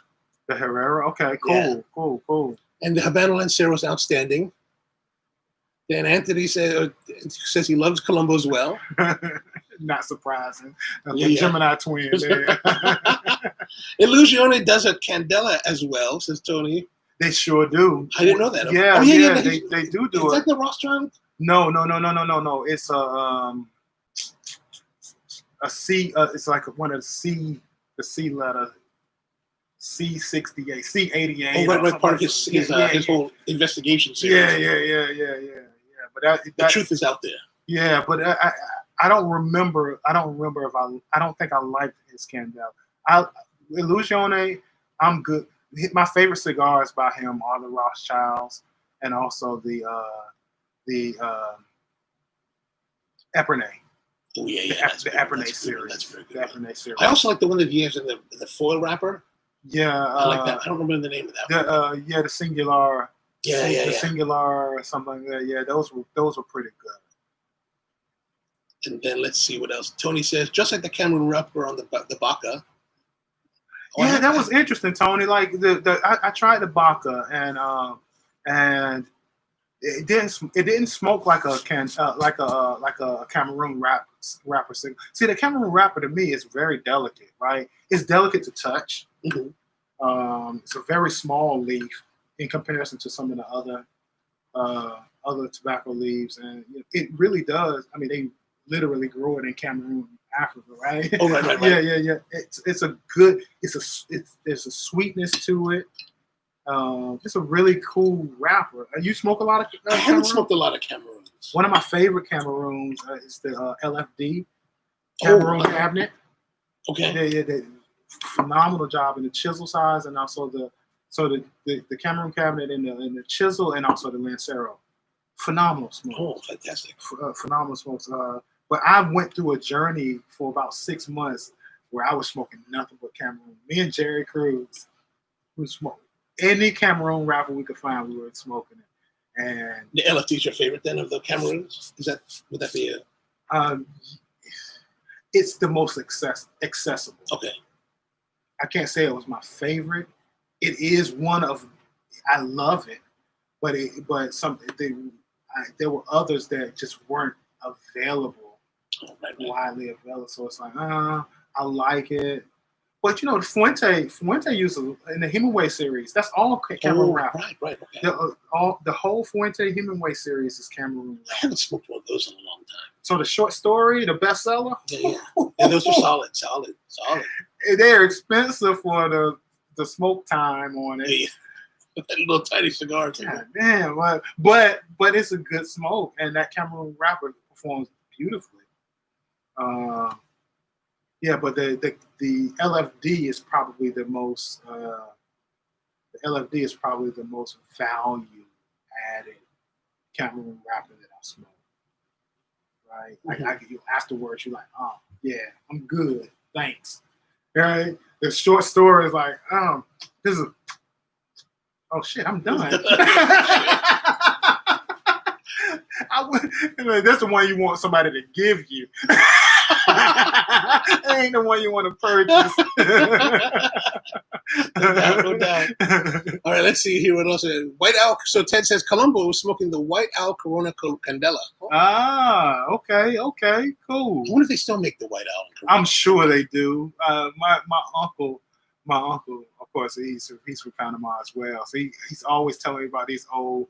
The Herrera. Okay. Cool. Yeah. Cool. And the Habano Lancero is outstanding. Then Anthony says he loves Colombo as well. Not surprising. Gemini twin there. Illusione does a Candela as well, says Tony. They sure do. I didn't know that. Yeah, they do it. Is that the Rothschild? No. It's a C. It's like one of the C letter. C68, C88. Oh, right, part of his whole investigation series. Yeah. But the truth is out there. Yeah, but I don't remember. I don't think I liked his Candela. Illusione, I'm good. My favorite cigars by him are the Rothschilds. and also the Epernay. Oh yeah, The Epernay series. That's very good. The Epernay series. I also like the one that he has in the foil wrapper. Yeah, I like that. I don't remember the name of that one. The Singular. Yeah. Singular or something like that. Yeah, those were pretty good. And then let's see what else. Tony says, just like the Cameroon wrapper on the Baca. Yeah, that was interesting, Tony. Like I tried the Baca and it didn't smoke like a Cameroon wrapper. See, the Cameroon wrapper to me is very delicate, right? It's delicate to touch. Mm-hmm. It's a very small leaf in comparison to some of the other tobacco leaves, and it really does. I mean, they literally grow it in Cameroon, Africa, right? Oh, right. Yeah. There's a sweetness to it. It's a really cool wrapper. You smoke a lot of I haven't smoked a lot of Cameroons. One of my favorite Cameroons is the LFD Cameroon cabinet. Okay. They did a phenomenal job in the chisel size, and also the Cameroon cabinet in the chisel, and also the Lancero. Phenomenal smokes. Oh, fantastic. Phenomenal smokes. But I went through a journey for about 6 months where I was smoking nothing but Cameroon. Me and Jerry Cruz, who smoked any Cameroon wrapper we could find, we were smoking it. And the LFD is your favorite then of the Cameroons? Would that be a? It's the most accessible. Okay. I can't say it was my favorite. It is one of. I love it, but there were others that just weren't available. Right. Widely available, so it's like, I like it, but the Fuente uses in the Hemingway series. That's all Cameroon wrapper. Right. Okay. The whole Fuente Hemingway series is Cameroon wrapper. I haven't smoked one of those in a long time. So the short story, the bestseller, yeah, those are solid. They're expensive for the smoke time on it. Yeah. That little tiny cigar too. God damn, but it's a good smoke, and that Cameroon wrapper performs beautifully. But the LFD is probably the most value added Cameroon wrapper that I smoke. Right? Like you afterwards, you're like, oh yeah, I'm good, thanks. Right? The short story is like, this is. Oh shit, I'm done. That's the one you want somebody to give you. That ain't the one you want to purchase. No doubt. All right, let's see here what else. White Owl. So Ted says Colombo was smoking the White Owl Corona Candela. Okay, cool. I wonder if they still make the White Owl. I'm sure they do. My uncle, of course, he's from Panama as well. So he's always telling me about these old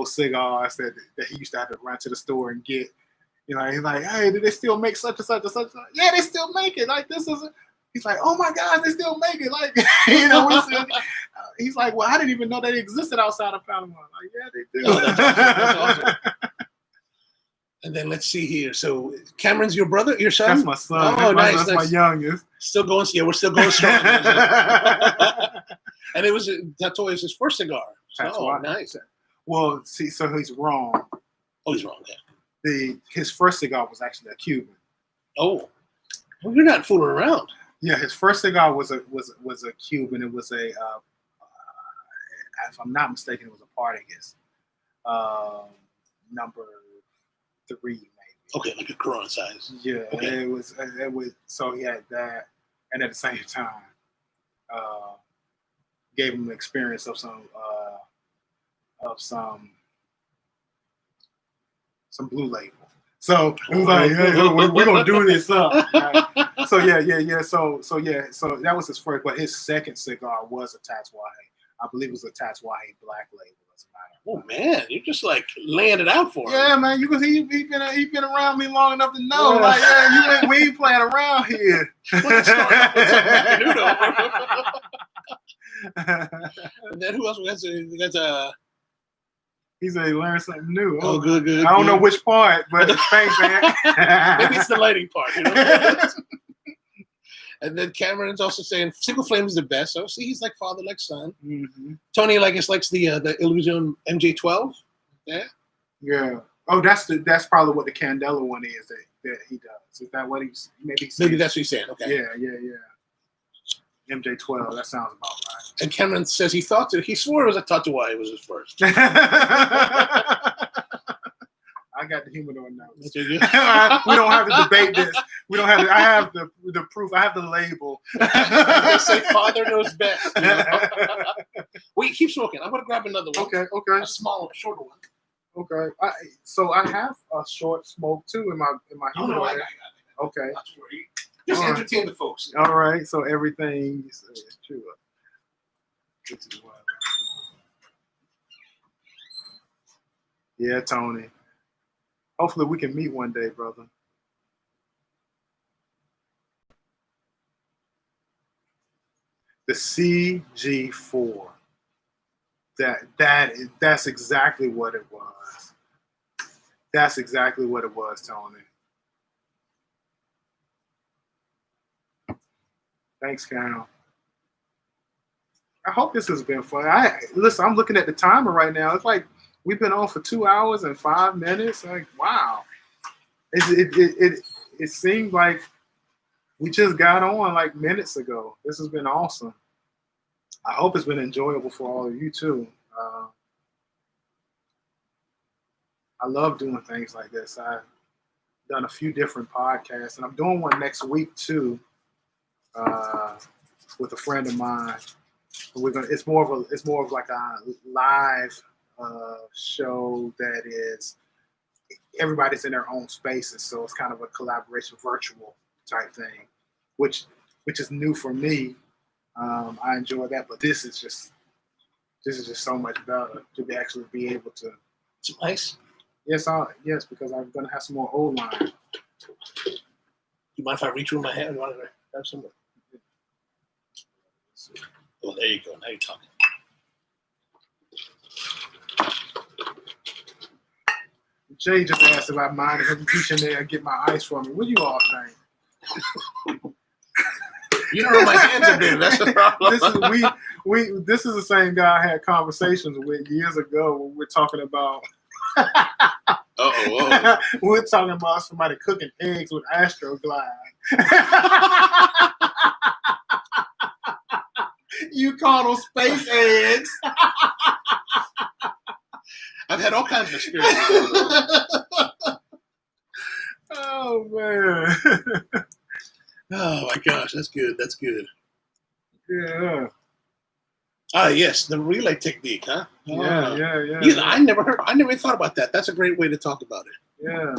cigars that he used to have to run to the store and get. He's like, hey, do they still make such and such and such? Yeah, they still make it. Like this is. He's like, oh my God, they still make it. Like he's like, well, I didn't even know they existed outside of Panama. Like, yeah, they do. That's awesome. And then let's see here. So Cameron's your brother, your son? That's my son. Oh, nice. That's my youngest. Still going. Yeah, we're still going strong. And that's always his first cigar. Nice. Well, see, so he's wrong. Oh, he's wrong. Yeah. His first cigar was actually a Cuban. Oh, well, you're not fooling around. Yeah, his first cigar was a Cuban. It was if I'm not mistaken, it was a Partagas, number 3 maybe. Okay, like a Corona size. Yeah, okay. It was. So he had that, and at the same time, gave him the experience of some Blue Label. So it was like, hey, we're gonna do this up. Right? So yeah. So that was his first, but his second cigar was a Tatuaje. I believe it was a Tatuaje Black Label. As a matter of fact. Oh man, you're just like laying it out for him. Yeah, man. You can see he been around me long enough to know. Yeah. Like, yeah, we ain't playing around here. And then who else? We got he said he learned something new. Oh, good. I don't know which part, but thanks, man. Maybe it's the lighting part. And then Cameron's also saying single flame is the best. So see, he's like father, like son. Mm-hmm. Tony, like, likes the Illusion MJ12. Yeah. Yeah. Oh, that's probably what the Candela one is that he does. Is that what he's maybe? Maybe that's what he's saying. Okay. Yeah. MJ12. That sounds about right. And Cameron says he swore it was a Tatuai was his first. I got the Humidor Notes. We don't have to debate this. We don't have to. I have the proof. I have the label. They say father knows best. You know? Wait, keep smoking. I'm gonna grab another one. Okay. A smaller, shorter one. Okay. So I have a short smoke too in my humidor. I got it. Okay. Just entertain the folks. All right. So everything is true. This is what. Yeah, Tony. Hopefully we can meet one day, brother. The CG4. That's exactly what it was. That's exactly what it was, Tony. Thanks, Cal. I hope this has been fun. Listen, I'm looking at the timer right now. It's like we've been on for 2 hours and 5 minutes. Like, wow. It seemed like we just got on like minutes ago. This has been awesome. I hope it's been enjoyable for all of you too. I love doing things like this. I've done a few different podcasts, and I'm doing one next week too, with a friend of mine. It's more of like a live show that is everybody's in their own spaces, so it's kind of a collaboration, virtual type thing, which is new for me. I enjoy that, but this is just so much better to actually be able to. It's nice. Yes, because I'm gonna have some more old line. You mind if I reach through my hand? You want to grab some? Oh, there you go. Now you're talking. Jay just asked if I mind him reaching there and get my ice for me. What do you all think? You know where my hands have been. That's the problem. This is the same guy I had conversations with years ago when we're talking about. We're talking about somebody cooking eggs with Astroglide. You call them space eggs. I've had all kinds of experiences. Oh man. Oh my gosh, that's good. That's good. Yeah. Ah, yes, the relay technique, huh? Yeah. I never even thought about that. That's a great way to talk about it. Yeah.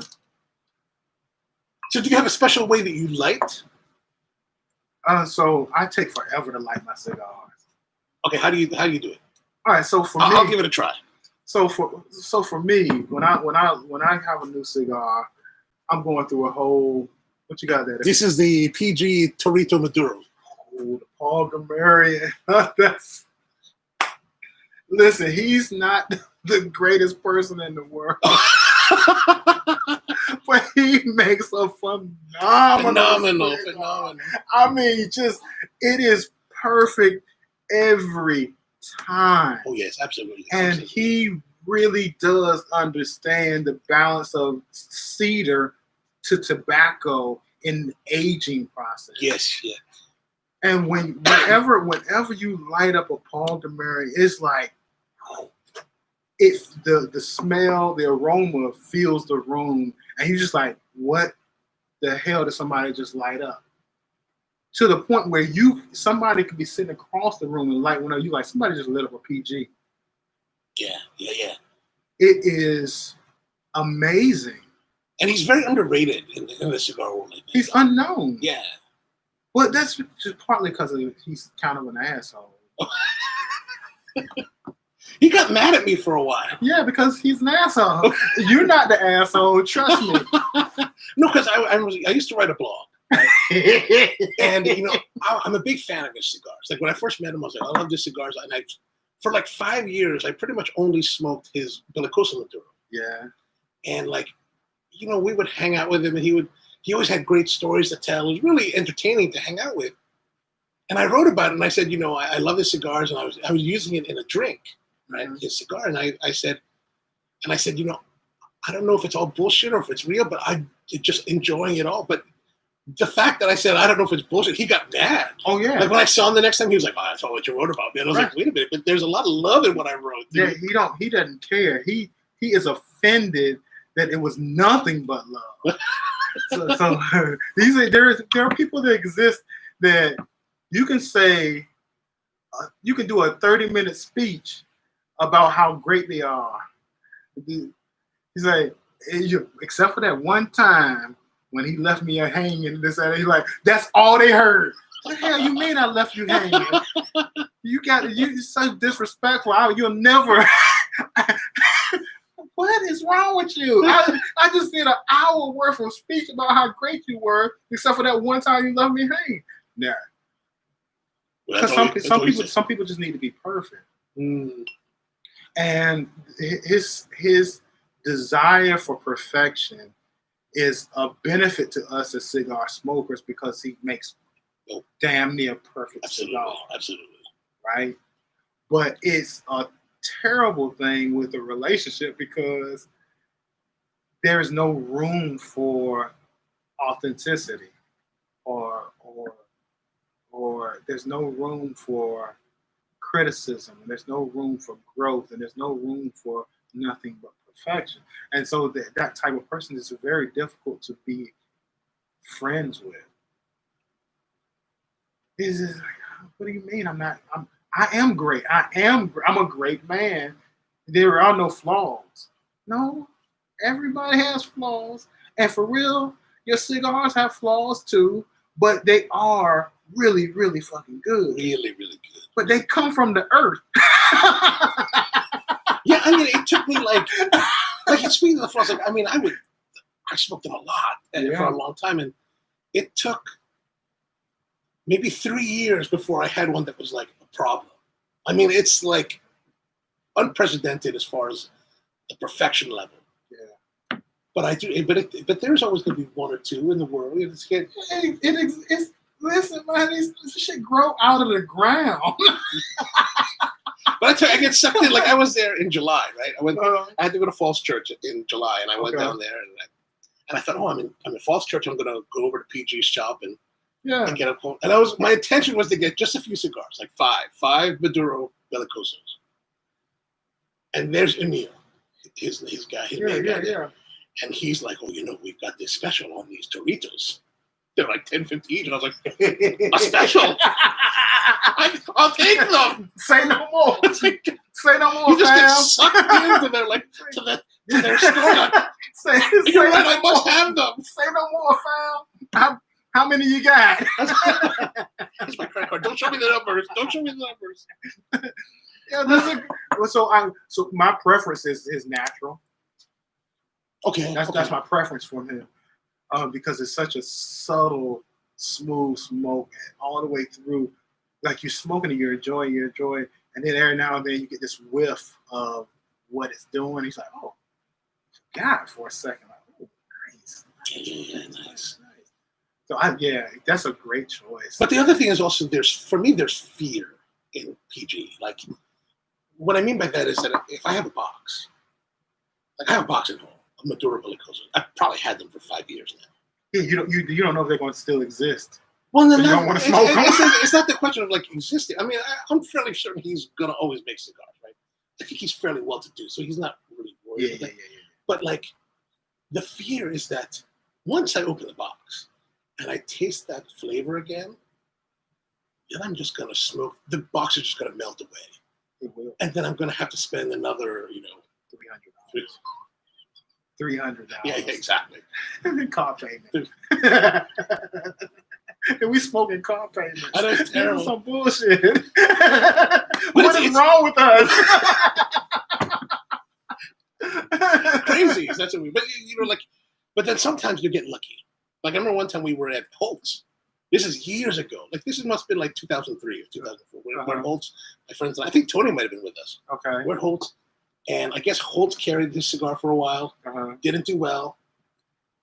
So do you have a special way that you light? So I take forever to light my cigars. Okay, how do you do it? All right, so for me, I'll give it a try. So for me, when I have a new cigar, I'm going through a whole. What you got there? This is the PG Torito Maduro. Oh, the Paul Gamarian. Listen, he's not the greatest person in the world, but he makes a phenomenal. I mean, it is perfect every time. Oh yes, absolutely. And he really does understand the balance of cedar to tobacco in the aging process. Yes, yeah. And whenever you light up a Paul Gamarian, it's like the smell, the aroma fills the room, and you're just like, what the hell did somebody just light up? To the point where somebody could be sitting across the room and light one up. You like somebody just lit up a PG. Yeah. It is amazing. And he's very underrated in the cigar world. He's unknown. Yeah. Well, that's just partly because he's kind of an asshole. He got mad at me for a while. Yeah, because he's an asshole. You're not the asshole, trust me. No, because I used to write a blog. Right? And I'm a big fan of his cigars. Like when I first met him, I was like, I love his cigars. And for like 5 years, I pretty much only smoked his Bellicoso Maduro. Yeah. And we would hang out with him, and he would he always had great stories to tell. It was really entertaining to hang out with. And I wrote about it, and I said, I love his cigars, and I was using it in a drink, right? Mm-hmm. His cigar, and I said, I don't know if it's all bullshit or if it's real, but I'm just enjoying it all. But the fact that I said I don't know if it's bullshit, he got mad. Oh yeah. Like when I saw him the next time, he was like, "Oh, I saw what you wrote about me." And I was like, "Wait a minute!" But there's a lot of love in what I wrote. Yeah, he doesn't care. He is offended that it was nothing but love. so there are people that exist that you can say, you can do a 30-minute speech about how great they are. He's like, except for that one time when he left me hanging and this and that, he's like, that's all they heard. What the hell you mean I left you hanging? You're so disrespectful. You'll never. What is wrong with you? I just did an hour worth of speech about how great you were, except for that one time you left me hanging. Yeah. Because some people just need to be perfect. Mm. And his desire for perfection is a benefit to us as cigar smokers because he makes damn near perfect cigar. Absolutely. Right? But it's a terrible thing with a relationship because there is no room for authenticity or there's no room for criticism, and there's no room for growth, and there's no room for nothing but perfection. And so that type of person is very difficult to be friends with. Is like, what do you mean? I am great. I'm a great man. There are no flaws. No, everybody has flaws. And for real, your cigars have flaws too, but they are really, really fucking good. Really, really good. But they come from the earth. Yeah, I mean, it took me like speaking of the flaws, like, I mean, I smoked them a lot for a long time, and it took maybe 3 years before I had one that was like a problem. I mean, it's like unprecedented as far as the perfection level. Yeah. But but there's always going to be one or two in the world. Listen, man, this shit grow out of the ground. But I get sucked in. Like I was there in July, right? I had to go to Falls Church in July, and I went down there, and I thought, oh, I'm in Falls Church. I'm going to go over to PG's shop and get a home. And my intention was to get just a few cigars, like five Maduro Belicosos. And there's Emil, his guy, his main guy. There. And he's like, oh, we've got this special on these Doritos. They're like 10-50 each. And I was like, a special? I'll take them. Say no more. Say no more, you just get sucked into their, to their store. You're right, I must have them. Say no more, fam. How many you got? That's my credit card. Don't show me the numbers. Yeah, so my preference is natural. Okay. That's my preference for him. Because it's such a subtle, smooth smoke all the way through. Like you're smoking and you're enjoying, and then every now and then you get this whiff of what it's doing. He's like, oh, forgot it for a second. Like, oh, nice. Yeah, nice. So that's a great choice. But the other thing is also there's fear in PG. Like what I mean by that is that if I have a box, like I have a box at home. Maduro Belicosos. I've probably had them for 5 years now. Yeah, you don't know if they're going to still exist. Well, then so you don't want to smoke them. It's not the question of like existing. I mean, I'm fairly certain he's going to always make cigars, right? I think he's fairly well to do, so he's not really worried. Yeah. But like, the fear is that once I open the box and I taste that flavor again, then I'm just going to smoke. The box is just going to melt away. It will. And then I'm going to have to spend another, $300. $300. Yeah, exactly. Car payment. And we smoking car payments. I know it's terrible. Some bullshit. What is wrong with us? Crazy. That's what but then sometimes you get lucky. Like I remember one time we were at Holt's. This is years ago. Like this must have been like 2003 or 2004. We're at Holt's. My friends, I think Tony might have been with us. Okay. We're at Holt's. And I guess Holtz carried this cigar for a while. Didn't do well.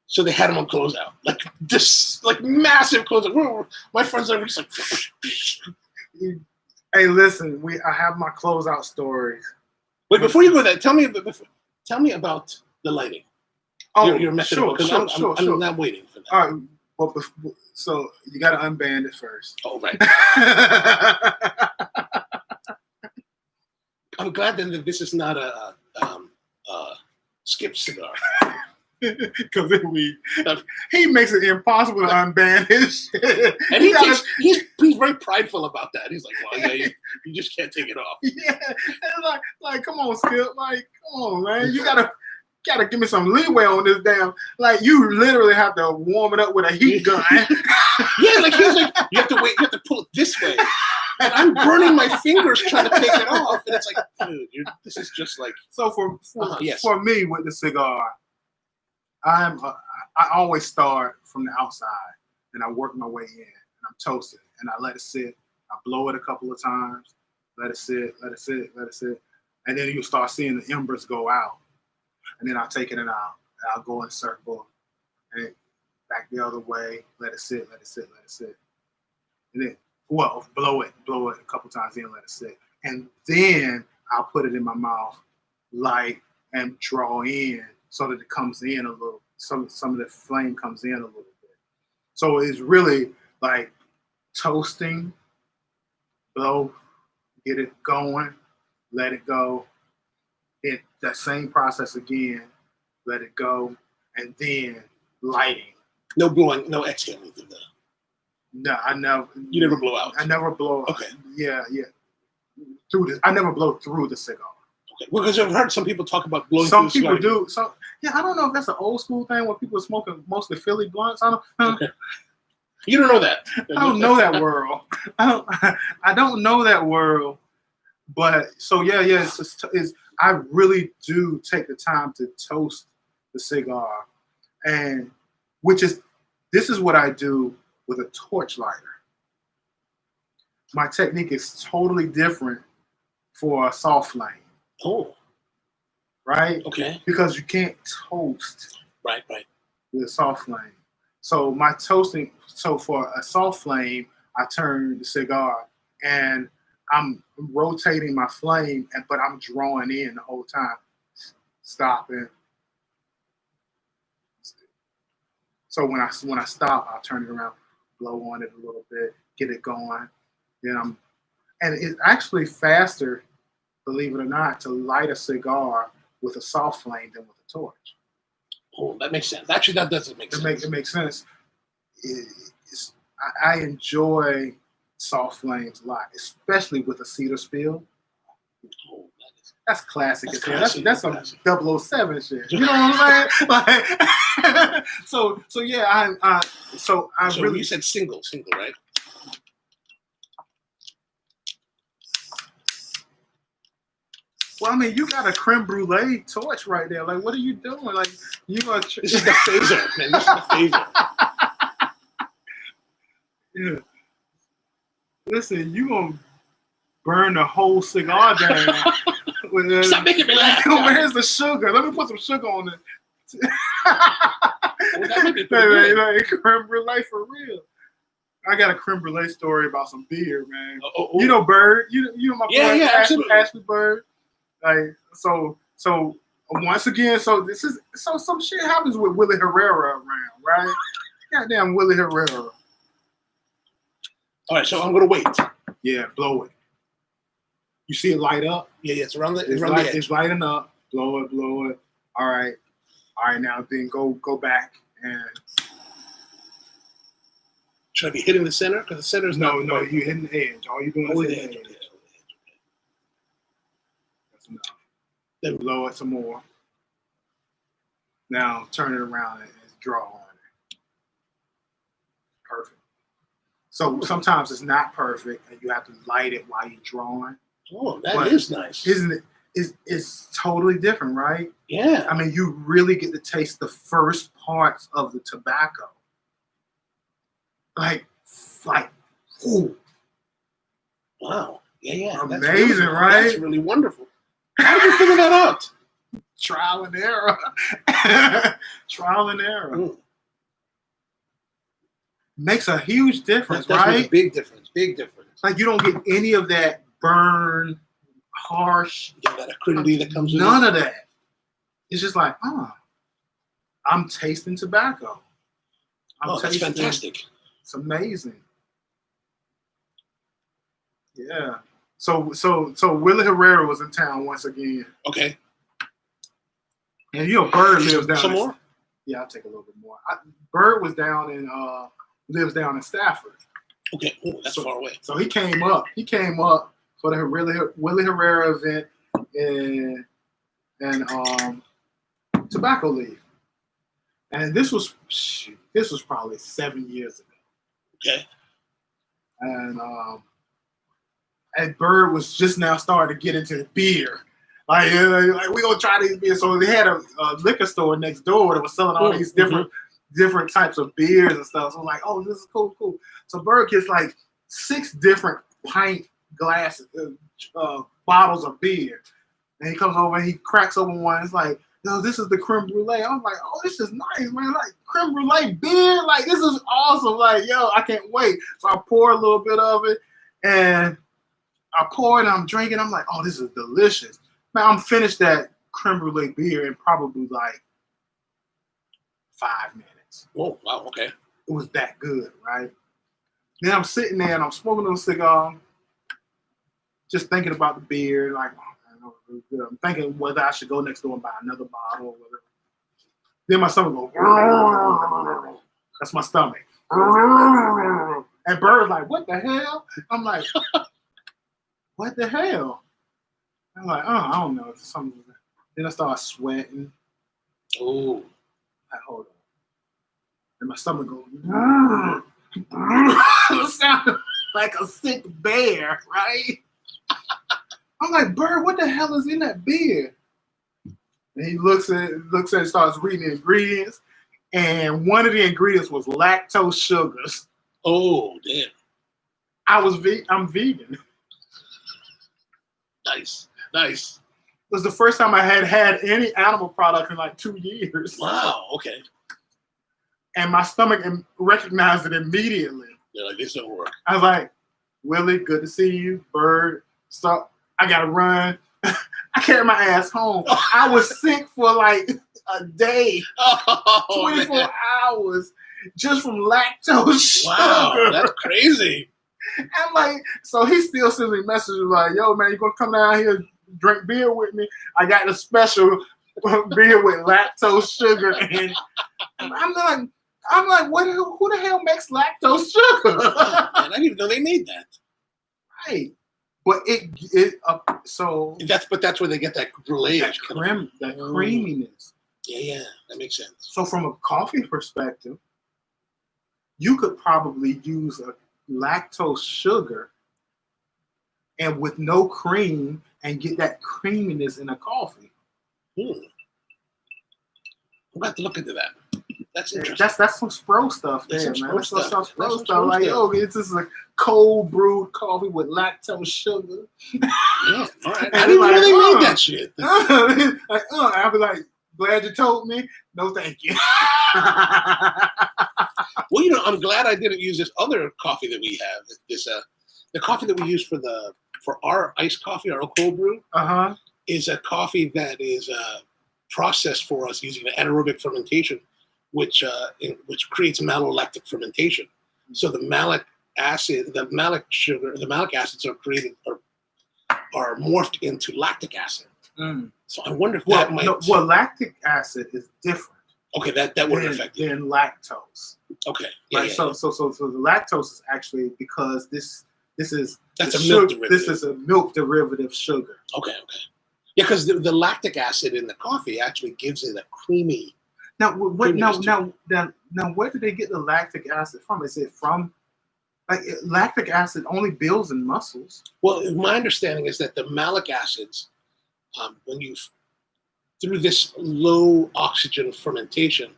So they had them on closeout, like this, like massive closeout. My friends are just like. Hey, listen, I have my closeout stories. Wait, before you go there, tell me about the lighting. Oh, your method, sure. I'm not waiting for that. All right, well, so you got to unband it first. Oh, right. I'm glad then that this is not a skip cigar. Because he makes it impossible to unband his shit. And he's very prideful about that. He's like, well, yeah, you just can't take it off. Yeah, and like, come on, Skip. Like, come on, man. You gotta give me some leeway on this damn. Like, you literally have to warm it up with a heat gun. Yeah, like he's like, you have to wait, you have to pull it this way. And I'm burning my fingers trying to take it off. And it's like, dude, this is just like. So for me with the cigar, I always start from the outside and I work my way in and I'm toasting and I let it sit. I blow it a couple of times, let it sit. And then you start seeing the embers go out. And then I'll take it and I'll go in a circle and back the other way, let it sit. And then, well, blow it a couple times, then let it sit. And then I'll put it in my mouth, light, and draw in so that it comes in a little, some of the flame comes in a little bit. So it's really like toasting, blow, get it going, let it go. Then that same process again, let it go, and then lighting. No blowing, no exhaling through the. No, I never. You never blow out. I never blow. Okay. Yeah. Through this, I never blow through the cigar. Okay. Well, because I've heard some people talk about blowing. Some through people the do. So yeah, I don't know if that's an old school thing where people are smoking mostly Philly blunts. I don't. Okay. You don't know that. I don't know that world. I don't know that world. But so yeah. It's I really do take the time to toast the cigar, and this is what I do with a torch lighter. My technique is totally different for a soft flame. Oh. Right? Okay. Because you can't toast. Right. With a soft flame. So my toasting, for a soft flame, I turn the cigar and I'm rotating my flame, but I'm drawing in the whole time. Stopping. So when I stop, I'll turn it around, blow on it a little bit, get it going. Then and it's actually faster, believe it or not, to light a cigar with a soft flame than with a torch. Oh, that makes sense. Actually, that doesn't make sense. It makes sense. I enjoy soft flames a lot, especially with a cedar spill. Oh, that's classic. That's some 007 shit. You know what I'm saying? Like, so yeah, so really. You said single, right? Well, I mean, you got a creme brulee torch right there. Like, what are you doing? Like, you are. This is the phaser, man. This is the phaser. Yeah. Listen, you gonna burn the whole cigar down. Stop making me laugh. Where's the sugar? Let me put some sugar on it. Well, that might be pretty good. Like creme brulee for real. I got a creme brulee story about some beer, man. Oh. You know Bird. You know my boy Ashley Bird. Like so once again, so some shit happens with Willie Herrera around, right? Goddamn Willie Herrera. All right, so I'm gonna wait. Yeah, blow it. You see it light up? Yeah, it's around the edge. It's lighting up. Blow it. All right. Now then go back and. Should I be hitting the center? Because the center is no. You hitting the edge. All you're doing is hitting the edge. That's enough. Then blow it some more. Now turn it around and draw on it. Perfect. So sometimes it's not perfect, and you have to light it while you're drawing. Oh, that is nice. Isn't it? It's totally different, right? Yeah. I mean, you really get to taste the first parts of the tobacco. Like, ooh. Wow. Yeah. Amazing, right? That's really wonderful. How did you figure that out? trial and error. Trial and error. Mm. Makes a huge difference, That's right? a big difference. Big difference. Like you don't get any of that burn, harsh. You get that acridity that comes with none it. of that. It's just like, I'm tasting tobacco. That's fantastic. It's amazing. Yeah. So Willie Herrera was in town once again. Okay. And Bird lives down. Some more? Yeah, I'll take a little bit more. Bird was down in lives down in Stafford. Okay. Ooh, that's far away. So he came up. He came up for the Willie Herrera event and Tobacco League. And this was probably 7 years ago. Okay. And Bird was just now starting to get into beer. Like we gonna try these beers. So they had a liquor store next door that was selling all these different types of beers and stuff. So I'm like, oh, this is cool. So Bird gets like 6 different pint glasses, bottles of beer. And he comes over and he cracks open one. It's like, no, this is the creme brulee. I'm like, oh, this is nice, man. Like creme brulee beer. Like this is awesome. Like, yo, I can't wait. So I pour a little bit of it and I pour it and I'm drinking. I'm like, oh, this is delicious. Man, I'm finished that creme brulee beer in probably like 5 minutes. Oh, wow, okay. It was that good, right? Then I'm sitting there and I'm smoking a cigar, just thinking about the beer. Like, oh, man, I'm thinking whether I should go next door and buy another bottle or whatever. Then my stomach goes, that's my stomach. And Bird's like, what the hell? I'm like, what the hell? I'm like, oh, I don't know. It's something. Then I start sweating. Oh. Like, hold on. And my stomach goes, it sounded like a sick bear, right? I'm like, Bird, what the hell is in that beer? And he looks at it, starts reading the ingredients. And one of the ingredients was lactose sugars. Oh, damn. I'm vegan. Nice. It was the first time I had any animal product in like 2 years. Wow, okay. And my stomach recognized it immediately. They're like, this don't work. I was like, Willie, good to see you. Bird, so I got to run. I carried my ass home. I was sick for like a day, 24 hours, just from lactose sugar. Wow, that's crazy. I'm like, so he still sends me messages like, yo, man, you going to come down here and drink beer with me? I got the special beer with lactose sugar. And I'm like, who the hell makes lactose sugar? Man, I didn't even know they made that. Right. But that's where they get that brulee. That creaminess. Yeah, that makes sense. So from a coffee perspective, you could probably use a lactose sugar and with no cream and get that creaminess in a coffee. I'm going to have to look into that. That's interesting. That's some Spro stuff there, That's man. some That's some Spro Spro stuff. stuff. Like, yo, this is a cold brewed coffee with lactose sugar. Yeah, all right. I didn't know they made that shit. I'll be like, glad you told me. No, thank you. Well, I'm glad I didn't use this other coffee that we have. The coffee that we use for our iced coffee, our cold brew, is a coffee that is processed for us using anaerobic fermentation, which creates malolactic fermentation. So the malic acid, the malic sugar, the malic acids are morphed into lactic acid. So I wonder if that might. Well, lactic acid is different. Okay, that wouldn't affect it. Than lactose. Okay. Right. So the lactose is actually because this is a milk derivative. This is a milk derivative sugar. Okay. Yeah, because the lactic acid in the coffee actually gives it a creamy. Now, where did they get the lactic acid from? Is it from lactic acid only builds in muscles? Well, my understanding is that the malic acids, when you through this low oxygen fermentation,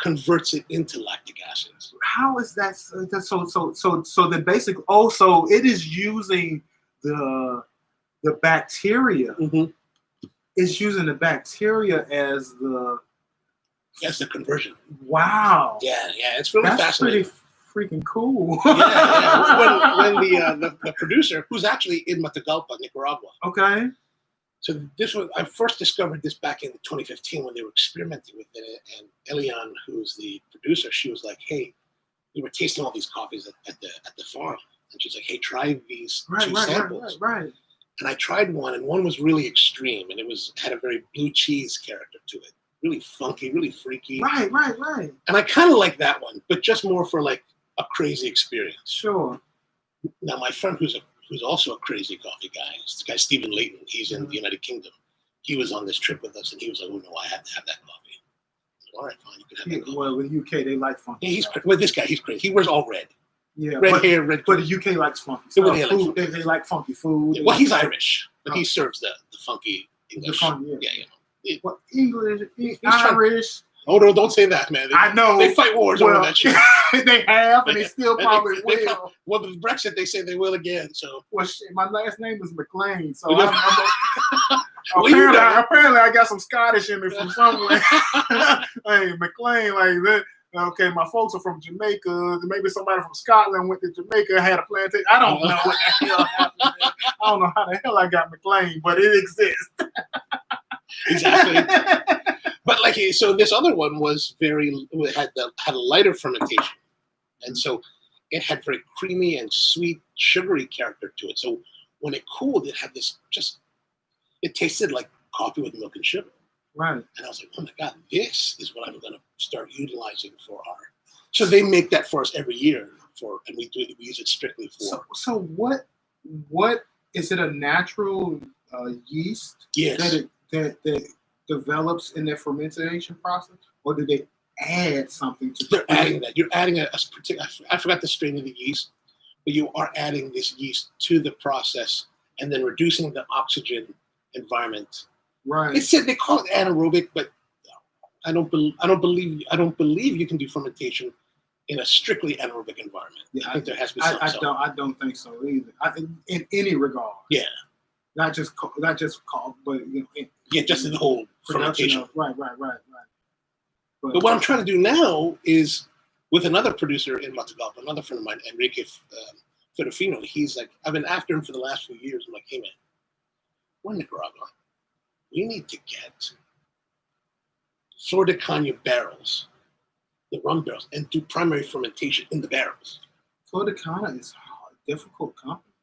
converts it into lactic acids. How is that? So the basic. So it is using the bacteria it's using the bacteria as the conversion. Wow. Yeah, it's really fascinating. Pretty freaking cool. When the producer, who's actually in Matagalpa, Nicaragua. Okay. So I first discovered this back in 2015 when they were experimenting with it, and Eliane, who's the producer, she was like, "Hey, we were tasting all these coffees at the farm," and she's like, "Hey, try these two samples." Right. And I tried one, and one was really extreme, and had a very blue cheese character to it, really funky, really freaky. Right. And I kind of like that one, but just more for like a crazy experience. Sure. Now, my friend, who's also a crazy coffee guy, this guy Stephen Layton, he's in the United Kingdom. He was on this trip with us, and he was like, "Oh no, I have to have that coffee." All right, fine, you can have that coffee. Well, with UK, they like funky. Yeah, this guy, he's crazy. He wears all red. Yeah, red hair, red. But the UK likes funky stuff. Food, they like funky food. Yeah, well, he's Irish, but he serves the funky English. The funky, yeah. What English, Irish? Oh no! Don't say that, man. I know they fight wars over that shit. They have, and they still probably will. Well, with Brexit, they say they will again. So, well, shit, my last name is McLane, so apparently I got some Scottish in me from somewhere. Hey, McLane, like that. Okay, my folks are from Jamaica. Maybe somebody from Scotland went to Jamaica, had a plantation. I don't know what the hell happened. I don't know how the hell I got McLane, but it exists. Exactly. But like, so this other one had a lighter fermentation, and so it had very creamy and sweet, sugary character to it. So when it cooled, it had this it tasted like coffee with milk and sugar. Right. And I was like, oh my God, this is what I'm going to start utilizing for our. So they make that for us every year, and we use it strictly for. So what is it? A natural yeast? Yes. That develops in their fermentation process, or do they add something to? They're adding that. You're adding a particular. I forgot the strain of the yeast, but you are adding this yeast to the process and then reducing the oxygen environment. Right. They call it anaerobic, but I don't believe you can do fermentation in a strictly anaerobic environment. Yeah, I think there has to be something. I don't think so either. In any regard. Yeah. Not just coffee, but just in the whole fermentation. Right. But what I'm trying to do now is with another producer in Matagalpa, another friend of mine, Enrique Ferrofino. He's like, I've been after him for the last few years. I'm like, hey man, we're in Nicaragua. We need to get Flor de Caña barrels, the rum barrels, and do primary fermentation in the barrels. Flor de Caña is a difficult company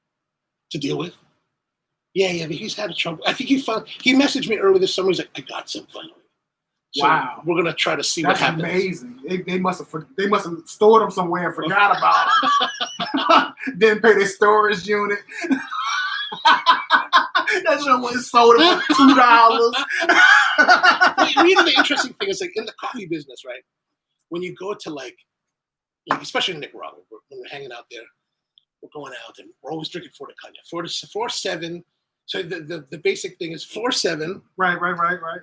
to deal with. Yeah, but he's had a trouble. I think he messaged me earlier this summer. He's like, I got some finally. So wow. We're gonna try to see what happens. That's amazing. They must have stored them somewhere and forgot about them. Didn't pay their storage unit. That shit was sold for $2. The interesting thing is, like, in the coffee business, right? When you go to like especially in Nicaragua, when we're hanging out there, we're going out and we're always drinking Flor de Caña. 4-7. So the basic thing is 4-7. Right.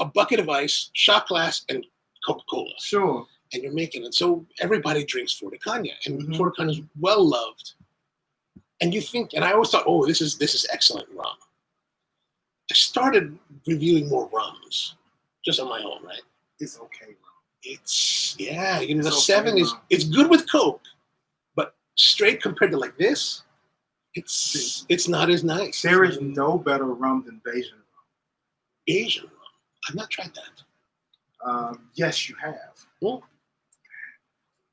A bucket of ice, shot glass, and Coca-Cola. Sure. And you're making it. So everybody drinks Flor de Caña, and Flor de Caña is well loved. And you think, and I always thought, oh, this is excellent rum. I started reviewing more rums, just on my own, right? It's okay rum. It's the 7 is it's good with Coke, but straight compared to like this, it's not as nice. There is no better rum than Bajan rum. Bajan rum. I've not tried that. Yes, you have. Well,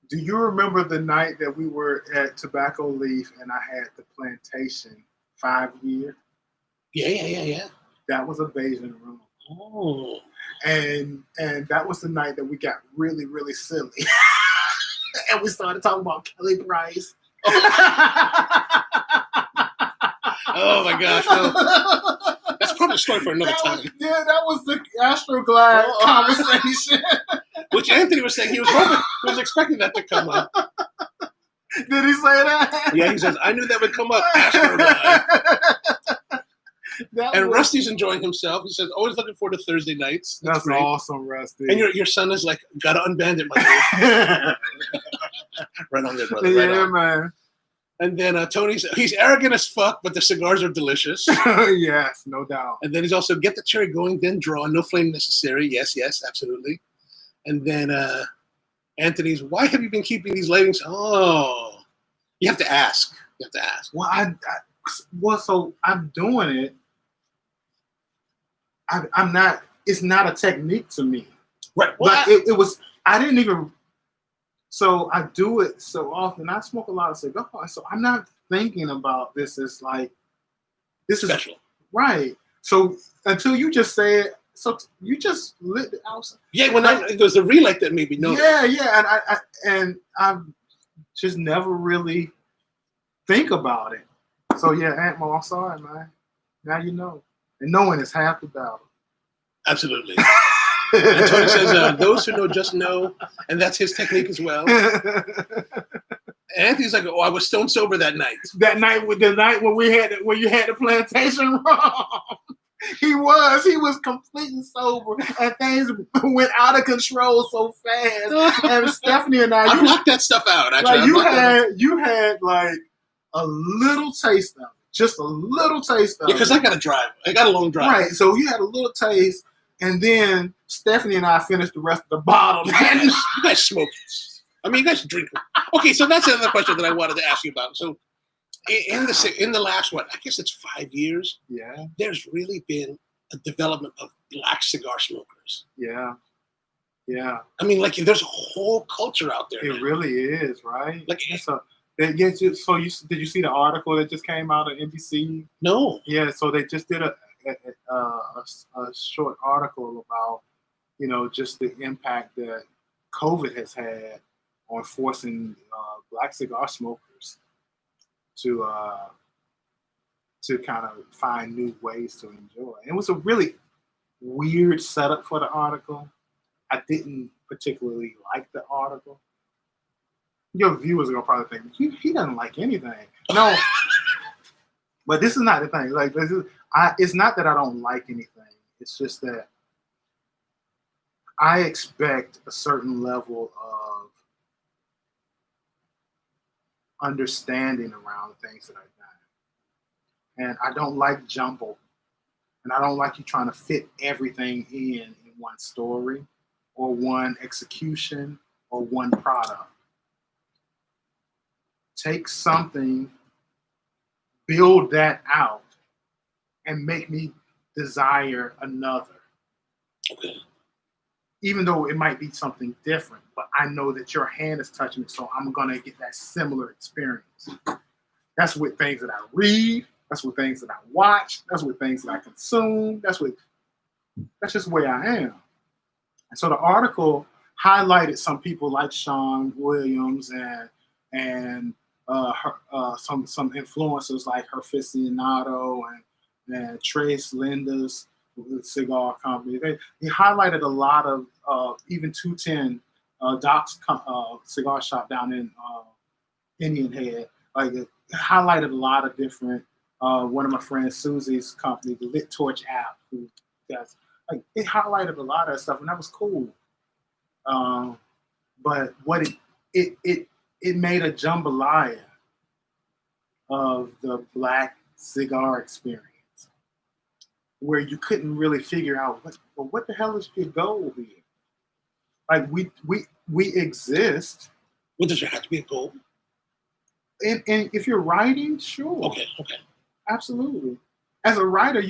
do you remember the night that we were at Tobacco Leaf and I had the plantation 5 year? Yeah. That was a Bajan rum. Oh. And that was the night that we got really, really silly. And we started talking about Kelly Price. Oh my gosh. No. That's probably a story for another time. That was the Astroglide conversation. Which Anthony was saying he was expecting that to come up. Did he say that? Yeah, he says, I knew that would come up. Astroglide. And Rusty's enjoying himself. He says, always looking forward to Thursday nights. That's awesome, Rusty. And your son is like, gotta unband it, my dude. Right on there, brother. Yeah, man. And then he's arrogant as fuck, but the cigars are delicious. Yes, no doubt. And then he's also get the cherry going, then draw, no flame necessary. Yes, absolutely. And then Anthony's, why have you been keeping these lightings? Oh, you have to ask. Well, so I'm doing it. I'm not. It's not a technique to me. Right. Well, but it was. I didn't even. So I do it so often. I smoke a lot of cigars, so I'm not thinking about this as like this is special, right? So until you just said, so you just lit the outside. Yeah, when it was the relight that made me know. Yeah, and I just never really think about it. So yeah, Aunt Mo, I'm sorry, man. Now you know, and knowing is half the battle. Absolutely. And Tony says, those who know just know, and that's his technique as well. Anthony's like, oh, I was stone sober that night. That night, when you had the plantation rum. He was completely sober, and things went out of control so fast. And Stephanie and I blocked that stuff out. Actually, like you had like a little taste of it, just a little taste of it. Yeah, because I got a long drive. Right, so you had a little taste. And then Stephanie and I finished the rest of the bottle. You guys smoke. I mean, you guys drink. Okay, so that's another question that I wanted to ask you about. So, in the last I guess it's 5 years. Yeah. There's really been a development of black cigar smokers. Yeah. I mean, like there's a whole culture out there. It really is, right? Like, so did you see the article that just came out of NBC? No. Yeah. So they just did a short article about, just the impact that COVID has had on forcing black cigar smokers to kind of find new ways to enjoy. It was a really weird setup for the article. I didn't particularly like the article. Your viewers are gonna probably think he doesn't like anything. No, but this is not the thing. Like it's not that I don't like anything. It's just that I expect a certain level of understanding around the things that I've done. And I don't like jumble. And I don't like you trying to fit everything in one story or one execution or one product. Take something, build that out, and make me desire another. Okay. Even though it might be something different, but I know that your hand is touching it, so I'm gonna get that similar experience. That's with things that I read. That's with things that I watch. That's with things that I consume. That's just the way I am. And so the article highlighted some people like Sean Williams and some influencers like Herficionado and Trace Linda's cigar company. They highlighted a lot of even 210 Doc's cigar shop down in Indian Head. Like it highlighted a lot of different. One of my friends, Susie's company, the Lit Torch app, who does it highlighted a lot of stuff, and that was cool. But what it made a jambalaya of the black cigar experience, where you couldn't really figure out what the hell is your goal here. Like we exist. Well, does there have to be a goal? And if you're writing, sure. Okay. Absolutely. As a writer,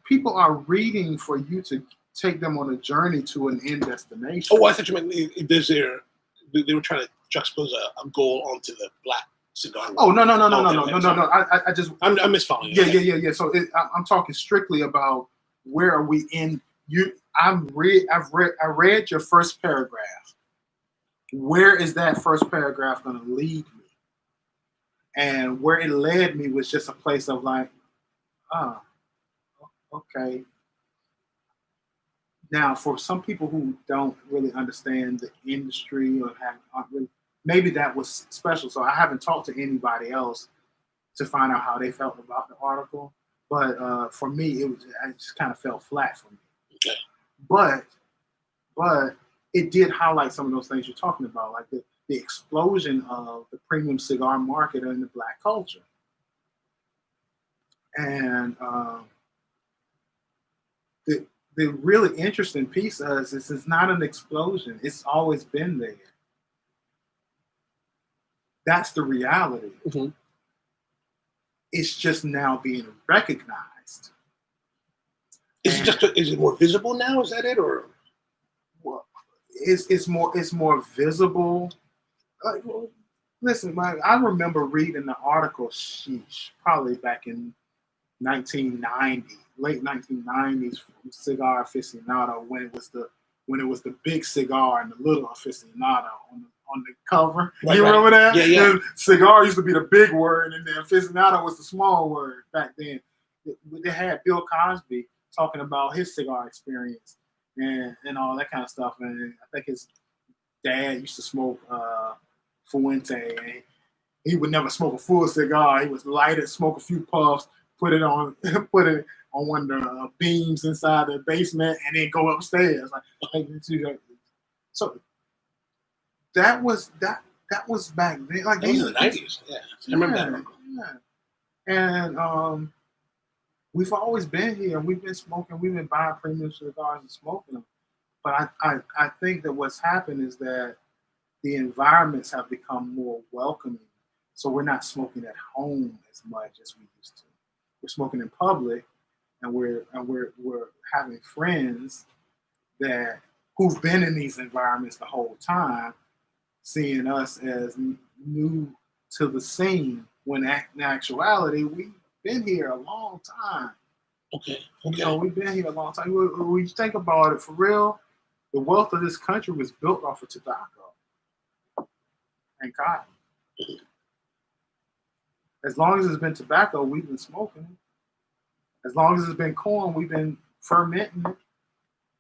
people are reading for you to take them on a journey to an end destination. Oh, I thought you meant they were trying to juxtapose a goal onto the black cigar. Oh no! I'm misfollowing. Yeah. So I'm talking strictly about where are we in you. I read your first paragraph. Where is that first paragraph going to lead me? And where it led me was just a place of like, okay. Now, for some people who don't really understand the industry or maybe that was special. So I haven't talked to anybody else to find out how they felt about the article. But for me, it just kind of fell flat for me. Okay. But it did highlight some of those things you're talking about, like the explosion of the premium cigar market in the Black culture. And the really interesting piece is it's not an explosion. It's always been there. That's the reality. Mm-hmm. It's just now being recognized. Is it more visible now? Is that it, or well, it's more visible? Like, well, listen, man, I remember reading the article, sheesh, probably back in 1990, late 1990s, from Cigar Aficionado, when it was the big cigar and the little aficionado on the cover. Right, you remember that? Yeah, yeah. And cigar used to be the big word, and the aficionado was the small word back then. They had Bill Cosby talking about his cigar experience and all that kind of stuff. And I think his dad used to smoke Fuente, and he would never smoke a full cigar. He would light it, smoke a few puffs, put it on one of the beams inside the basement, and then go upstairs. So that was back then. Like, that was in the 90s? Yeah, I remember that. Yeah. And we've always been here. We've been smoking. We've been buying premium cigars and smoking them. But I think that what's happened is that the environments have become more welcoming. So we're not smoking at home as much as we used to. We're smoking in public, and we're having friends who've been in these environments the whole time, seeing us as new to the scene, when in actuality we've been here a long time. Okay. You know, we've been here a long time. When you think about it, for real, the wealth of this country was built off of tobacco and cotton. As long as it's been tobacco, we've been smoking it. As long as it's been corn, we've been fermenting it.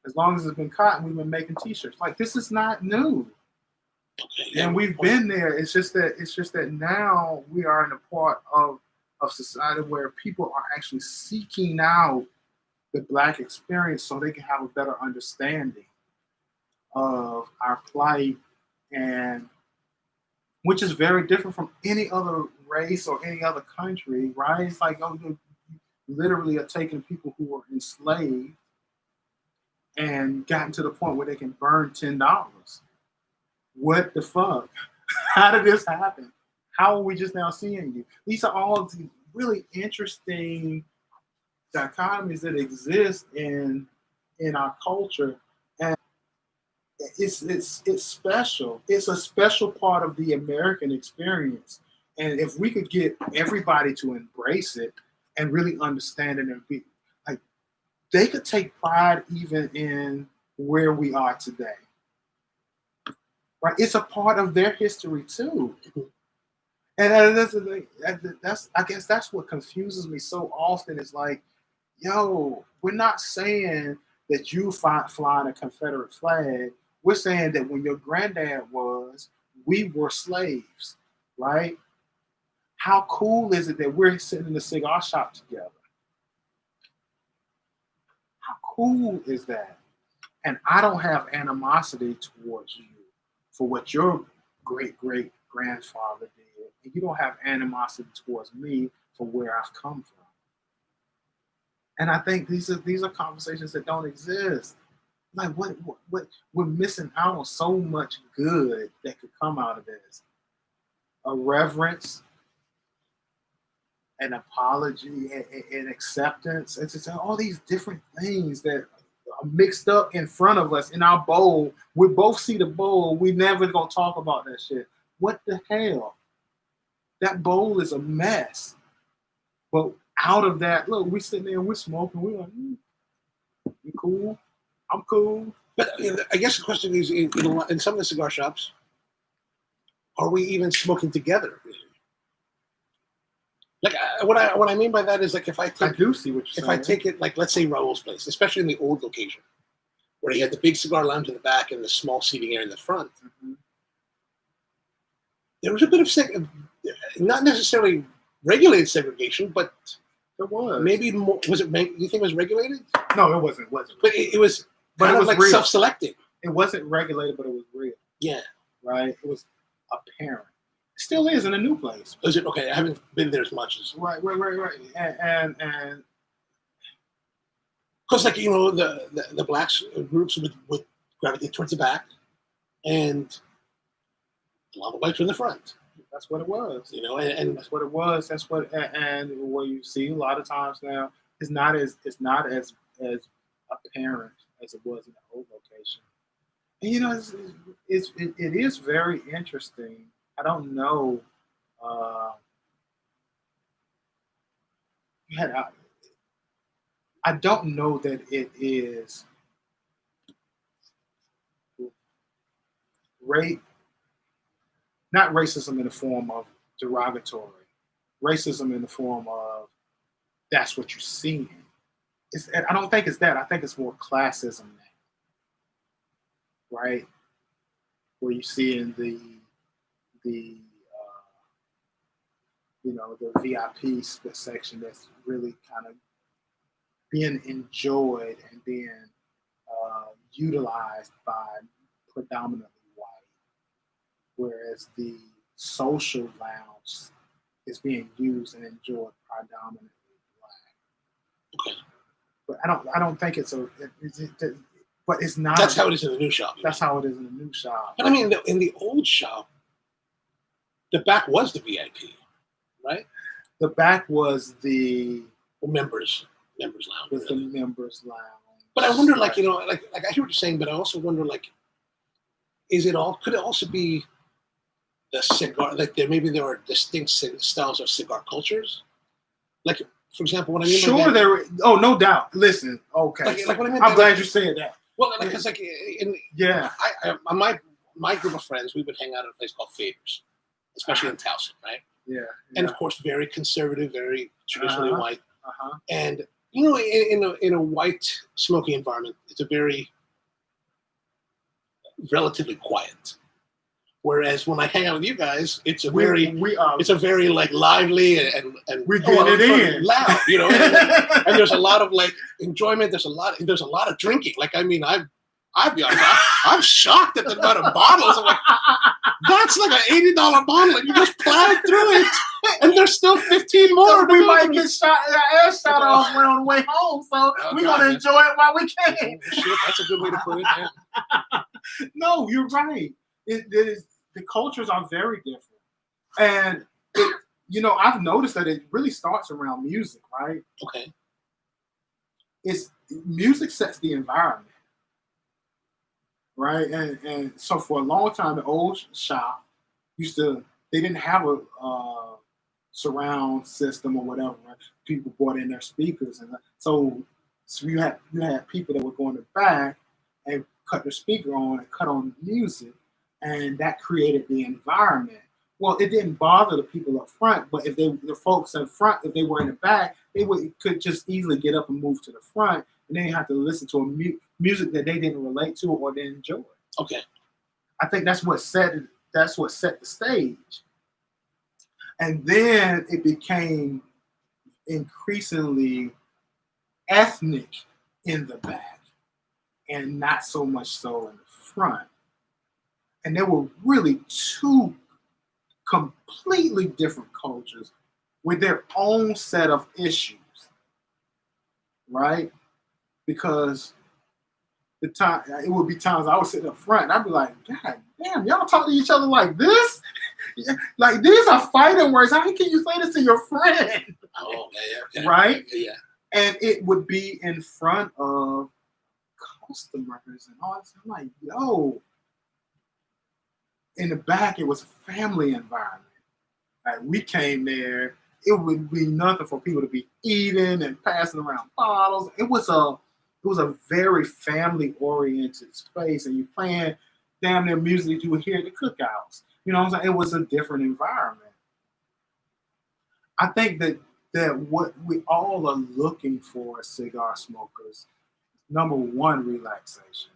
As long as it's been cotton, we've been making T-shirts. Like, this is not new. Okay, and we've been there. It's just that now we are in a part of society where people are actually seeking out the Black experience so they can have a better understanding of our plight, and which is very different from any other race or any other country, right? It's like, you literally are taking people who were enslaved and gotten to the point where they can burn $10. What the fuck? How did this happen? How are we just now seeing you? These are all these really interesting dichotomies that exist in our culture, and it's special. It's a special part of the American experience. And if we could get everybody to embrace it and really understand it, and be like, they could take pride even in where we are today. Right? It's a part of their history too. And that's the thing. I guess that's what confuses me so often. Is like, yo, we're not saying that you flying a Confederate flag. We're saying that when your granddad was, we were slaves, right? How cool is it that we're sitting in the cigar shop together? How cool is that? And I don't have animosity towards you for what your great-great-grandfather did. And you don't have animosity towards me for where I've come from. And I think these are conversations that don't exist. Like, what we're missing out on so much good that could come out of this. A reverence, an apology, and acceptance. It's just all these different things that are mixed up in front of us in our bowl. We both see the bowl. We never gonna talk about that shit. What the hell? That bowl is a mess. But out of that, look, we sitting there, we're smoking. We're like, you cool? I'm cool. But I guess the question is, in some of the cigar shops, are we even smoking together? Like, what I mean by that is, like, I do see what you're saying. If I take it, like, let's say Raul's place, especially in the old location, where he had the big cigar lounge in the back and the small seating area in the front, there was a bit of not necessarily regulated segregation, but there was. Maybe more. Was it? Do you think it was regulated? No, it wasn't. It wasn't. But it was. But it was like real. Self-selecting. It wasn't regulated, but it was real. Yeah. Right. It was. apparent. It still is in a new place. Is it okay? I haven't been there as much as Right. And because, like, you know, the blacks groups would gravitate towards the back, and a lot of whites were in the front. that's what it was. You know, and That's what it was. That's what and what you see a lot of times now is not as apparent as it was in the old location. And you know, it is very interesting. I don't know. Man, I don't know that it is not racism in the form of derogatory, racism in the form of that's what you're seeing. I don't think it's that. I think it's more classism now, right? Where you see in the you know, the VIP section that's really kind of being enjoyed and being utilized by predominantly white, whereas the social lounge is being used and enjoyed predominantly black. okay, But I don't think it's but it's not. that's how it is in the new shop. That's how it is in the new shop. But I mean, in the old shop, the back was the VIP, right? The back was the Members lounge. was the Really. members lounge. But I wonder, like, you know, like I hear what you're saying, but I also wonder, like, could it also be the cigar? Like, there are distinct styles of cigar cultures. Like, for example, what I mean. Sure, no doubt. Listen, okay. Like what I mean. I'm glad you said that. Well, because Yeah. My group of friends, we would hang out at a place called Favors, especially in Towson, right? Yeah. And of course, very conservative, very traditionally white. And you know, in a white smoking environment, it's a very relatively quiet. Whereas when I hang out with you guys, it's a very like lively and we're getting it in loud, you know. And there's a lot of like enjoyment. There's a lot of drinking. Like, I mean, I'd be honest, I'm shocked at the amount of bottles. I'm like, that's like an $80 bottle, and you just plowed through it, and there's still 15 more. We might get shot off on the way home, so we're gonna enjoy it while we can. Shit, that's a good way to put it. Yeah. No, you're right. It is, the cultures are very different, and you know, I've noticed that it really starts around music, right? Okay. Music sets the environment. Right, and so for a long time, the old shop they didn't have a surround system or whatever. Right? People brought in their speakers, and so you had people that would go in the back and cut their speaker on and cut on music, and that created the environment. Well, it didn't bother the people up front, but the folks in front, if they were in the back, could just easily get up and move to the front, and then you have to listen to music that they didn't relate to or didn't enjoy. Okay. I think that's what set the stage. And then it became increasingly ethnic in the back and not so much so in the front. And there were really two completely different cultures with their own set of issues, right? Because it would be times I would sit up front and I'd be like, God damn, y'all talk to each other like this? Like, these are fighting words. How can you say this to your friend? Oh, yeah. Right? Yeah. And it would be in front of customers and all that. I'm like, yo. In the back, it was a family environment. Like, we came there, it would be nothing for people to be eating and passing around bottles. It was a very family-oriented space, and you playing damn near music you would hear at the cookouts. You know what I'm saying? It was a different environment. I think that what we all are looking for as cigar smokers, number one, relaxation.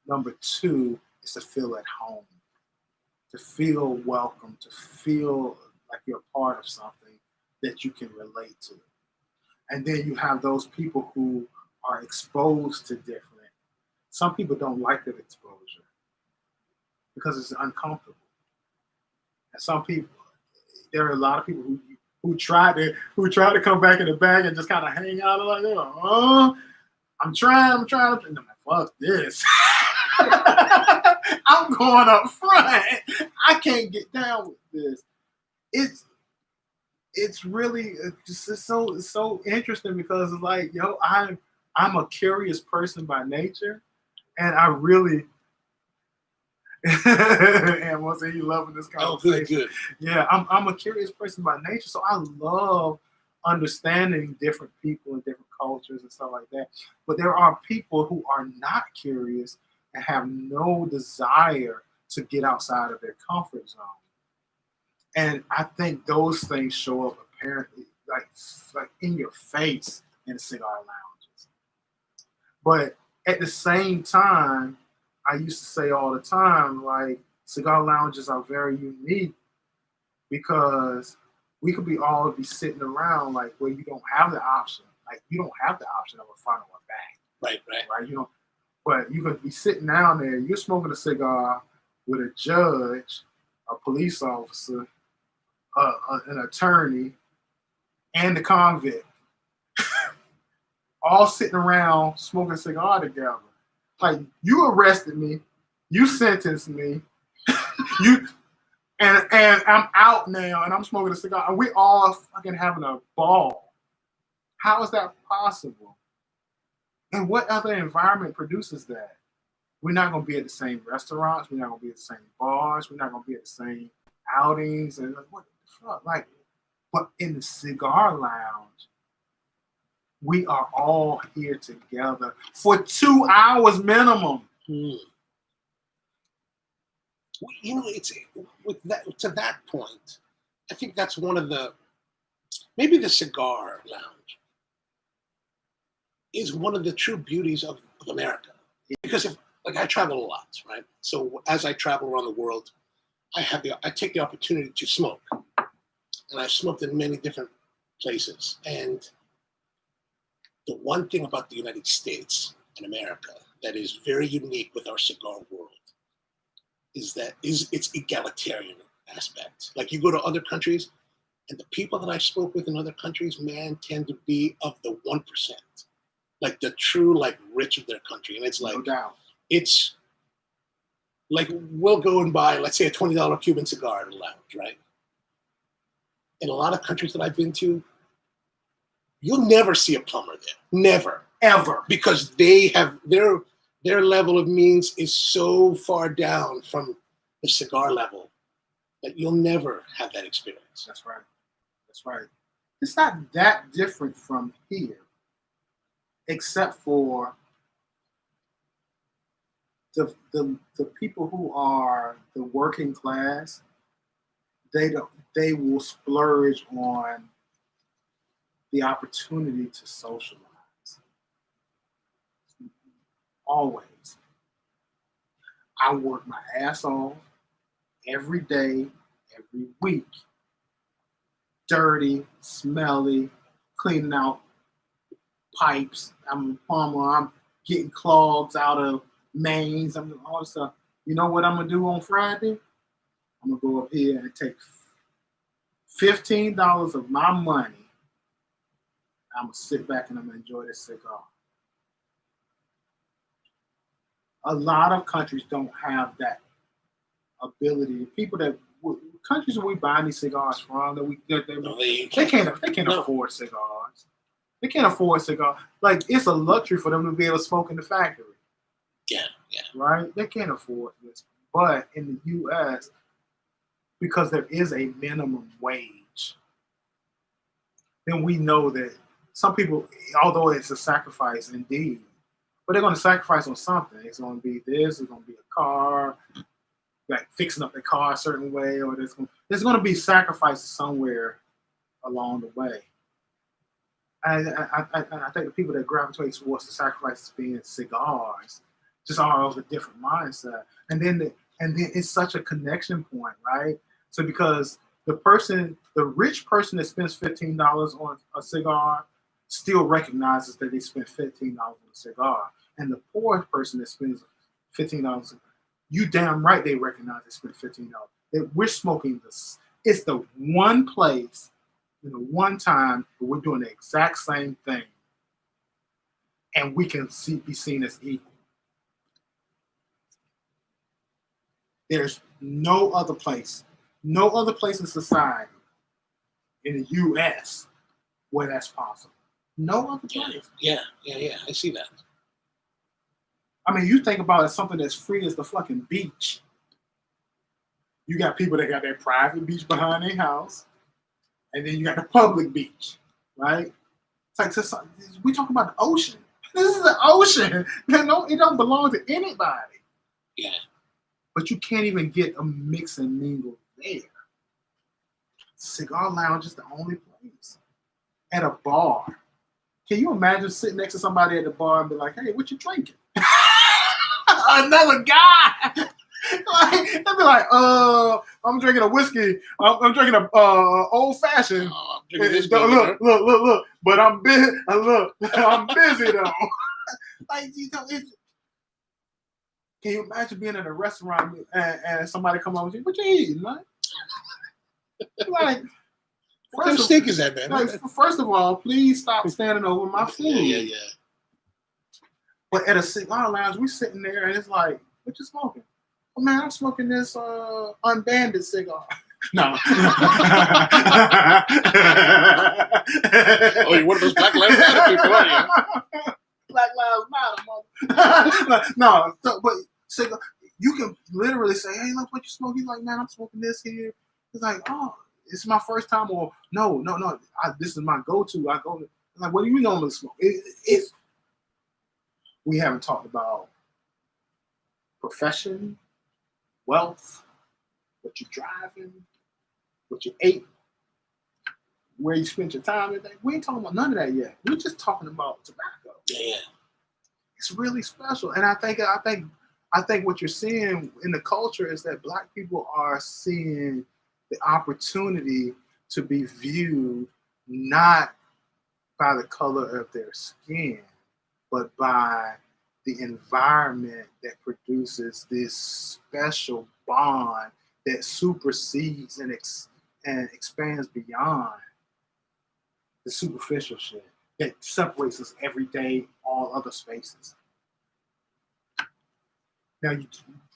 Number two is to feel at home, to feel welcome, to feel like you're a part of something that you can relate to. And then you have those people who are exposed to different. Some people don't like that exposure because it's uncomfortable. And some people, there are a lot of people who try to come back in the bag and just kind of hang out like, oh, I'm trying, and I'm like, fuck this. I'm going up front. I can't get down with this. It's really it's so interesting because it's like, yo, I'm a curious person by nature, and I really and once again, you loving this conversation. Oh, good. Yeah, I'm a curious person by nature, so I love understanding different people and different cultures and stuff like that. But there are people who are not curious and have no desire to get outside of their comfort zone. And I think those things show up apparently like in your face in cigar lounges. But at the same time, I used to say all the time, like, cigar lounges are very unique because we could all be sitting around like where you don't have the option. Like, you don't have the option of a front or a back. Right. You know, but you could be sitting down there, you're smoking a cigar with a judge, a police officer, an attorney, and the convict, all sitting around smoking a cigar together. Like, you arrested me, you sentenced me, and I'm out now, and I'm smoking a cigar, and we all fucking having a ball. How is that possible? And what other environment produces that? We're not going to be at the same restaurants. We're not going to be at the same bars. We're not going to be at the same outings. And like, what the fuck? Like, but in the cigar lounge, we are all here together for 2 hours minimum. You know, it's with that to that point. I think that's one of maybe the cigar lounge is one of the true beauties of America. Because I travel a lot, right? So as I travel around the world, I take the opportunity to smoke, and I've smoked in many different places. And the one thing about the United States and America that is very unique with our cigar world is its egalitarian aspect. Like, you go to other countries, and the people that I spoke with in other countries, man, tend to be of the 1%, like the true, like, rich of their country. And it's like, no doubt. It's like, we'll go and buy, let's say, a $20 Cuban cigar at a lounge, right? In a lot of countries that I've been to, you'll never see a plumber there. Never, ever. Because they have their level of means is so far down from the cigar level that you'll never have that experience. That's right. It's not that different from here, except for the people who are the working class. They will splurge on the opportunity to socialize. Always. I work my ass off every day, every week. Dirty, smelly, cleaning out pipes. I'm a plumber. I'm getting clogs out of mains. I'm doing all this stuff. You know what I'm gonna do on Friday? I'm gonna go up here and take $15 of my money. I'm gonna sit back and I'm gonna enjoy this cigar. A lot of countries don't have that ability. People countries that we buy these cigars from, they can't afford cigars. They can't afford cigars. Like, it's a luxury for them to be able to smoke in the factory. Yeah. Right? They can't afford this. But in the U.S., because there is a minimum wage, then we know that some people, although it's a sacrifice indeed, but they're going to sacrifice on something. It's going to be this, it's going to be a car, like fixing up the car a certain way, or there's going to be sacrifices somewhere along the way. And I think the people that gravitate towards the sacrifices being cigars just are of a different mindset. And then it's such a connection point, right? So because the rich person that spends $15 on a cigar still recognizes that they spent $15 on a cigar. And the poor person that spends $15, you damn right they recognize they spent $15. that we're smoking this. It's the one place, the one time where we're doing the exact same thing, and we can be seen as equal. There's no other place in society in the U.S. where that's possible. No other place. Yeah. I see that. I mean, you think about it, something as free as the fucking beach. You got people that got their private beach behind their house, and then you got the public beach, right? It's like we talk about the ocean. This is the ocean. It don't belong to anybody. Yeah. But you can't even get a mix and mingle there. Cigar lounge is the only place. At a bar. Can you imagine sitting next to somebody at the bar and be like, hey, what you drinking? Another guy. They'd be like, I'm drinking a whiskey. I'm drinking a old fashioned. Oh, I'm drinking this look. But I'm busy. I'm busy though. Like, can you imagine being in a restaurant and somebody come over to you? What you eating, man? Like, what kind of steak is that, man? Like, first of all, please stop standing over my food. Yeah. But at a cigar lounge, we sitting there and it's like, what you smoking? Oh man, I'm smoking this unbanded cigar. No. Oh, you're one of those Black Lives Matter people, are you? Black Lives Matter, mother. No, but cigar, you can literally say, hey, look what you smoking. He's like, man, I'm smoking this here. It's like, oh, it's my first time, or no, this is my go-to. I go, like, what do you normally smoke? We haven't talked about profession, wealth, what you're driving, what you ate, where you spent your time today. We ain't talking about none of that yet. We're just talking about tobacco. Yeah. It's really special. And I think what you're seeing in the culture is that Black people are seeing the opportunity to be viewed not by the color of their skin, but by the environment that produces this special bond that supersedes and expands beyond the superficial shit that separates us every day, all other spaces. Now,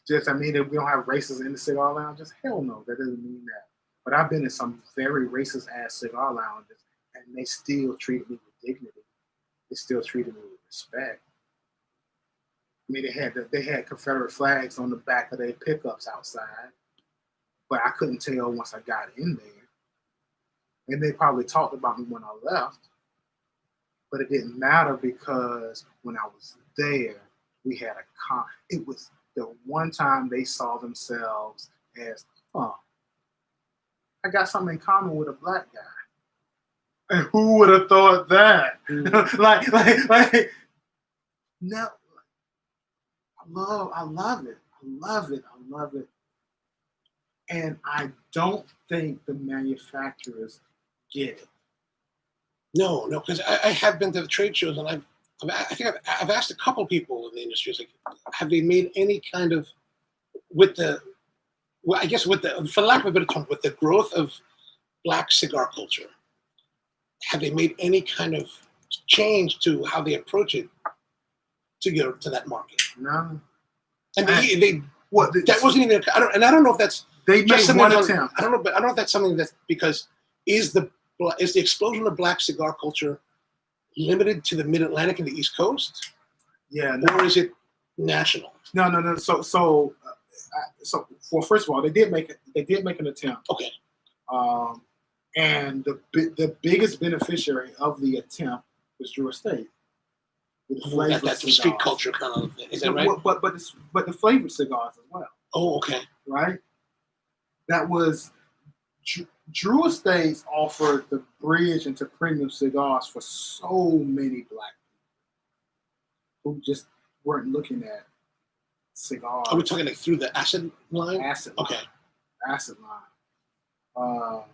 does that mean that we don't have racists in the cigar lounges? Hell no, that doesn't mean that. But I've been in some very racist ass cigar lounges, and they still treated me with dignity. They still treated me with respect. I mean, they had Confederate flags on the back of their pickups outside, but I couldn't tell once I got in there. And they probably talked about me when I left, but it didn't matter because when I was there, we had it was the one time they saw themselves as, I got something in common with a Black guy. And who would have thought that? like, no. I love it. And I don't think the manufacturers get it. No, because I have been to the trade shows, and I think I've asked a couple people in the industry, like, have they made any kind of, for lack of a better term, with the growth of Black cigar culture, have they made any kind of change to how they approach it to get to that market? No. And that wasn't even. I don't know if that's. They made one attempt. I don't know, but I don't know if that's something that's because is the explosion of Black cigar culture limited to the Mid-Atlantic and the East Coast? Yeah. No. Or is it national? No. So, well, first of all, they did make an attempt. Okay. And the biggest beneficiary of the attempt was Drew Estate. That's the street culture kind of thing. Is that right? But the flavored cigars as well. Oh, okay. Right? That was Drew Estates offered the bridge into premium cigars for so many Black people who just weren't looking at cigars. Are we talking like through the acid line? Acid line. Okay. Acid line.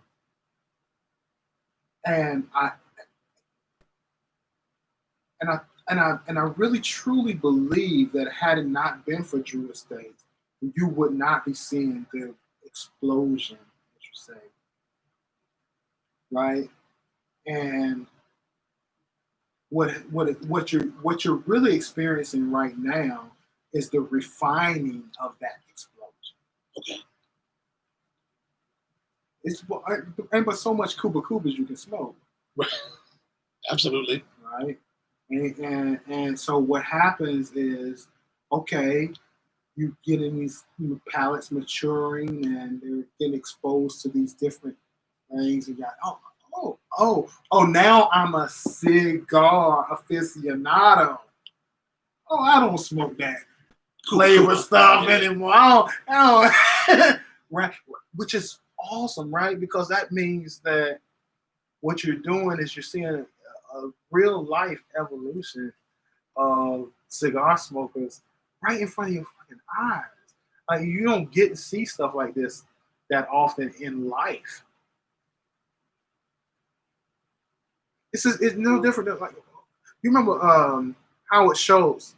And I really truly believe that had it not been for Drew Estates, you would not be seeing the explosion, I should say, right? And what you're really experiencing right now is the refining of that explosion. Okay. It's ain't but so much Cuba Cubas you can smoke. Right. Absolutely. Right. And so what happens is, okay, you getting these pallets maturing and they're getting exposed to these different things. You got now I'm a cigar aficionado. Oh, I don't smoke that flavor stuff anymore. I don't right, which is awesome, right? Because that means that what you're doing is you're seeing a real life evolution of cigar smokers right in front of your fucking eyes. Like, you don't get to see stuff like this that often in life. It's no different than, like, you remember Howard Schultz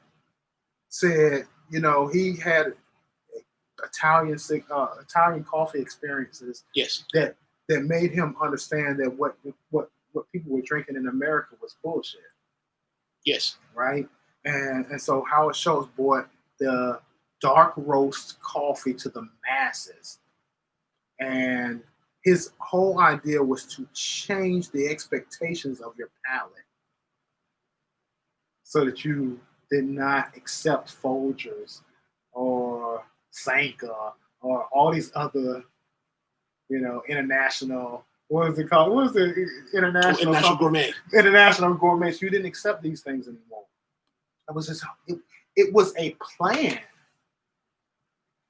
said, he had Italian coffee experiences. Yes. That made him understand that what people were drinking in America was bullshit. Yes. Right? And so Howard Schultz brought the dark roast coffee to the masses. And his whole idea was to change the expectations of your palate so that you did not accept Folgers or Sanka or all these other, international, what is it called? What is the international gourmet? International gourmets. You didn't accept these things anymore. It was a plan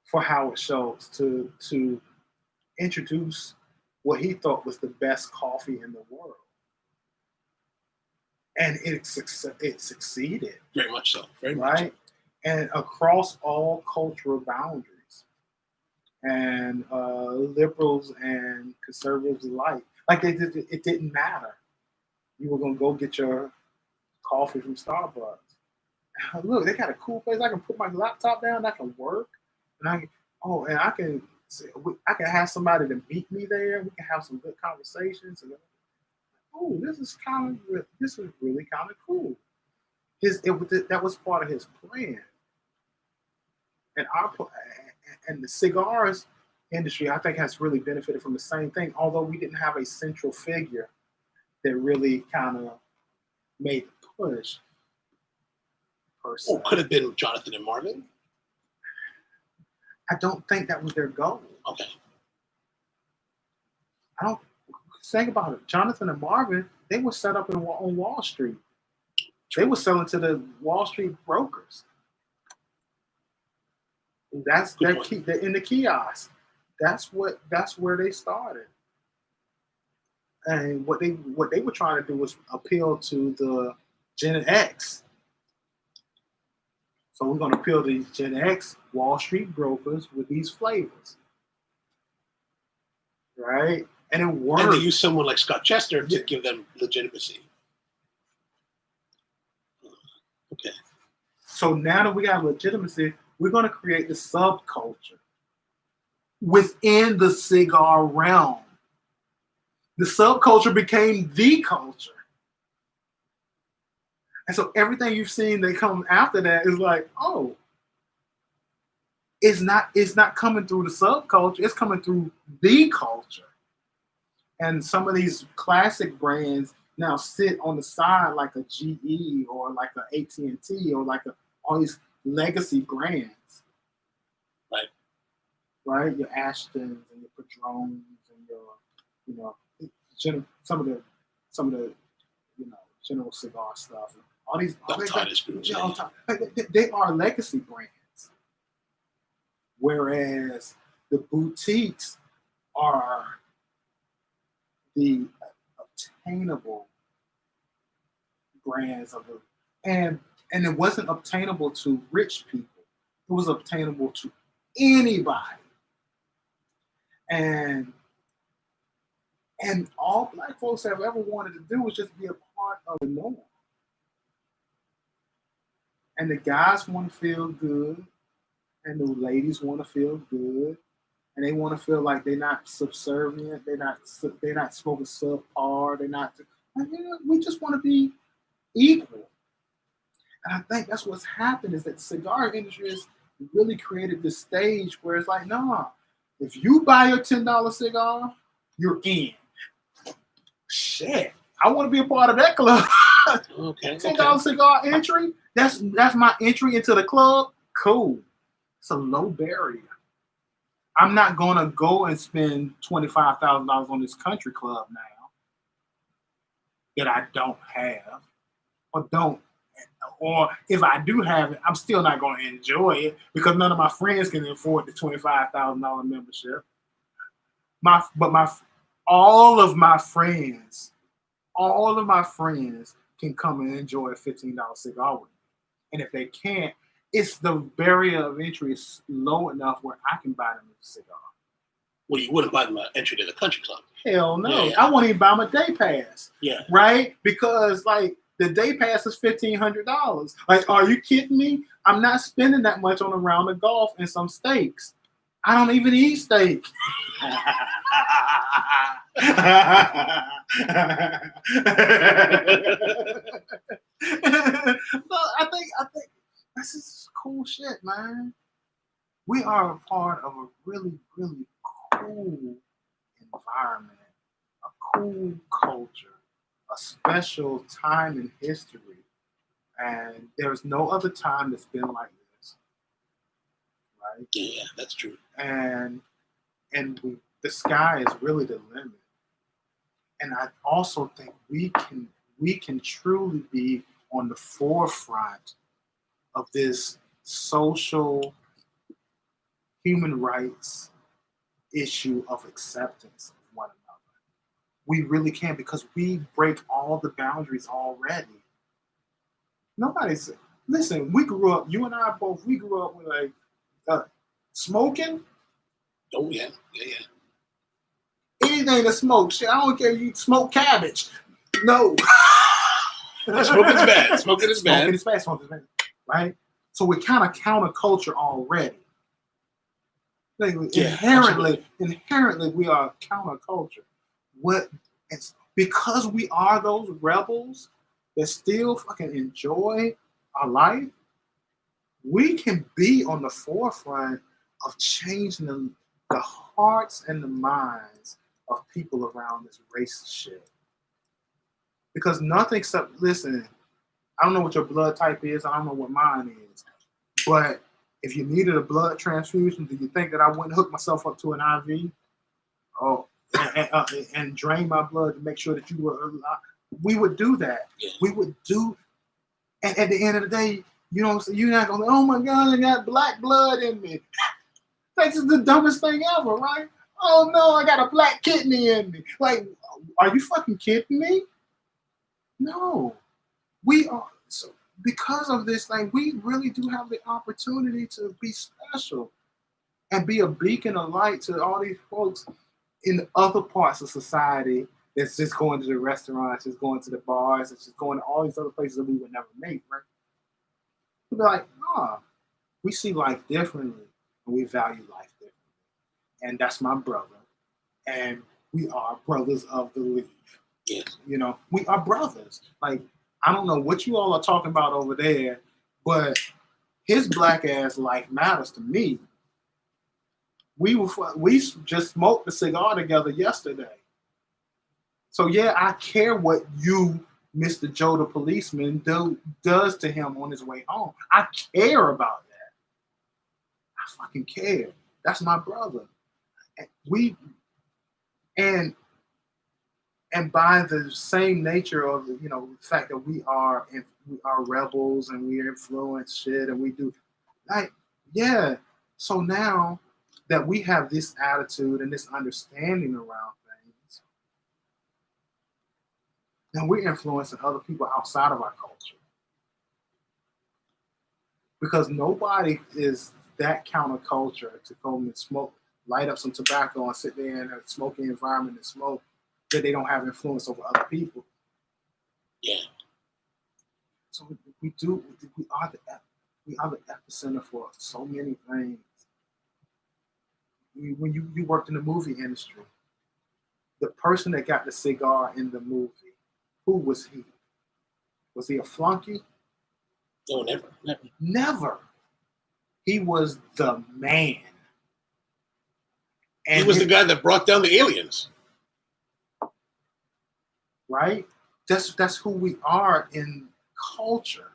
for Howard Schultz to introduce what he thought was the best coffee in the world. And it succeeded. Very much so. Very right? much so. And across all cultural boundaries. And liberals and conservatives alike. Like, it didn't matter. You were going to go get your coffee from Starbucks. Look, they got a cool place. I can put my laptop down. I can work. And I can have somebody to meet me there. We can have some good conversations. And, this is really kind of cool. That was part of his plan. And the cigars industry, I think, has really benefited from the same thing. Although we didn't have a central figure that really kind of made the push. Could have been Jonathan and Marvin. I don't think that was their goal. Okay. I don't think about it. Jonathan and Marvin, they were set up on Wall Street. They were selling to the Wall Street brokers. That's their key. They're in the kiosk. That's where they started. And what they were trying to do was appeal to the Gen X. So we're going to appeal to these Gen X Wall Street brokers with these flavors, right? And it worked. And they use someone like Scott Chester to give them legitimacy. Okay. So now that we got legitimacy, we're going to create the subculture within the cigar realm. The subculture became the culture. And so everything you've seen that come after that is like, it's not coming through the subculture, it's coming through the culture. And some of these classic brands now sit on the side like a GE or like a AT&T or like all these legacy brands. Right? Your Ashtons and your Padrones and your, some of the General Cigar stuff. All these, they are legacy brands. Whereas the boutiques are the obtainable brands of it. And it wasn't obtainable to rich people. It was obtainable to anybody. And all Black folks have ever wanted to do was just be a part of the norm. And the guys want to feel good, and the ladies want to feel good, and they want to feel like they're not subservient, they're not smoking subpar, they're not. We just want to be equal. And I think that's what's happened is that the cigar industry has really created this stage where it's like, nah, if you buy a $10 cigar, you're in. Shit, I want to be a part of that club. Okay. $10 cigar entry. That's my entry into the club. Cool. It's a low barrier. I'm not gonna go and spend $25,000 on this country club now that I don't have, or if I do have it, I'm still not gonna enjoy it because none of my friends can afford the $25,000 membership. All of my friends can come and enjoy a $15 cigar with me. And if they can't, it's the barrier of entry is low enough where I can buy them a cigar. Well, you wouldn't buy them an entry to the country club. Hell no. Yeah. I won't even buy them a day pass. Yeah. Right? Because like the day pass is $1,500. Like, are you kidding me? I'm not spending that much on a round of golf and some steaks. I don't even eat steak. But I think this is cool shit, man. We are a part of a really, really cool environment, a cool culture, a special time in history. And there's no other time that's been like this. Right? Yeah, that's true. And the sky is really the limit. And I also think we can truly be on the forefront of this social human rights issue of acceptance of one another. We really can because we break all the boundaries already. Listen, we grew up, you and I both, we grew up with like smoking. Oh, yeah. Anything to smoke. Shit, I don't care if you smoke cabbage. No. Smoking is bad. Smoking is bad. Smoking is bad. Right? So we're kind of counterculture already. Like, inherently, we are counterculture. It's because we are those rebels that still fucking enjoy our life, we can be on the forefront of changing the hearts and the minds of people around this racist shit. Because nothing except, listen, I don't know what your blood type is, I don't know what mine is, but if you needed a blood transfusion, do you think that I wouldn't hook myself up to an IV? And drain my blood to make sure that you were alive? We would do that. Yeah. We would do, and at the end of the day, you know, you're not going, oh my God, I got black blood in me. That's the dumbest thing ever, right? Oh no, I got a black kidney in me. Like, are you fucking kidding me? No. We are, so because of this thing, we really do have the opportunity to be special and be a beacon of light to all these folks in other parts of society that's just going to the restaurants, just going to the bars, it's just going to all these other places that we would never meet, right? We'd be like, we see life differently and we value life differently. And that's my brother. And we are brothers of the leaf. Yes. You know, we are brothers. Like, I don't know what you all are talking about over there, but his black ass life matters to me. We just smoked a cigar together yesterday. So yeah, I care what you, Mr. Joe the policeman, does to him on his way home. I care about that. I fucking care. That's my brother. And by the same nature of the, you know, the fact that we are rebels and we influence shit and we do, like, yeah. So now that we have this attitude and this understanding around things, then we're influencing other people outside of our culture. Because nobody is that counterculture to go and smoke, light up some tobacco and sit there in a smoky environment and smoke, that they don't have influence over other people. Yeah. So we are the epicenter for so many things. when you worked in the movie industry, the person that got the cigar in the movie, who was he? Was he a flunky? No, never. Never. He was the man. And he was the guy that brought down the aliens. Right? That's who we are in culture.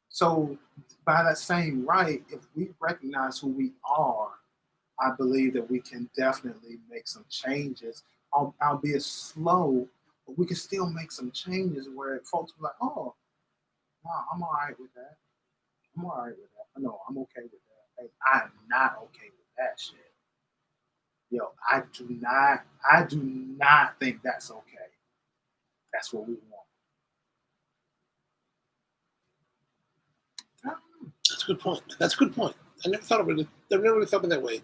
So by that same right, if we recognize who we are, I believe that we can definitely make some changes, albeit slow, but we can still make some changes where folks be like, oh, no, I'm all right with that. I'm all right with that. No, I'm okay with that. Hey, I'm not okay with that shit. Yo, I do not think that's okay. That's what we want. That's a good point. That's a good point. I never thought of it. I never really thought of it that way.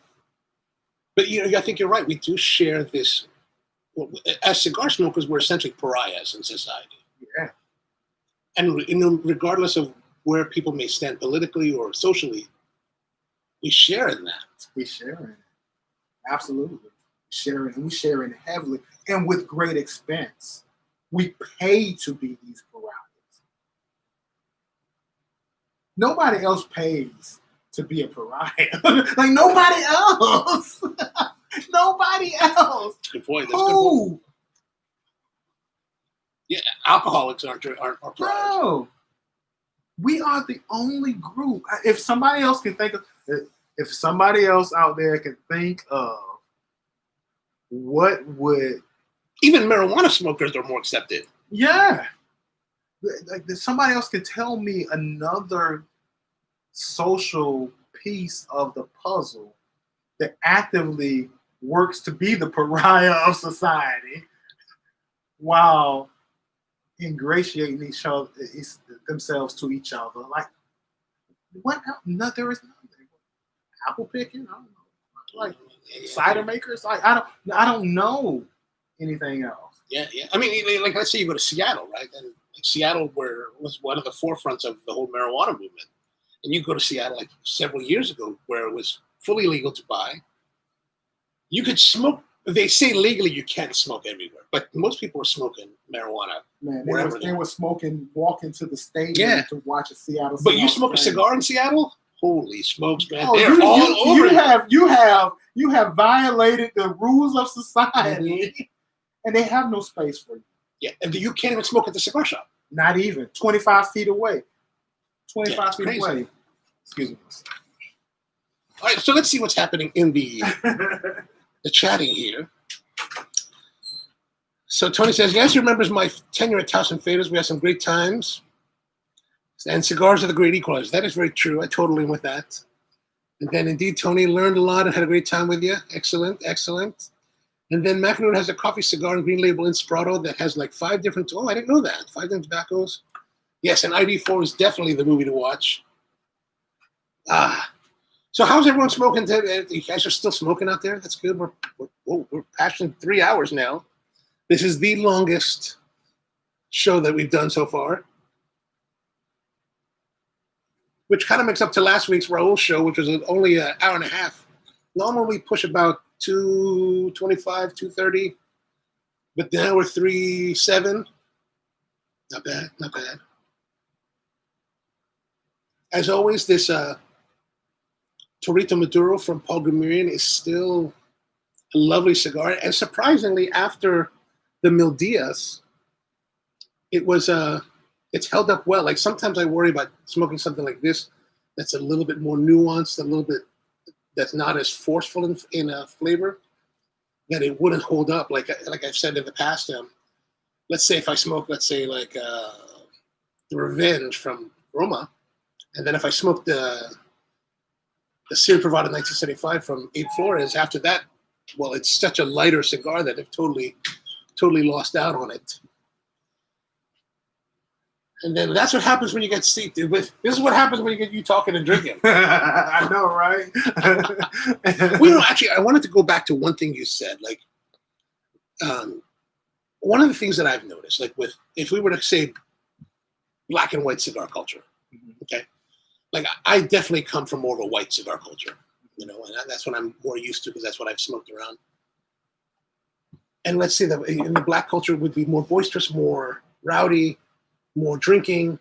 But you know, I think you're right. We do share this. Well, as cigar smokers, we're essentially pariahs in society. Yeah. And you know, regardless of where people may stand politically or socially, we share in that. We share in it. Absolutely. Sharing, and we share in heavily and with great expense. We pay to be these pariahs. Nobody else pays to be a pariah. Like nobody else. Nobody else. That's a good point. That's a good point. Yeah, alcoholics aren't pariahs. No. We are the only group. If somebody else can think of, if somebody else out there can think of what would, even marijuana smokers are more accepted. Yeah. Like somebody else can tell me another social piece of the puzzle that actively works to be the pariah of society while ingratiating each other, themselves to each other. Like, what else? No, there is nothing. Apple picking? I don't know. Like cider makers? Like I don't know anything else. Yeah. I mean, like let's say you go to Seattle, right? And like, Seattle was one of the forefronts of the whole marijuana movement. And you go to Seattle like several years ago where it was fully legal to buy. You could smoke. They say legally you can't smoke everywhere, but most people were smoking marijuana. Man, they were smoking, walking to the stadium to watch a Seattle. But you smoke a cigar in Seattle? Holy smokes, man! Oh, They're all over. You have violated the rules of society, and they have no space for you. Yeah, and you can't even smoke at the cigar shop. Not even 25 feet away. 25 feet crazy. Away. Excuse me. All right, so let's see what's happening in the chatting here. So Tony says, yes, he remembers my tenure at Taos and Fadas. We had some great times. And cigars are the great equalizers. That is very true. I totally am with that. And then indeed, Tony learned a lot and had a great time with you. Excellent, excellent. And then McLane has a coffee cigar and green label Inspirato that has like 5 different, I didn't know that. 5 different tobaccos. Yes, and ID4 is definitely the movie to watch. So how's everyone smoking today? You guys are still smoking out there? That's good. We're passing 3 hours now. This is the longest show that we've done so far, which kind of makes up to last week's Raul show, which was only an hour and a half. Normally we push about 2:25, 2:30, but now we're 3:07. Not bad, not bad. As always, this Torito Maduro from Paul Gramirian is still a lovely cigar, and surprisingly, after the Mildest, it's held up well. Like sometimes I worry about smoking something like this that's a little bit more nuanced, a little bit that's not as forceful in flavor, that it wouldn't hold up. Like I've said in the past, let's say if I smoke, let's say like the Revenge from Roma, and then if I smoke the Sierra Privada 1975 from Abe Flores, after that, well, it's such a lighter cigar that I've totally lost out on it. And then that's what happens when you get seat. This is what happens when you get you talking and drinking. I know, right? Well, actually, I wanted to go back to one thing you said. Like, one of the things that I've noticed, like if we were to say black and white cigar culture, okay? Like, I definitely come from more of a white cigar culture. and that's what I'm more used to because that's what I've smoked around. And let's say that in the black culture it would be more boisterous, more rowdy, more drinking.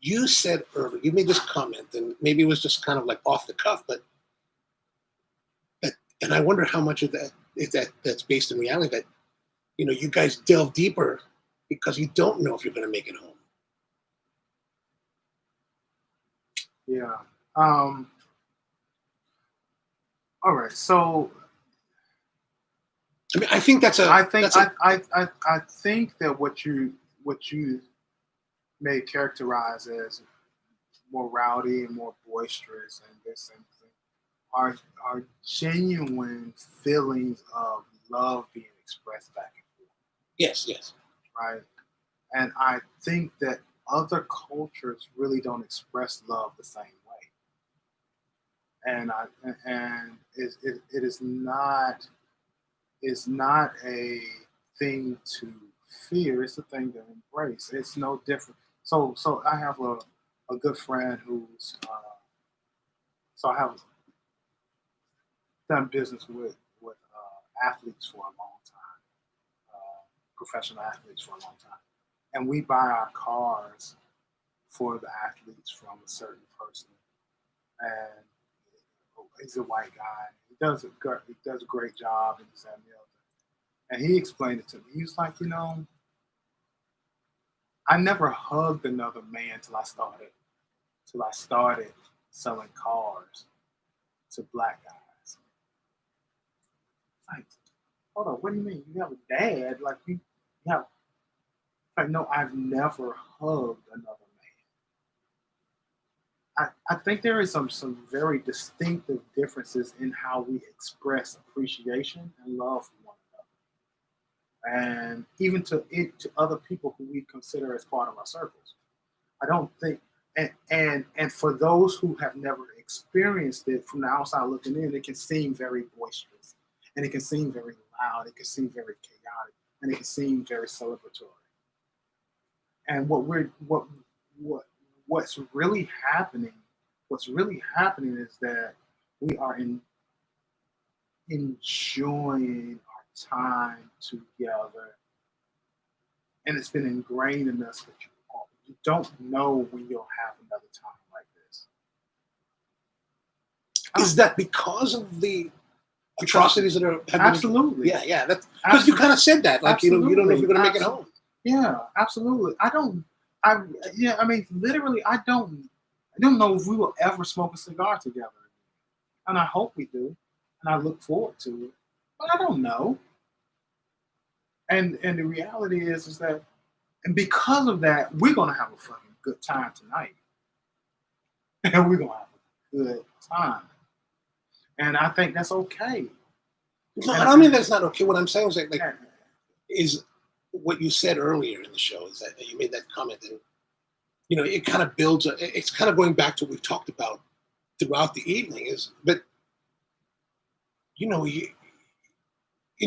You said earlier, you made this comment, and maybe it was just kind of like off the cuff, but and I wonder how much of that is that's based in reality, that you guys delve deeper because you don't know if you're going to make it home. Yeah. All right. So I mean, I think that's a. I think that's a, I think that what you may characterize as more rowdy and more boisterous and this and are genuine feelings of love being expressed back and forth. yes. Right. And I think that other cultures really don't express love the same way. And it is not a thing to fear. It's a thing to embrace. It's no different. So I have a good friend who's so I have done business with athletes for a long time, professional athletes for a long time, and we buy our cars for the athletes from a certain person, and he's a white guy. He does a great job in this and the other. And he explained it to me. He was like, I never hugged another man till I started selling cars to black guys. Like, hold on, what do you mean? You have a dad? Like you have? Like, no, I've never hugged another man. I think there is some very distinctive differences in how we express appreciation and love for one another, and even to other people who we consider as part of our circles. I don't think, and for those who have never experienced it from the outside looking in, it can seem very boisterous, and it can seem very loud, it can seem very chaotic, and it can seem very celebratory. And what's really happening is that we are enjoying our time together, and it's been ingrained in us that you don't know when you'll have another time like this. Is that because of the atrocities that are absolutely? Yeah. That's because you kind of said that, like you don't know if you're going to make it home. Yeah, absolutely. I mean, literally, I don't know if we will ever smoke a cigar together, and I hope we do, and I look forward to it, but I don't know. And the reality is that, and because of that, we're gonna have a fucking good time tonight, and we're gonna have a good time, and I think that's okay. No, I don't mean that's not okay. What I'm saying is is what you said earlier in the show is that you made that comment, and it kind of builds. It's kind of going back to what we've talked about throughout the evening.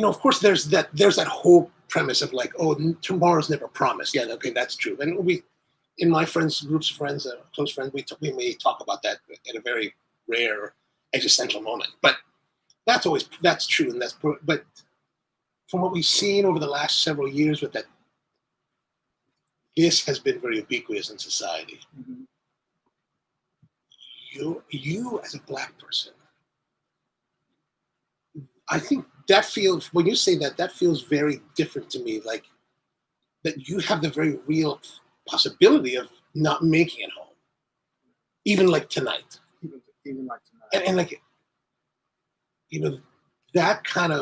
Of course, there's that whole premise of like, oh, tomorrow's never promised. Yeah, okay, that's true. And in my groups of friends, close friends, we may talk about that at a very rare existential moment. But that's true, and but from what we've seen over the last several years with that, this has been very ubiquitous in society. Mm-hmm. You as a black person, I think that feels, when you say that feels very different to me, like that you have the very real possibility of not making it home, even like tonight. Even like tonight. And like, that kind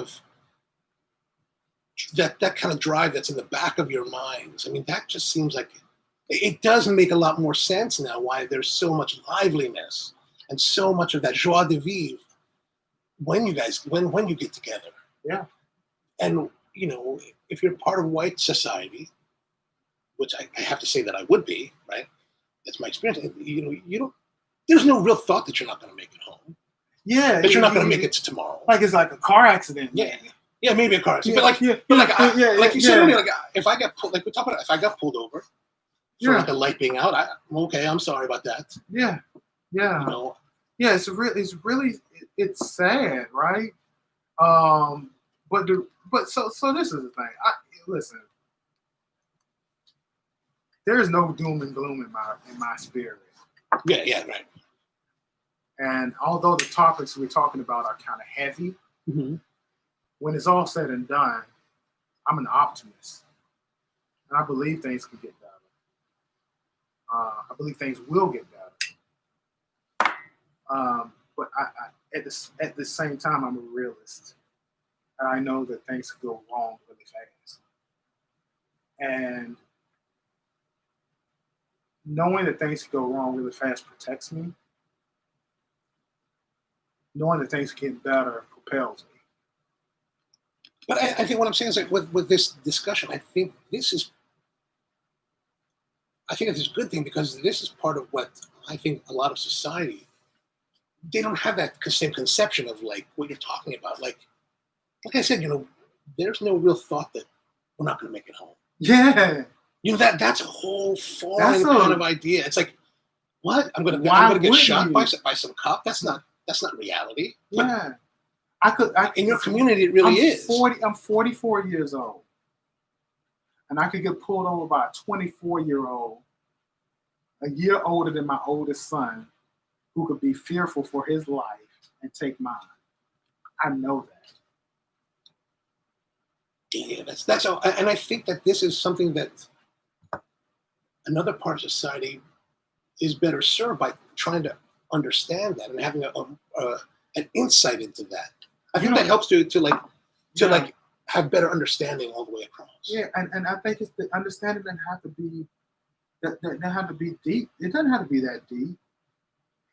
of drive that's in the back of your minds. I mean, that just seems like it does make a lot more sense now why there's so much liveliness and so much of that joie de vivre when you guys when you get together. Yeah. And if you're part of white society, which I have to say that I would be, right? That's my experience. You don't. There's no real thought that you're not going to make it home. Yeah. That you're not going to make it to tomorrow. Like it's like a car accident. Yeah. Yeah, maybe a car accident. Yeah, Like you said earlier, like if I got pulled, like we talked about, if I got pulled over for like a light being out, I'm okay. I'm sorry about that. Yeah. Yeah, it's sad, right? So this is the thing. Listen, there is no doom and gloom in my spirit. Yeah, right. And although the topics we're talking about are kind of heavy, when it's all said and done, I'm an optimist, and I believe things can get better. I believe things will get better. But at the same time, I'm a realist, and I know that things could go wrong really fast. And knowing that things could go wrong really fast protects me. Knowing that things can get better propels me. But I think what I'm saying is like with this discussion, I think it's a good thing because this is part of what I think a lot of society, they don't have that same conception of like what you're talking about. Like I said, there's no real thought that we're not going to make it home. Yeah. That's a whole foreign kind of idea. It's like, what? I'm going to get shot by some cop? That's not reality. Yeah. In your community, it really is. I'm 44 years old. And I could get pulled over by a 24-year-old, a year older than my oldest son, who could be fearful for his life and take mine. I know that. Yeah, that's all. And I think that this is something that another part of society is better served by trying to understand that and having an insight into that. I think that helps to have better understanding all the way across. Yeah, and I think it's the understanding doesn't have to be deep. It doesn't have to be that deep.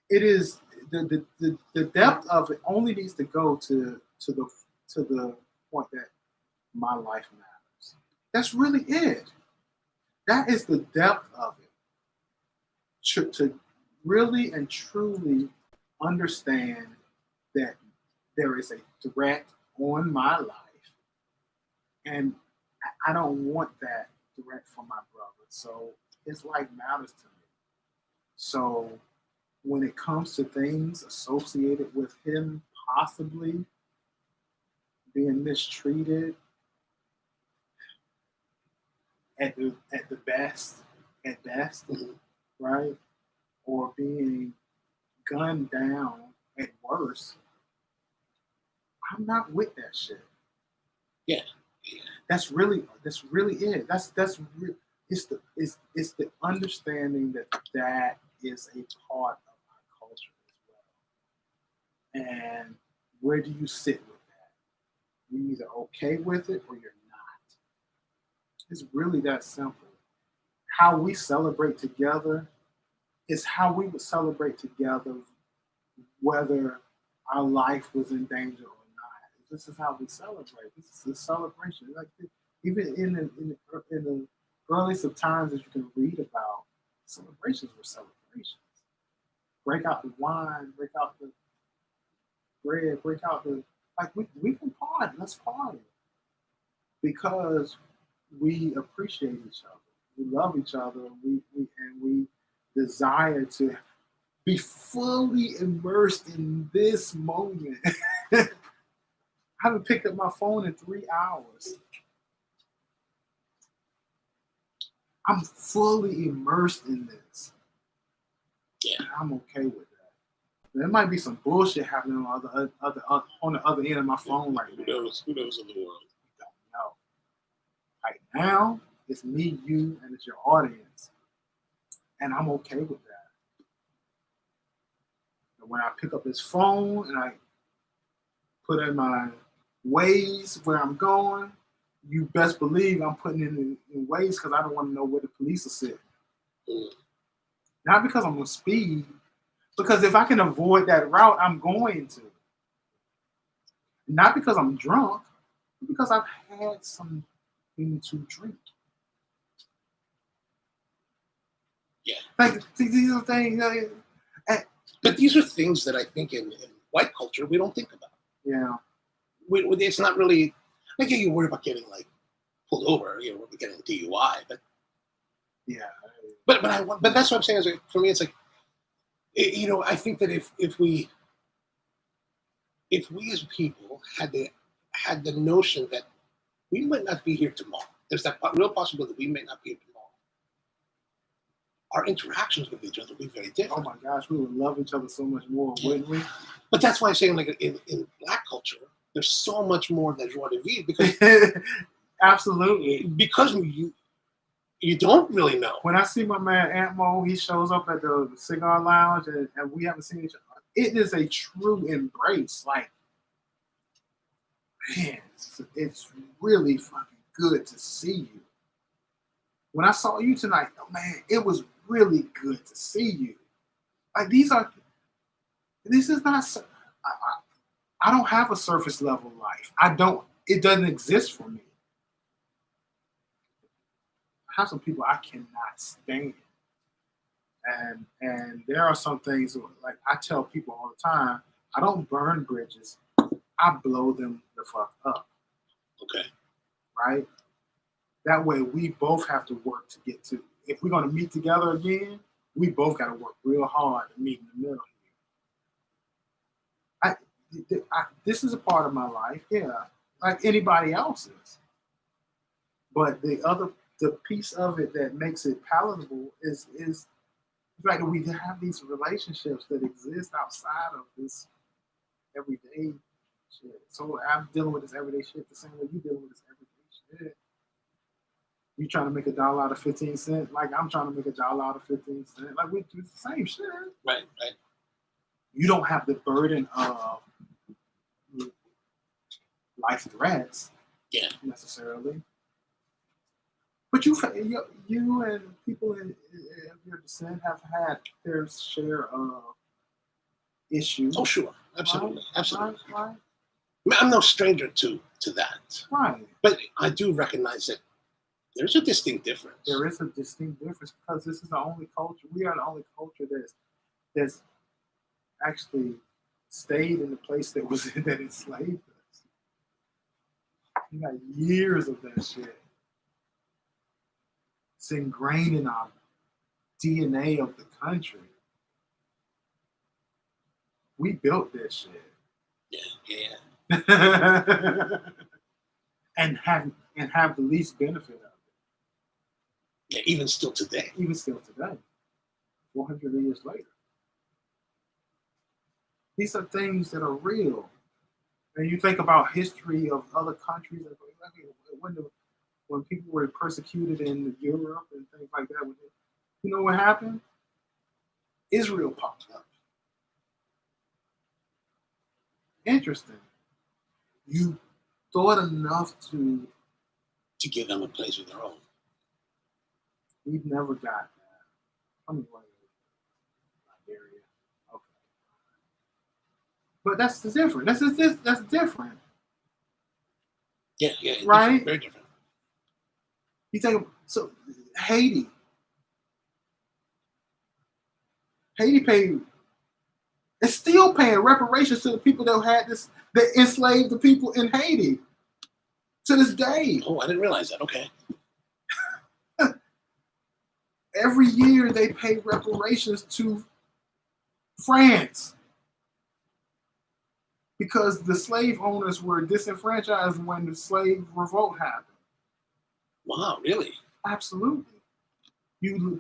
It is the depth of it only needs to go to the point that my life matters. That's really it. That is the depth of it. To really and truly understand that there is a threat on my life, and I don't want that threat for my brother. So his life matters to me. So when it comes to things associated with him possibly being mistreated at best, right? Or being gunned down at worst, I'm not with that shit. Yeah. That's really it. It's the understanding that is a part of our culture as well. And where do you sit with that? You're either okay with it or you're not. It's really that simple. How we celebrate together is how we would celebrate together whether our life was in danger or not. This is how we celebrate. This is a celebration. Like even in the earliest of times that you can read about, celebrations were celebrations. Break out the wine, break out the bread, break out the we can party. Let's party because we appreciate each other. We love each other. We desire to be fully immersed in this moment. I haven't picked up my phone in 3 hours. I'm fully immersed in this. Yeah, I'm okay with that. There might be some bullshit happening on the other end of my phone right now. Who knows in the world? We don't know. Right now, it's me, you, and it's your audience. And I'm okay with that. And when I pick up this phone and I put in my Waze where I'm going, you best believe I'm putting in Waze because I don't want to know where the police are sitting. Not because I'm on speed, because if I can avoid that route, I'm going to. Not because I'm drunk, but because I've had something to drink. Yeah. Like these are things. But these are things that I think in white culture we don't think about. Yeah. It's not really like you worry about getting like pulled over, getting a DUI, but yeah. But that's what I'm saying is like, for me it's like I think that if we as people had the notion that we might not be here tomorrow, there's that real possibility that we may not be here tomorrow. Our interactions with each other would be very Oh different. my gosh, we would love each other so much more, wouldn't we? But that's why I'm saying, like in Black culture, there's so much more than joie de vivre because Absolutely. because you don't really know. When I see my man Antmo, he shows up at the cigar lounge and we haven't seen each other. It is a true embrace. Like, man, it's really fucking good to see you. When I saw you tonight, oh man, it was really good to see you. Like this is not, I don't have a surface level life. It doesn't exist for me. I have some people I cannot stand. And there are some things, like I tell people all the time, I don't burn bridges. I blow them the fuck up. Okay. Right? That way we both have to work to get to. If we're going to meet together again, we both got to work real hard to meet in the middle here. This is a part of my life, yeah, like anybody else's. But the piece of it that makes it palatable is the fact that we have these relationships that exist outside of this everyday shit. So I'm dealing with this everyday shit the same way you dealing with this everyday shit. You trying to make $1 out of 15 cents, like I'm trying to make $1 out of 15 cents. Like we do the same shit. Right. You don't have the burden of life threats, necessarily. But you and people in your descent have had their share of issues. Oh, sure. Absolutely. Right? Absolutely. Right. I'm no stranger to that. Right. But I do recognize that there's a distinct difference. There is a distinct difference because this is the only culture. We are the only culture that's actually stayed in the place that enslaved us. You got years of that shit. It's ingrained in our DNA of the country. We built this shit. Yeah. and have the least benefit of it. Yeah, even still today. 400 years later. These are things that are real. And you think about history of other countries, when people were persecuted in Europe and things like that, you know what happened? Israel popped up. Interesting. You thought enough to give them a place of their own. We've never got that. I mean, Liberia. Okay. But that's different. That's different. Yeah. Right? Different, very different. You think so? Haiti paid. It's still paying reparations to the people that enslaved the people in Haiti to this day. Oh, I didn't realize that. Okay. Every year they pay reparations to France because the slave owners were disenfranchised when the slave revolt happened. Wow, really? Absolutely.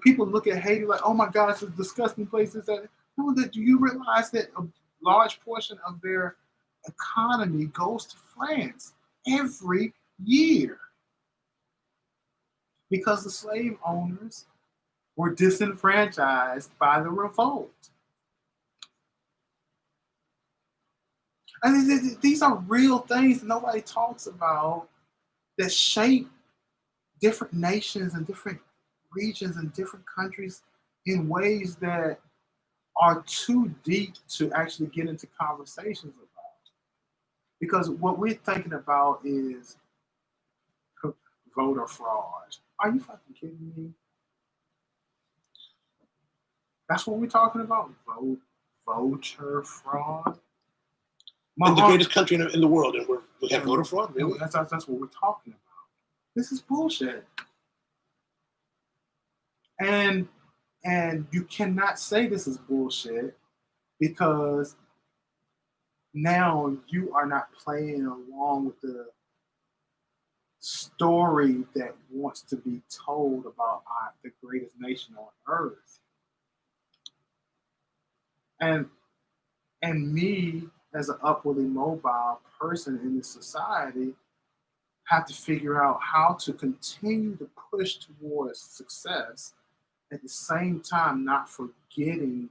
People look at Haiti like, oh my gosh, it's disgusting places. Do you realize that a large portion of their economy goes to France every year? Because the slave owners were disenfranchised by the revolt. I mean, these are real things that nobody talks about that shape different nations and different regions and different countries in ways that are too deep to actually get into conversations about. Because what we're thinking about is voter fraud. Are you fucking kidding me? That's what we're talking about? Voter fraud? The greatest country in the world, and we have voter fraud? Really? That's what we're talking about. This is bullshit. And And you cannot say this is bullshit because now you are not playing along with the story that wants to be told about the greatest nation on earth. And me as an upwardly mobile person in this society have to figure out how to continue to push towards success at the same time not forgetting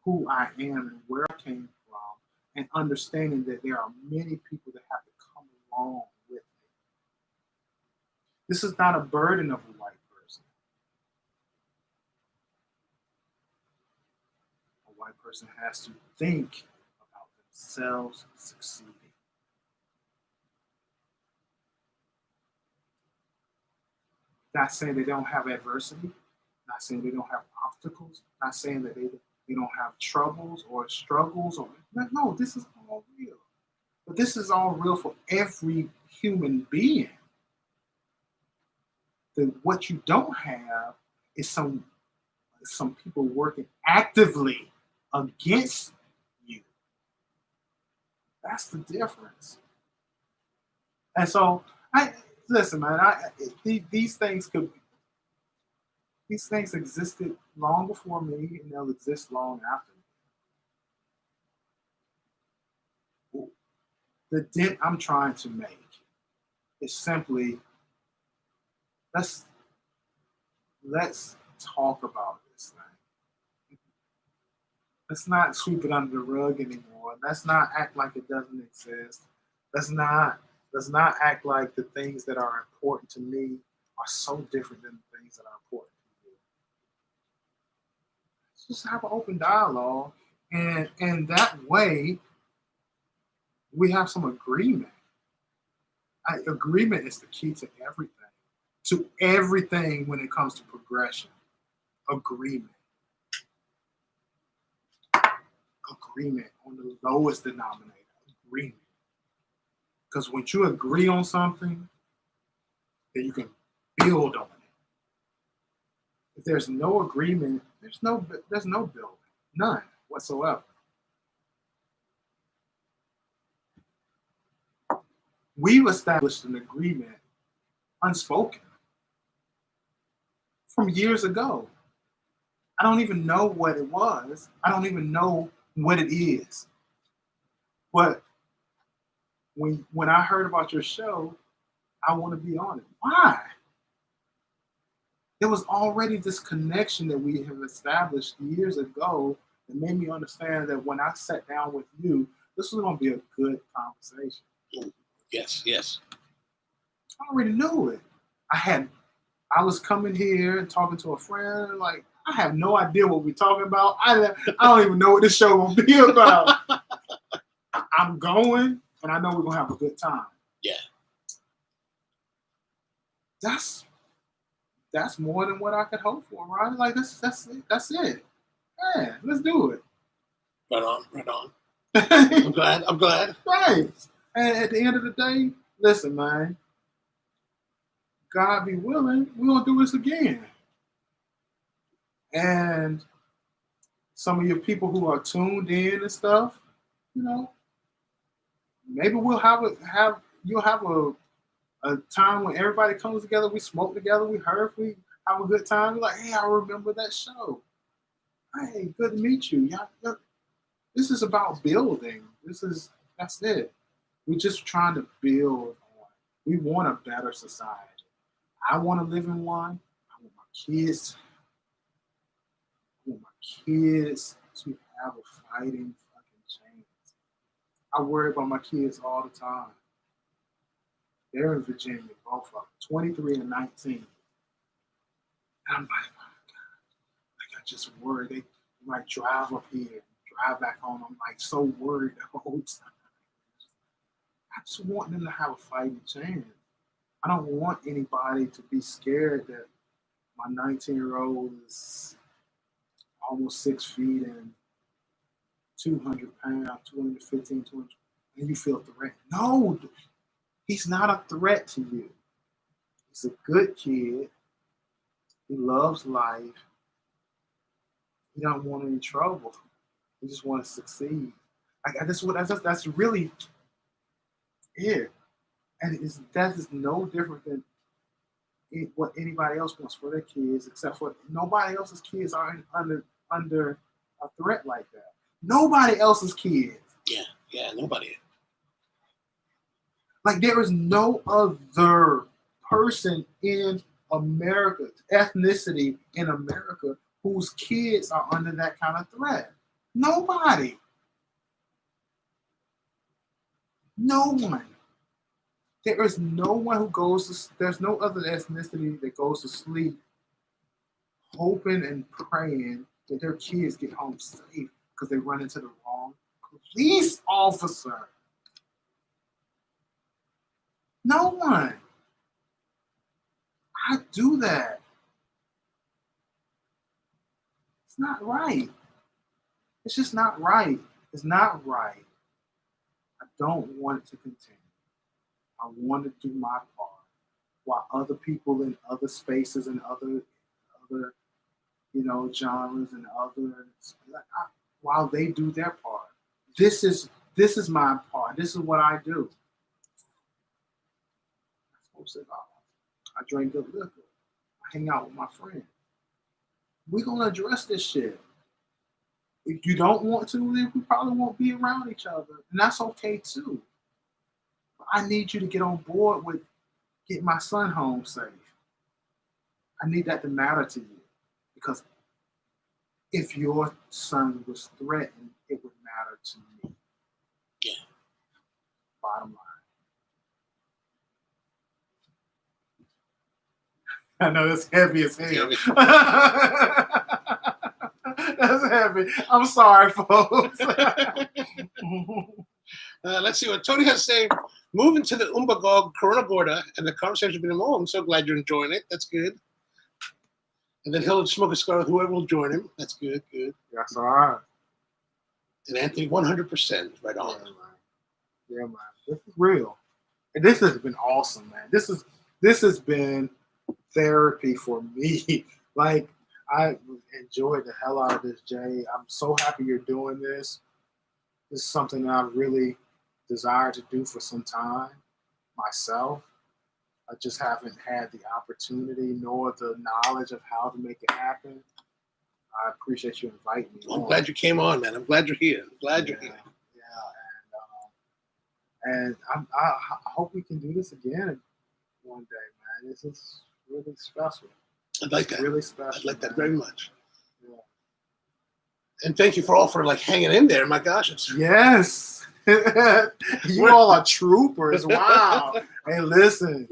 who I am and where I came from, and understanding that there are many people that have to come along with me. This is not a burden of a white person. A white person has to think about themselves succeeding. Not saying they don't have adversity, not saying they don't have obstacles, not saying that they don't have troubles or struggles. No, this is all real. But this is all real for every human being. What you don't have is some people working actively against you. That's the difference. And so, listen, man. These things existed long before me, and they'll exist long after me. The dent I'm trying to make is simply let's talk about this thing. Let's not sweep it under the rug anymore. Let's not act like it doesn't exist. Let's not act like the things that are important to me are so different than the things that are important to you. Let's just have an open dialogue, and that way we have some agreement. Agreement is the key to everything when it comes to progression. Agreement on the lowest denominator. Agreement. Because when you agree on something, then you can build on it. If there's no agreement, there's no building. None whatsoever. We've established an agreement unspoken from years ago. I don't even know what it was. I don't even know what it is. But when I heard about your show, I want to be on it. Why? There was already this connection that we have established years ago that made me understand that when I sat down with you, this was going to be a good conversation. Yes. I already knew it. I was coming here and talking to a friend, like, I have no idea what we're talking about. I don't even know what this show will be about. I'm going, and I know we're gonna have a good time. Yeah. That's more than what I could hope for, right? Like that's it. Yeah, let's do it. Right on. I'm glad. Right. And at the end of the day, listen, man. God be willing, we're gonna do this again. And some of your people who are tuned in and stuff, maybe you'll have a time when everybody comes together, we smoke together, we have a good time. We're like, hey, I remember that show. Hey, good to meet you. Yeah, this is about building. That's it. We're just trying to build on. We want a better society. I want to live in one. I want my kids to have a fighting fucking chance. I worry about my kids all the time. They're in Virginia, both of them, 23 and 19. And I'm like, oh God, I just worry they might drive up here, drive back home. I'm like so worried the whole time. I just want them to have a fighting chance. I don't want anybody to be scared that my 19-year-old is almost 6 feet and 200 pounds, 215, 200, and you feel threatened. No, he's not a threat to you. He's a good kid. He loves life. He don't want any trouble. He just want to succeed. That's really it. And that is no different than what anybody else wants for their kids, except for nobody else's kids are under a threat like that. Nobody else's kids. Yeah, nobody. Like there is no other person in America, ethnicity in America, whose kids are under that kind of threat. Nobody. No one. There is no one who there's no other ethnicity that goes to sleep hoping and praying that their kids get home safe because they run into the wrong police officer. No one. I do that. It's not right. It's just not right. It's not right. I don't want it to continue. I want to do my part while other people in other spaces and other genres and while they do their part. This is my part. This is what I do. I smoke cigars. I drink good liquor. I hang out with my friends. We're gonna address this shit. If you don't want to, then we probably won't be around each other. And that's okay too. But I need you to get on board with getting my son home safe. I need that to matter to you. Because if your son was threatened, it would matter to me. Yeah. Bottom line. I know that's heavy as hell. That's heavy. I'm sorry, folks. Let's see what Tony has to say. Moving to the Umbagog Corona Gorda, and the conversation has been, oh, I'm so glad you're enjoying it. That's good. And then he'll smoke a cigar with whoever will join him. That's good, good. That's all right. And Anthony, 100% right on. Yeah, man. This is real. And this has been awesome, man. This has been therapy for me. Like, I enjoyed the hell out of this, Jay. I'm so happy you're doing this. This is something that I really desire to do for some time myself. I just haven't had the opportunity nor the knowledge of how to make it happen. I appreciate you inviting me. I'm glad you came on, man. I'm glad you're here. I'm glad you're here. Yeah, and I hope we can do this again one day, man. This is really special. I'd like that. Really special. I'd like that very much. Yeah. And thank you for all for like hanging in there. My gosh, it's yes. You all are troopers. Wow. Hey, listen.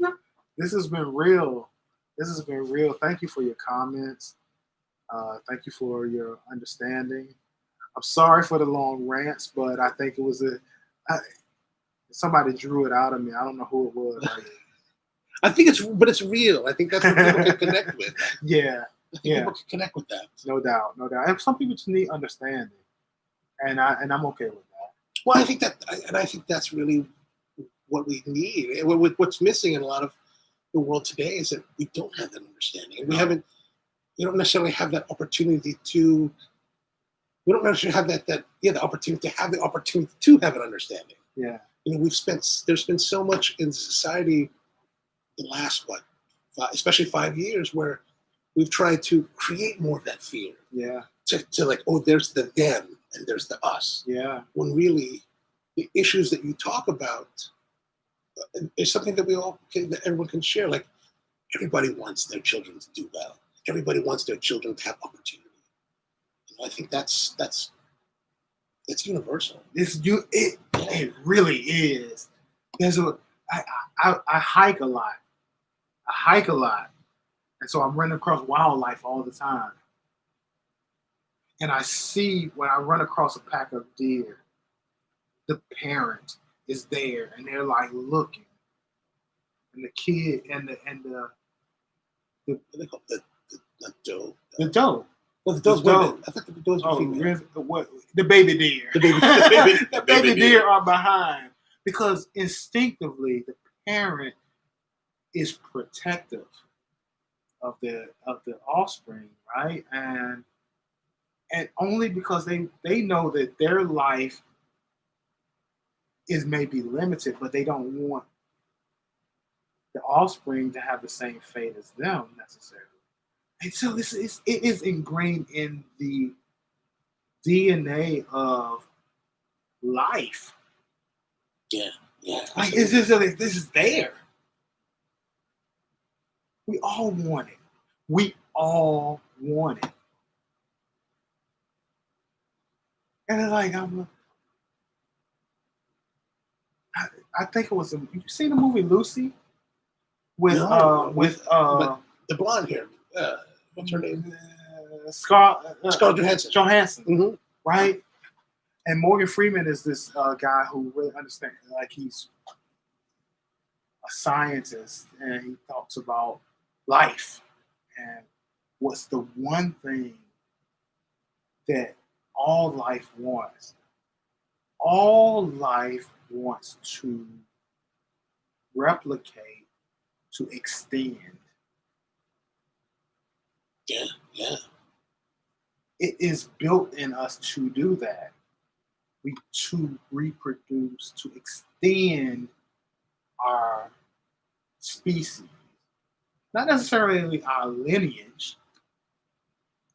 This has been real. This has been real. Thank you for your comments. Thank you for your understanding. I'm sorry for the long rants, but I think it was somebody drew it out of me. I don't know who it was. I think it's real. I think that's what people can connect with. Yeah. People can connect with that. No doubt. And some people just need understanding. And I'm okay with that. Well, I think that's really what we need. What's missing in a lot of the world today is that we don't have that understanding. We don't necessarily have that opportunity to. We don't necessarily have the opportunity to have the opportunity to have an understanding. Yeah. There's been so much in society the last especially 5 years where we've tried to create more of that fear. Yeah. To like, oh, there's the them and there's the us. Yeah. When really the issues that you talk about is something that that everyone can share. Like everybody wants their children to do well. Everybody wants their children to have opportunity. And I think that's universal. It really is. I hike a lot. And so I'm running across wildlife all the time. And I see when I run across a pack of deer, the parent is there and they're like looking. And the kid and the doe. The doe. Well, the doe's women. I thought the doe's were female. The baby deer. The baby deer are behind. Because instinctively the parent is protective of the offspring, right? And And only because they know that their life is maybe limited, but they don't want the offspring to have the same fate as them necessarily. And so it is ingrained in the DNA of life. Yeah. Like it's just like this is there. We all want it. We all want it. And it's like I think it was you seen the movie Lucy with No, but the blonde hair. What's her name? Scarlett Johansson. Mm-hmm. Right? And Morgan Freeman is this guy who really understands, like he's a scientist and he talks about life and what's the one thing that all life wants. All life wants to replicate, to extend. Yeah. It is built in us to do that. To reproduce, to extend our species. Not necessarily our lineage,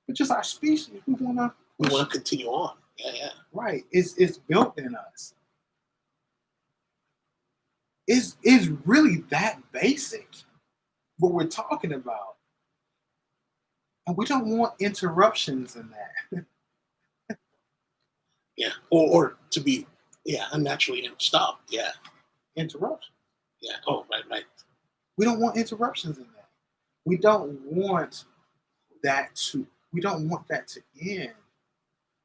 but just our species. We want to continue on. Yeah. Right. It's built in us. It's really that basic, what we're talking about. And we don't want interruptions in that. Yeah. Or to be, unnaturally stopped. Yeah. Interruption. Yeah. Oh, right. We don't want interruptions in that. We don't want that to end.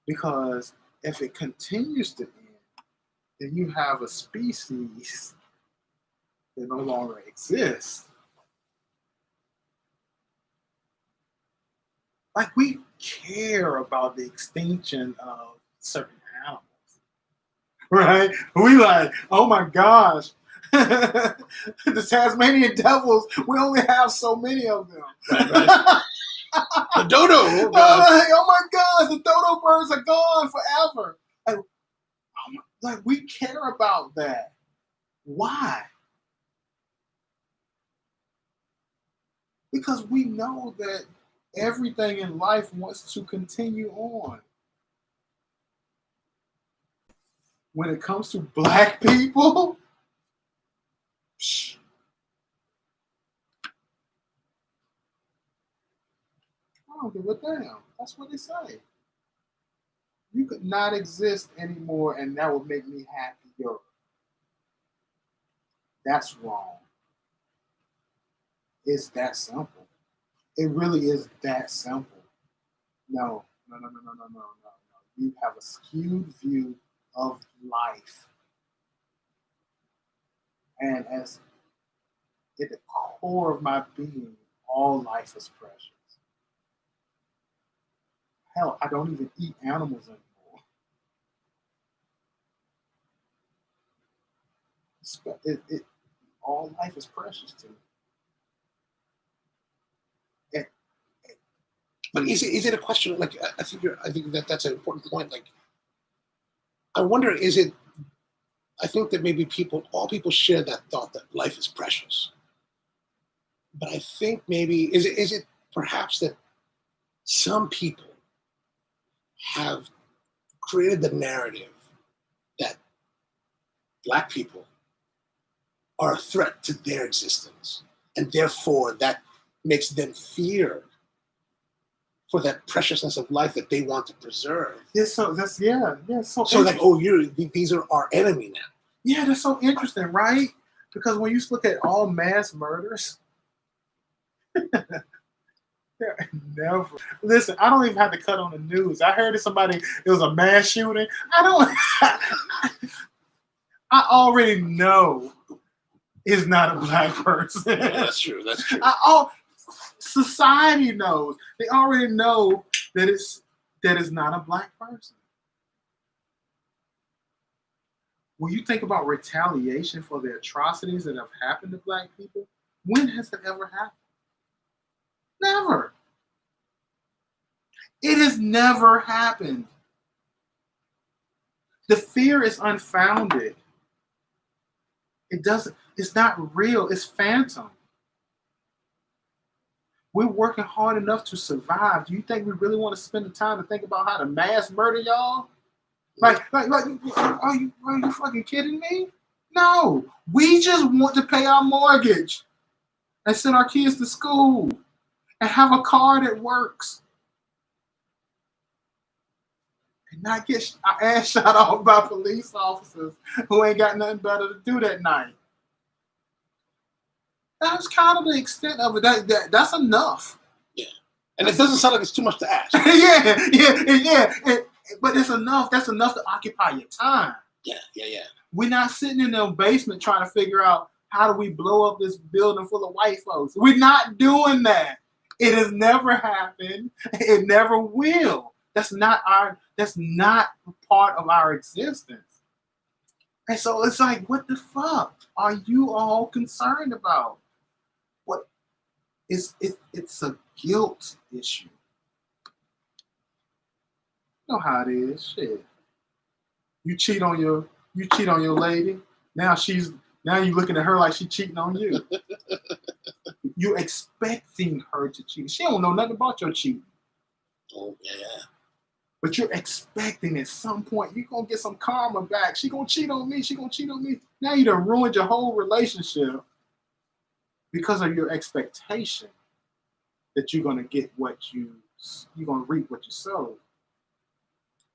Because if it continues to end, then you have a species that no longer exists. Like we care about the extinction of certain animals, right? We like, oh my gosh, the Tasmanian devils. We only have so many of them. Right. The dodo. Oh my gosh, the dodo birds are gone forever. Like we care about that. Why? Because we know that everything in life wants to continue on. When it comes to black people, I don't give a damn. That's what they say. You could not exist anymore and that would make me happier. That's wrong. It's that simple. It really is that simple. No. You have a skewed view of life. And as at the core of my being, all life is precious. Hell, I don't even eat animals anymore. All life is precious to me. But is it a question? Like I think that's an important point. Like I wonder, is it? I think that maybe all people share that thought that life is precious. But I think maybe is it perhaps that some people have created the narrative that black people are a threat to their existence, and therefore that makes them fear for that preciousness of life that they want to preserve. Yeah, so that's So like, these are our enemy now. Yeah, that's so interesting, right? Because when you look at all mass murders, never. Listen, I don't even have to cut on the news. I heard it was a mass shooting. I already know it's not a black person. Yeah, that's true. Society knows. They already know that it's not a black person. When you think about retaliation for the atrocities that have happened to black people, when has it ever happened? Never. It has never happened. The fear is unfounded. It's not real. It's phantom. We're working hard enough to survive. Do you think we really want to spend the time to think about how to mass murder y'all? Like, are you fucking kidding me? No, we just want to pay our mortgage and send our kids to school and have a car that works and not get our ass shot off by police officers who ain't got nothing better to do that night. That's kind of the extent of it. That's enough. Yeah, and it doesn't sound like it's too much to ask. yeah. But it's enough. That's enough to occupy your time. Yeah. We're not sitting in the basement trying to figure out how do we blow up this building full of white folks. We're not doing that. It has never happened. It never will. That's not part of our existence. And so it's like, what the fuck are you all concerned about? What it's a guilt issue. You know how it is. Shit. You cheat on your lady. Now you looking at her like she's cheating on you. You're expecting her to cheat. She don't know nothing about your cheating. Oh yeah. But you're expecting at some point you're gonna get some karma back. She gonna cheat on me. She gonna cheat on me. Now you done ruined your whole relationship because of your expectation that you're gonna get you're gonna reap what you sow.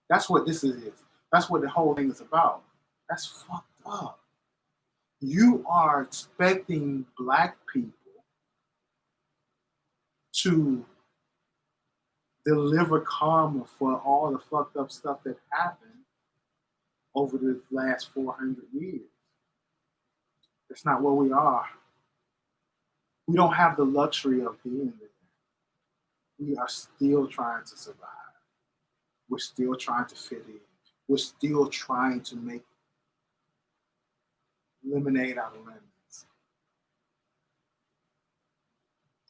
That's what this is. That's what the whole thing is about. That's fucked up. You are expecting Black people to deliver karma for all the fucked up stuff that happened over the last 400 years. That's not where we are. We don't have the luxury of being there. We are still trying to survive. We're still trying to fit in. We're still trying to make lemonade out of lemons.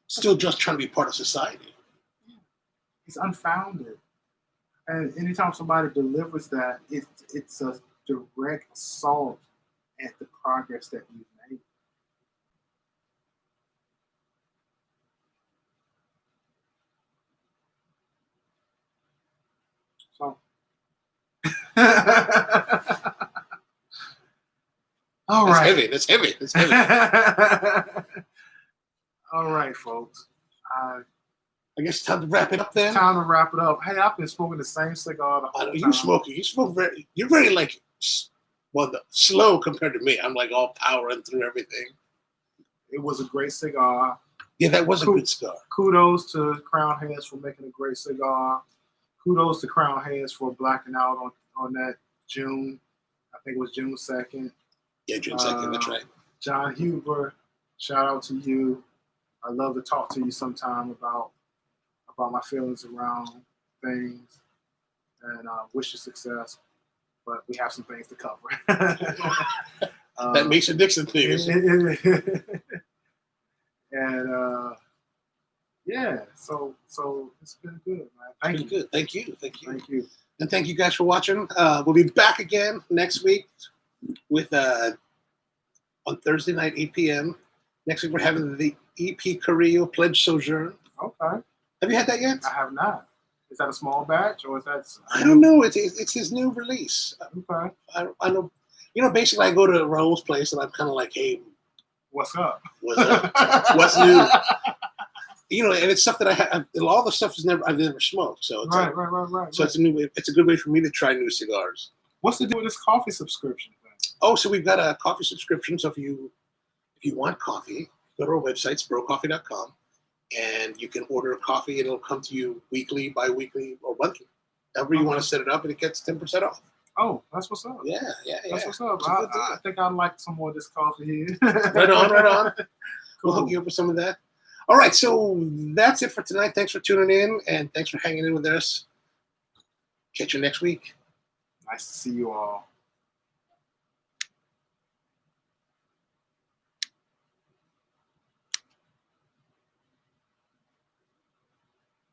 Still just trying to be part of society. It's unfounded. And anytime somebody delivers that, it's a direct assault at the progress that we've made. So, all right. That's heavy. All right, folks. I guess it's time to wrap it up then. Time to wrap it up. Hey, I've been smoking the same cigar the whole time. You smoke you're very like, slow compared to me. I'm like all powering through everything. It was a great cigar. Yeah, that was a good cigar. Kudos to Crown Heads for making a great cigar. Kudos to Crown Heads for blacking out on that June. I think it was June 2nd. Yeah, June 2nd, that's right. John Huber, shout out to you. I'd love to talk to you sometime about my feelings around things, and wish you success. But we have some things to cover. That Mason Dixon thing. And yeah, so it's been good, man. Thank you. Good. Thank you. And thank you guys for watching. We'll be back again next week with on Thursday night, 8 p.m. Next week we're having the EP Carrillo Pledge Sojourn. Okay. Have you had that yet? I have not. Is that a small batch or is that? I don't know. It's his new release. Okay. I know. Basically, I go to Raul's place and I'm kind of like, hey, what's up? What's new? And it's stuff that I have. All the stuff I've never smoked. So it's right. So it's a new way. It's a good way for me to try new cigars. What's the deal with this coffee subscription thing? Oh, so we've got a coffee subscription. So if you want coffee, go to our website, sprowcoffee.com. And you can order a coffee and it'll come to you weekly, bi-weekly, or monthly. However you want to set it up, and it gets 10% off. Oh, that's what's up. Yeah. That's what's up. I think I'd like some more of this coffee here. Right on. Cool. We'll hook you up with some of that. All right, so that's it for tonight. Thanks for tuning in, and thanks for hanging in with us. Catch you next week. Nice to see you all.